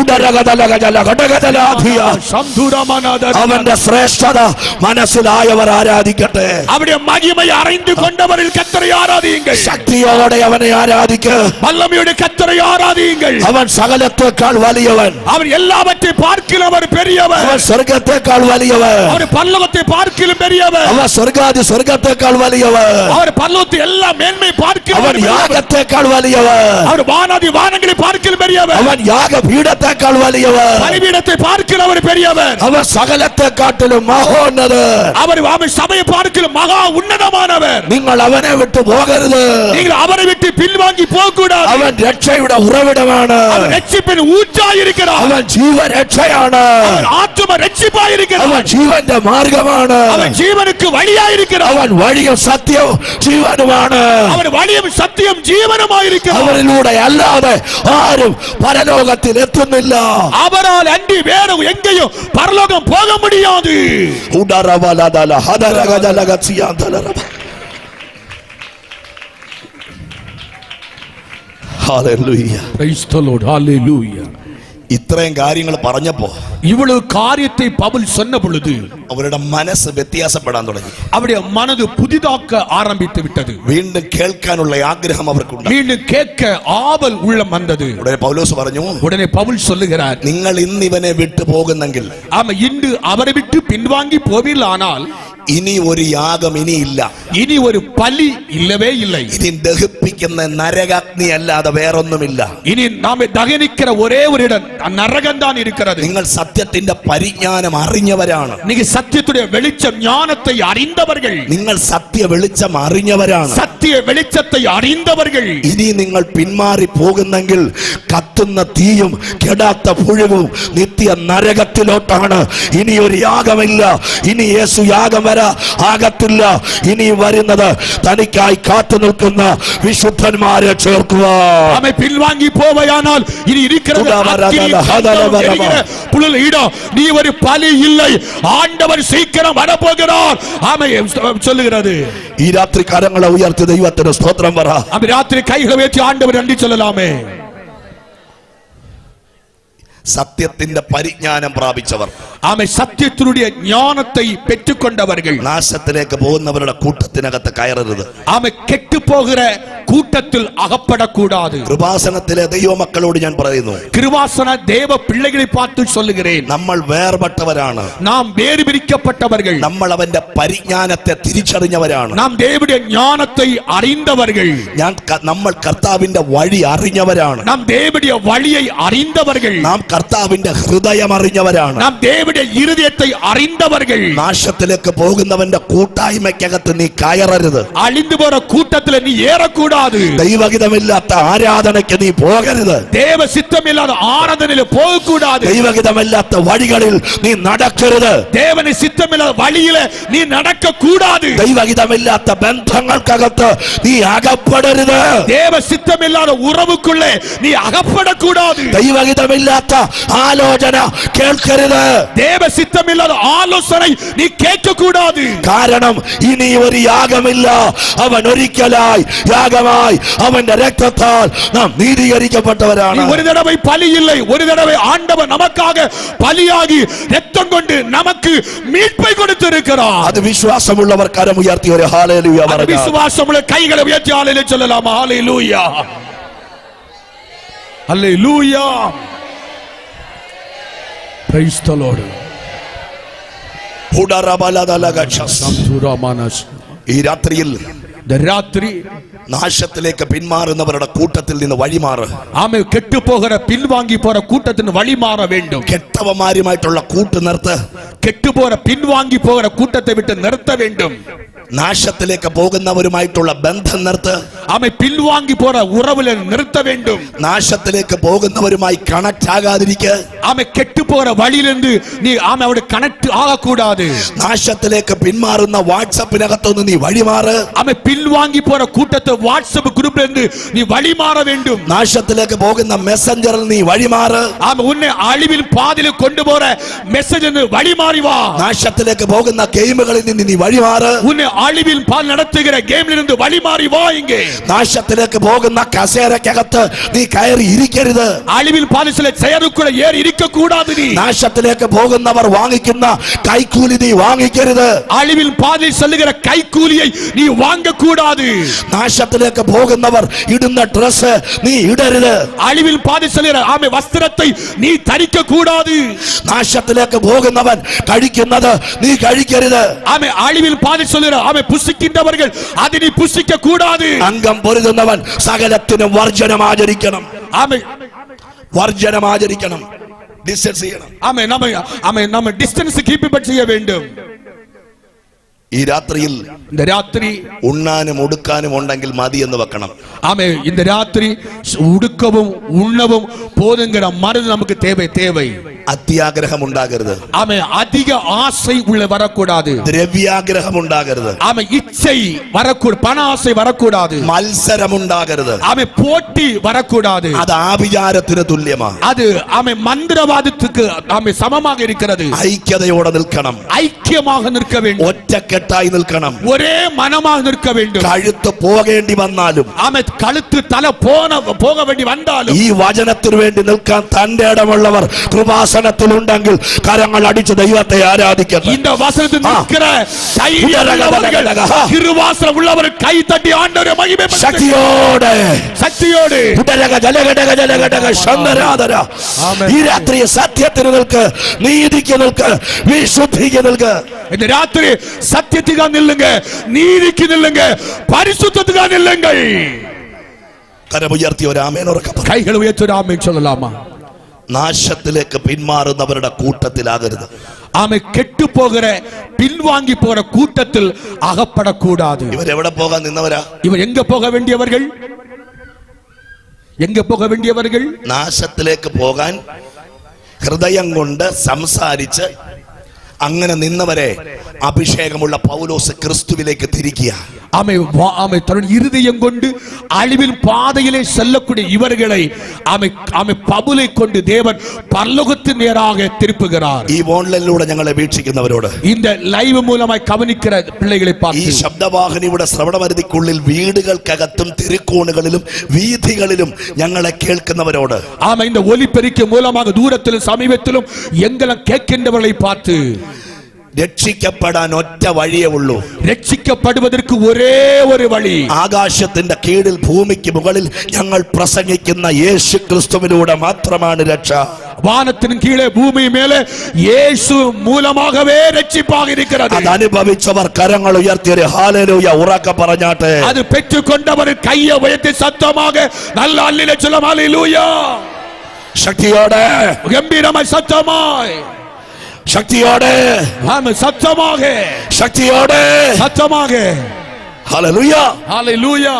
Speaker 1: അവന്റെ ശ്രേഷ്ഠത മനസ്സിലായവർ ആരാധിക്കട്ടെ.
Speaker 2: அவருடைய மகிமை அறிந்து கொண்டவரில் கர்த்தரை ஆராதியுங்கள்.
Speaker 1: ശക്തിയോടെ അവനെ ആരാധിക്കുക.
Speaker 2: வல்லமையோடு கர்த்தரை ஆராதியுங்கள்.
Speaker 1: അവൻ സകലത്തെക്കാൾ വലിയവൻ.
Speaker 2: அவர் எல்லாவற்றை பார்க்கிலும் அவர் பெரியவர்.
Speaker 1: അവൻ സ്വർഗത്തെക്കാൾ വലിയവൻ.
Speaker 2: அவர் பரலோகத்தை பார்க்கிலும் பெரியவர்.
Speaker 1: അവൻ സ്വർഗാദി സ്വർഗത്തെക്കാൾ വലിയവൻ.
Speaker 2: அவர் பரலோகத்தை எல்லா மேன்மை பார்க்கிலும்
Speaker 1: അവൻ യാഗത്തെക്കാൾ വലിയവൻ.
Speaker 2: அவர் வானாதி வானங்களை பார்க்கிலும் பெரியவர்.
Speaker 1: അവൻ യാഗപീഠത്തെക്കാൾ വലിയവൻ.
Speaker 2: பலிபீடத்தை பார்க்கிலும் அவர் பெரியவர்.
Speaker 1: അവൻ സകലത്തെക്കാട്ടിലും മഹോന്നതൻ.
Speaker 2: அவர் சபையை பார்க்கிலும் மகா உன்னதமானவர்.
Speaker 1: നിങ്ങൾ അവനെ വിട്ടു പോകരുത്.
Speaker 2: நீங்கள் அவரை விட்டு பின்வாங்கி போக கூடாது.
Speaker 1: അവൻ രക്ഷയുടെ ഉറവിടമാണ്.
Speaker 2: அவர் രക്ഷിപ്പിൻ ഊറ്റായി இருக்கிறார்.
Speaker 1: അവൻ ജീവരക്ഷയാണ്.
Speaker 2: அவர் ஆத்தும രക്ഷിപ്പായി இருக்கிறார்.
Speaker 1: അവൻ ജീവന്റെ മാർഗമാണ്.
Speaker 2: அவர் ஜீவனுக்கு வழியாய் இருக்கிறார்.
Speaker 1: അവൻ വഴിയും സത്യവും ജീവനുമാണ്.
Speaker 2: அவர் വഴിയും സത്യവും ജീവനുമായി இருக்கிறார்.
Speaker 1: അവരിലൂടെ അല്ലാതെ ആരും പരലോകത്തിൽ എത്തുന്നില്ല.
Speaker 2: அவரால் அன்றி வேறு எங்கேயும் பரலோகம் போக முடியாது.
Speaker 1: ഉടറവലദല ഹദരഗദലഗസിയാന്തലറബ. Hallelujah.
Speaker 2: Praise the Lord. Hallelujah.
Speaker 1: ഇത്രയും കാര്യങ്ങൾ പറഞ്ഞപ്പോ
Speaker 2: இவ்வளவு காரியத்தை பவுல் சொன்ன பொழுது
Speaker 1: അവരുടെ മനസ്സ് വ്യത്യാസപ്പെടാൻ തുടങ്ങി.
Speaker 2: அவருடைய மனது புதிதாக்க ஆரம்பித்து விட்டது.
Speaker 1: വീണ്ടും കേൾക്കാനുള്ള ആഗ്രഹം അവർക്കുണ്ട്.
Speaker 2: மீண்டும் கேட்க ஆவல் உள்ளம் வந்தது.
Speaker 1: ഉടനെ പൗലോസ് പറഞ്ഞു,
Speaker 2: உடனே பவுல் சொல்லுகிறார்,
Speaker 1: നിങ്ങൾ ഇന്ന് ഇവനെ വിട്ടു പോകുന്നെങ്കിൽ,
Speaker 2: ஆமா இன்று அவரை விட்டு பின்வாங்கி போவீர்களானால்
Speaker 1: ഇനി ഒരു യാഗം ഇനിയില്ല.
Speaker 2: இனி ஒரு பலி இல்லவே இல்லை.
Speaker 1: ഇനി ദഹിപ്പിക്കുന്ന നരകാഗ്നി അല്ലാതെ വേറൊന്നുമില്ല.
Speaker 2: இனி நாம தகனிக்கிற ஒரே ஒரு இடம் நரகம் தான் இருக்கிறது.
Speaker 1: നിങ്ങൾ സത്യത്തിന്റെ പരിജ്ഞാനം അറിഞ്ഞവരാണ്.
Speaker 2: நீங்க சத்தியத்துடைய வெளிச்சம் ஞானத்தை அறிந்தவர்கள்.
Speaker 1: നിങ്ങൾ സത്യ വെളിച്ചം അറിഞ്ഞവരാണ്.
Speaker 2: சத்திய வெளிச்சத்தை அறிந்தவர்கள்.
Speaker 1: ഇനി നിങ്ങൾ പിന്മാറി പോകുന്നെങ്കിൽ കത്തുന്ന തീയും കെടാത്ത പുഴുവും നിത്യ നരകത്തിലോട്ടാണ്. ഇനി ഒരു യാഗമില്ല. ഇനി യേശു യാഗം ആകത്തില്ല. ഇനി വരുന്നത് തനിക്കായി കാത്തു നിൽക്കുന്ന വിശുദ്ധന്മാരെ ചേർക്കുക.
Speaker 2: നമ്മെ പിൻവാങ്ങി പോവയാനാൽ ഇനി நீ ஒரு பலி இல்லை. ஆண்டவர் சீக்கிரம் வரப்போகிறார். ஆமை சொல்லுகிறது.
Speaker 1: ഈ രാത്രി കരങ്ങളെ ഉയർത്തി ദൈവത്തിന് സ്തോത്രം പറ.
Speaker 2: ആമേ രാത്രി കൈകളെ ഉയർത്തി ആண்டவர் നന്ദി சொல்லலாமே.
Speaker 1: സത്യത്തിന്റെ പരിജ്ഞാനം പ്രാപിച്ചവർ,
Speaker 2: ആമേ സത്യത്തിനുடைய ஞானத்தை பெற்றுக்கொண்டவர்கள்
Speaker 1: നാശത്തിലേക്ക് പോകുന്നവരുടെ കൂട്ടത്തിനകത്ത് കയറരുത്.
Speaker 2: ആമേ കെട്ടുപോകുന്ന കൂട്ടത്തിൽ അകപ്പെടக்கூடாது.
Speaker 1: കൃപാസനത്തിലെ ദൈവമക്കളോട് ഞാൻ പറയുന്നു,
Speaker 2: கிருபாசன தேவ பிள்ளைகளை பார்த்து சொல்லுகிறேன்,
Speaker 1: നമ്മൾ വേർപെട്ടവരാണ്.
Speaker 2: நாம் வேறு பிரிக்கப்பட்டவர்கள்.
Speaker 1: നമ്മൾ അവന്റെ പരിജ്ഞാനത്തെ തിരിച്ചറിഞ്ഞവരാണ്.
Speaker 2: நாம் தேவனுடைய ஞானத்தை அறிந்தவர்கள்.
Speaker 1: നമ്മൾ കർത്താവിന്റെ വഴി അറിഞ്ഞവരാണ്.
Speaker 2: நாம் தேவனுடைய வழியை அறிந்தவர்கள்.
Speaker 1: നാം കർത്താവിന്റെ ഹൃദയം അറിഞ്ഞവരാണ്.
Speaker 2: നാം ദേവന്റെ ഇരുദയത്തെ അറിന്തവர்கள்.
Speaker 1: നാശത്തിലേക്ക് പോകുന്നവന്റെ കൂട്ടായ്മയ്ക്കകത്ത് നീ കയറരുത്.
Speaker 2: അളിந்து போற கூட்டத்துல நீ ஏறக்கூடாது.
Speaker 1: ദൈവഹിതമില്ലാത്ത ആരാധനയ്ക്ക് നീ പോകരുത്.
Speaker 2: தேவ சித்தமில்லாத ஆராதனையில போகக்கூடாது.
Speaker 1: ദൈവഹിതമില്ലാത്ത വഴികളിൽ നീ നടക്കരുത്.
Speaker 2: தேவனை சித்தமில்லாத வழியில நீ நடக்க கூடாது.
Speaker 1: ദൈവഹിതമില്ലാത്ത ബന്ധങ്ങൾക്കകത്ത് നീ അകപ്പെടരുത്.
Speaker 2: தேவ சித்தமில்லாத உறவுக்குள்ளே நீ அகப்படக்கூடாது.
Speaker 1: ദൈവഹിതമില്ലാത്ത ആലോചന കേൾക്കരുത്.
Speaker 2: தேவ சித்தமில்லாத ஆலோசனை நீ கேட்கக்கூடாது.
Speaker 1: കാരണം ഇനി ഒരു യാഗമില്ല. അവൻ ഒരിക്കലായി യാഗമായി അവന്റെ രക്തത്താൽ നാം നീതീകരിക്കപ്പെട്ടവരാണ്.
Speaker 2: ஒரு தடவை பலி இல்லை, ஒரு தடவை ஆண்டவர் நமக்காக பலியாகி ரத்தம் கொண்டு நமக்கு மீட்பை கொடுத்திருக்கிறார்.
Speaker 1: അത് വിശ്വാസമുള്ളവർ കരമുയർത്തി ഒരു ഹല്ലേലൂയ പറയുക.
Speaker 2: വിശ്വാസമുള്ള കൈകളെ ഉയർത്തി ഹല്ലേലൂയ ചൊല്ലലാം. ഹല്ലേലൂയ ഹല്ലേലൂയ പ്രൈസ് ദി ലോർഡ്.
Speaker 1: ഈ രാത്രിയിൽ നാശത്തിലേക്ക് പിന്മാറുന്നവരുടെ കൂട്ടത്തിൽ നിന്ന് വഴിമാറ്.
Speaker 2: ആമേ കെട്ടുപോകുന്ന പിൻവാങ്ങി പോற കൂട്ടത്തിന് വഴിമാറ வேண்டும்.
Speaker 1: കെട്ടവന്മാരുമായിട്ടുള്ള കൂട്ട് നിർത്ത്.
Speaker 2: കെട്ടുപോற പിൻവാങ്ങി പോற കൂട്ടത്തെ വിട്ട് നിർത്ത வேண்டும்.
Speaker 1: നാശത്തിലേക്ക് പോകുന്നവരുമായിട്ടുള്ള ബന്ധം നിർത്ത്.
Speaker 2: ആമേ പിൻവാങ്ങി പോற ഉറവിലെ നിർത്ത வேண்டும்.
Speaker 1: നാശത്തിലേക്ക് പോകുന്നവരുമായി കണക്ട് ആകാതിരിക്കുക.
Speaker 2: ആമേ കെട്ടുപോற വഴിയിലിருந்து നീ ആമേ അവിടെ കണക്ട് ആകக்கூடாது.
Speaker 1: നാശത്തിലേക്ക് പിന്മാറുന്ന വാട്സാപ്പിനകത്തൊന്ന് നീ വഴിമാറ്.
Speaker 2: ആമേ പിൻവാങ്ങി പോற കൂട്ടത്തെ വാട്സ്ആപ്പ് ഗ്രൂപ്പിലിருந்து നീ വഴിമാറ வேண்டும்.
Speaker 1: നാശത്തിലേക്ക് പോകുന്ന മെസ്സഞ്ചറിൽ നീ വഴിമാറ്.
Speaker 2: ആമേ ഉന്നെ അழிവിൽ പാതിയിൽ കൊണ്ടുപോற മെസ്സേജിന് വഴിമാറി വാ.
Speaker 1: നാശത്തിലേക്ക് പോകുന്ന ഗെയിമുകളിൽ നിന്ന് നീ വഴിമാറ്.
Speaker 2: ഉന്നെ അழிവിൽ പാൽ നടത്തുகிற ഗെയിമിൽ നിന്ന് വഴിമാറി വാ. ഇങ്ങേ
Speaker 1: നാശത്തിലേക്ക് പോകുന്ന കസേരക്കകത്ത് നീ കയറി ഇരിക്കരുത്.
Speaker 2: അழிവിൽ പാലിലെ ചെയറുക്കുള്ള ഏറി ഇരിക്ക കൂടാതെ നീ.
Speaker 1: നാശത്തിലേക്ക് പോകുന്നവർ വാങ്ങിക്കുന്ന കൈക്കൂലി നീ വാങ്ങിക്കരുത്.
Speaker 2: അழிവിൽ പാലിൽ ചെല്ലുகிற കൈക്കൂലിயை നീ വാങ്ങக்கூடாது.
Speaker 1: നാശത്തിലേക്ക് പോകുന്നവർ ഇടുന്ന ഡ്രസ് നീ ഇടരുത്.
Speaker 2: അழிവിൽ പാലിൽ ചെല്ലുகிற ആമേ വസ്ത്രത്തെ നീ ധരിക്ക കൂടാതെ.
Speaker 1: നാശത്തിലേക്ക് പോകുന്നവൻ കഴിക്കുന്നത് നീ കഴിക്കരുത്.
Speaker 2: ആമേ അழிവിൽ പാലിൽ ചെല്ലുகிற ആമേ പുഷ്ടിക്കുന്നവர்கள் അതിനെ പുഷ്ടിക്ക കൂടാതെ.
Speaker 1: അംഗം പൊരുതുന്നവൻ സകലത്തിനും വർജനം ആചരിക്കണം.
Speaker 2: ആമേ
Speaker 1: വർജനം ആചരിക്കണം. ഡിസ്റ്റൻസ് ചെയ്യണം.
Speaker 2: ആമേ നമ്മ ഡിസ്റ്റൻസ് കീപ്പ് ചെയ്യ வேண்டும்.
Speaker 1: ഈ രാത്രിയിൽ
Speaker 2: இந்த ராத்திரி
Speaker 1: ഉണ്ണാനും ഉടുക്കാനും ഉണ്ടെങ്കിൽ മതി എന്ന് വെക്കണം.
Speaker 2: ஆமே இந்த ராத்திரி ഉടുക്കവും ഉണ്ണവും போதுங்கிற மருந்து நமக்கு தேவை.
Speaker 1: അത്യാഗ്രഹം ഉണ്ടാകരുത്.
Speaker 2: ஆமே அதிக ஆசை உள்ள வரக்கூடாது.
Speaker 1: ദ്രവ്യാഗ്രഹം ഉണ്ടാകരുത്.
Speaker 2: ஆமே இச்சை வரக்கூடாது. பண ஆசை வரக்கூடாது.
Speaker 1: മത്സരം ഉണ്ടാകരുത്.
Speaker 2: ஆமே போட்டி வரக்கூடாது.
Speaker 1: അത് ആഭിചാരത്തിന് തുല്യമാണ്.
Speaker 2: அது ஆமே மந்திரவாதத்துக்கு ஆமே சமமாக இருக்கிறது.
Speaker 1: ഐക്യതയോടെ നിൽക്കണം.
Speaker 2: ஐக்கியமாக நிற்க வேண்டும்.
Speaker 1: ഒറ്റക്കെട്ടായി നിൽക്കണം.
Speaker 2: ஒரே மனமாக நிற்க வேண்டும்.
Speaker 1: കഴുത്ത് പോകേണ്ടി വന്നാലും
Speaker 2: ஆமே கழுத்து தலை போக வேண்டி வந்தாலும்
Speaker 1: ഈ വചനത്തിനു വേണ്ടി നിൽക്കാൻ തന്റെ ഇടമുള്ളവർ കൃപാസനത്തിലുണ്ടെങ്കിൽ കരങ്ങൾ അടിച്ച് ദൈവത്തെ ആരാധിക്കണം.
Speaker 2: இந்த வசனத்தில் நிற்கிற தைரியமுள்ளவர்கள் கிருபாசனம் உள்ளவர் கை தட்டி ஆண்டவரை மகிமைப்படுத்துங்கள். ശക്തിയോടെ
Speaker 1: ഈ രാത്രി സത്യത്തിന് നിൽക്ക്, നീതിക്ക് നിൽക്ക്, വിശുദ്ധിക്ക് നിൽക്ക്.
Speaker 2: இந்த ராத்திரி சத்தியத்துக்காக நில்லுங்க, நீதிக்கு நில்லுங்க, பரிசுத்தத்துக்காக நில்லுங்கள்.
Speaker 1: കരമുയർത്തി ഒരു ആമേൻ ഉറക്കെ പറ.
Speaker 2: കൈകൾ ഉയർത്തി ഒരു ആമേൻ ചൊല്ലലാമാ.
Speaker 1: നാശത്തിലേക്ക് പിന്മാറുന്നവരുടെ കൂട്ടത്തിലാകരുത്.
Speaker 2: ആമേ കെട്ടുപോകുற പിൻവാങ്ങി போற കൂട്ടത്തിൽ അകപ്പെടக்கூடாது.
Speaker 1: ഇവരെവിടെ പോകാൻ നിന്നവരാ?
Speaker 2: ഇവർ എങ്ക പോക വേണ്ടിയവர்கள்? എങ്ക പോക വേണ്ടിയവர்கள்?
Speaker 1: നാശത്തിലേക്ക് പോകാൻ ഹൃദയം കൊണ്ട് സംസാരിച്ച് അങ്ങനെ നിന്നവരെ അഭിഷേകമുള്ള പൗലോസ് ക്രിസ്തുവിലേക്ക് തിരിക്കുക.
Speaker 2: ஆமை தன் இருதயம் கொண்டு அழிவின் பாதையிலே செல்லக்கூடிய இவர்களை ஆமை பவுலை கொண்டு தேவன் பரலோகத்தின் நேராக திருப்புகிறார்.
Speaker 1: ഈ ഓൺലൈനിലൂടെ ഞങ്ങളെ വീക്ഷിക്കുന്നവരോട്,
Speaker 2: இந்த லைவ் மூலமாய் கவனிக்கிற பிள்ளைகளை பார்த்து,
Speaker 1: ഈ ശബ്ദവാഹിനിയുടെ ശ്രവണപരിധിക്കുള്ളിൽ വീടുകൾക്കകത്തും തിരുക്കോണുകളിലും വീഥികളിലും ഞങ്ങളെ കേൾക്കുന്നവരോട്,
Speaker 2: ஆமை இந்த ஒலிபெருக்கி மூலமாக தூரத்திலும் சமீபத்திலும் எங்களை கேட்கின்றவர்களை பார்த்து,
Speaker 1: രക്ഷിക്കപ്പെടാൻ ഒറ്റ വഴിയേ ഉള്ളൂ.
Speaker 2: രക്ഷിക്കപ്പെടുവதற்கு ഒരേ ഒരു വഴി.
Speaker 1: ആകാശത്തിന്റെ കീഴിൽ ഭൂമിക്ക് മുകളിൽ ഞങ്ങൾ പ്രസംഗിക്കുന്ന യേശു ക്രിസ്തുവിലൂടെ മാത്രമാണ് രക്ഷ.
Speaker 2: വാനത്തിനു കീഴെ ഭൂമി മേലെ യേശു മൂലമാകവേ രക്ഷിപ്പാக இருக்கிறது.
Speaker 1: അത് അനുഭവിച്ചവർ കരങ്ങൾ ഉയർത്തി ഒരു ഹല്ലേലൂയ ഉറക്കെ പറഞ്ഞാട്ടെ.
Speaker 2: അത് പെറ്റുകൊണ്ടവർ കൈയെ ഉയർത്തി ശബ്ദமாக നല്ല ഹല്ലേലൂയ.
Speaker 1: சக்தியோட
Speaker 2: கம்பீரமாய் சத்தமாய்
Speaker 1: சக்தியோட
Speaker 2: ஆமென் சத்தமாக
Speaker 1: சக்தியோட
Speaker 2: சத்தமாக
Speaker 1: ஹalleluya
Speaker 2: ஹalleluya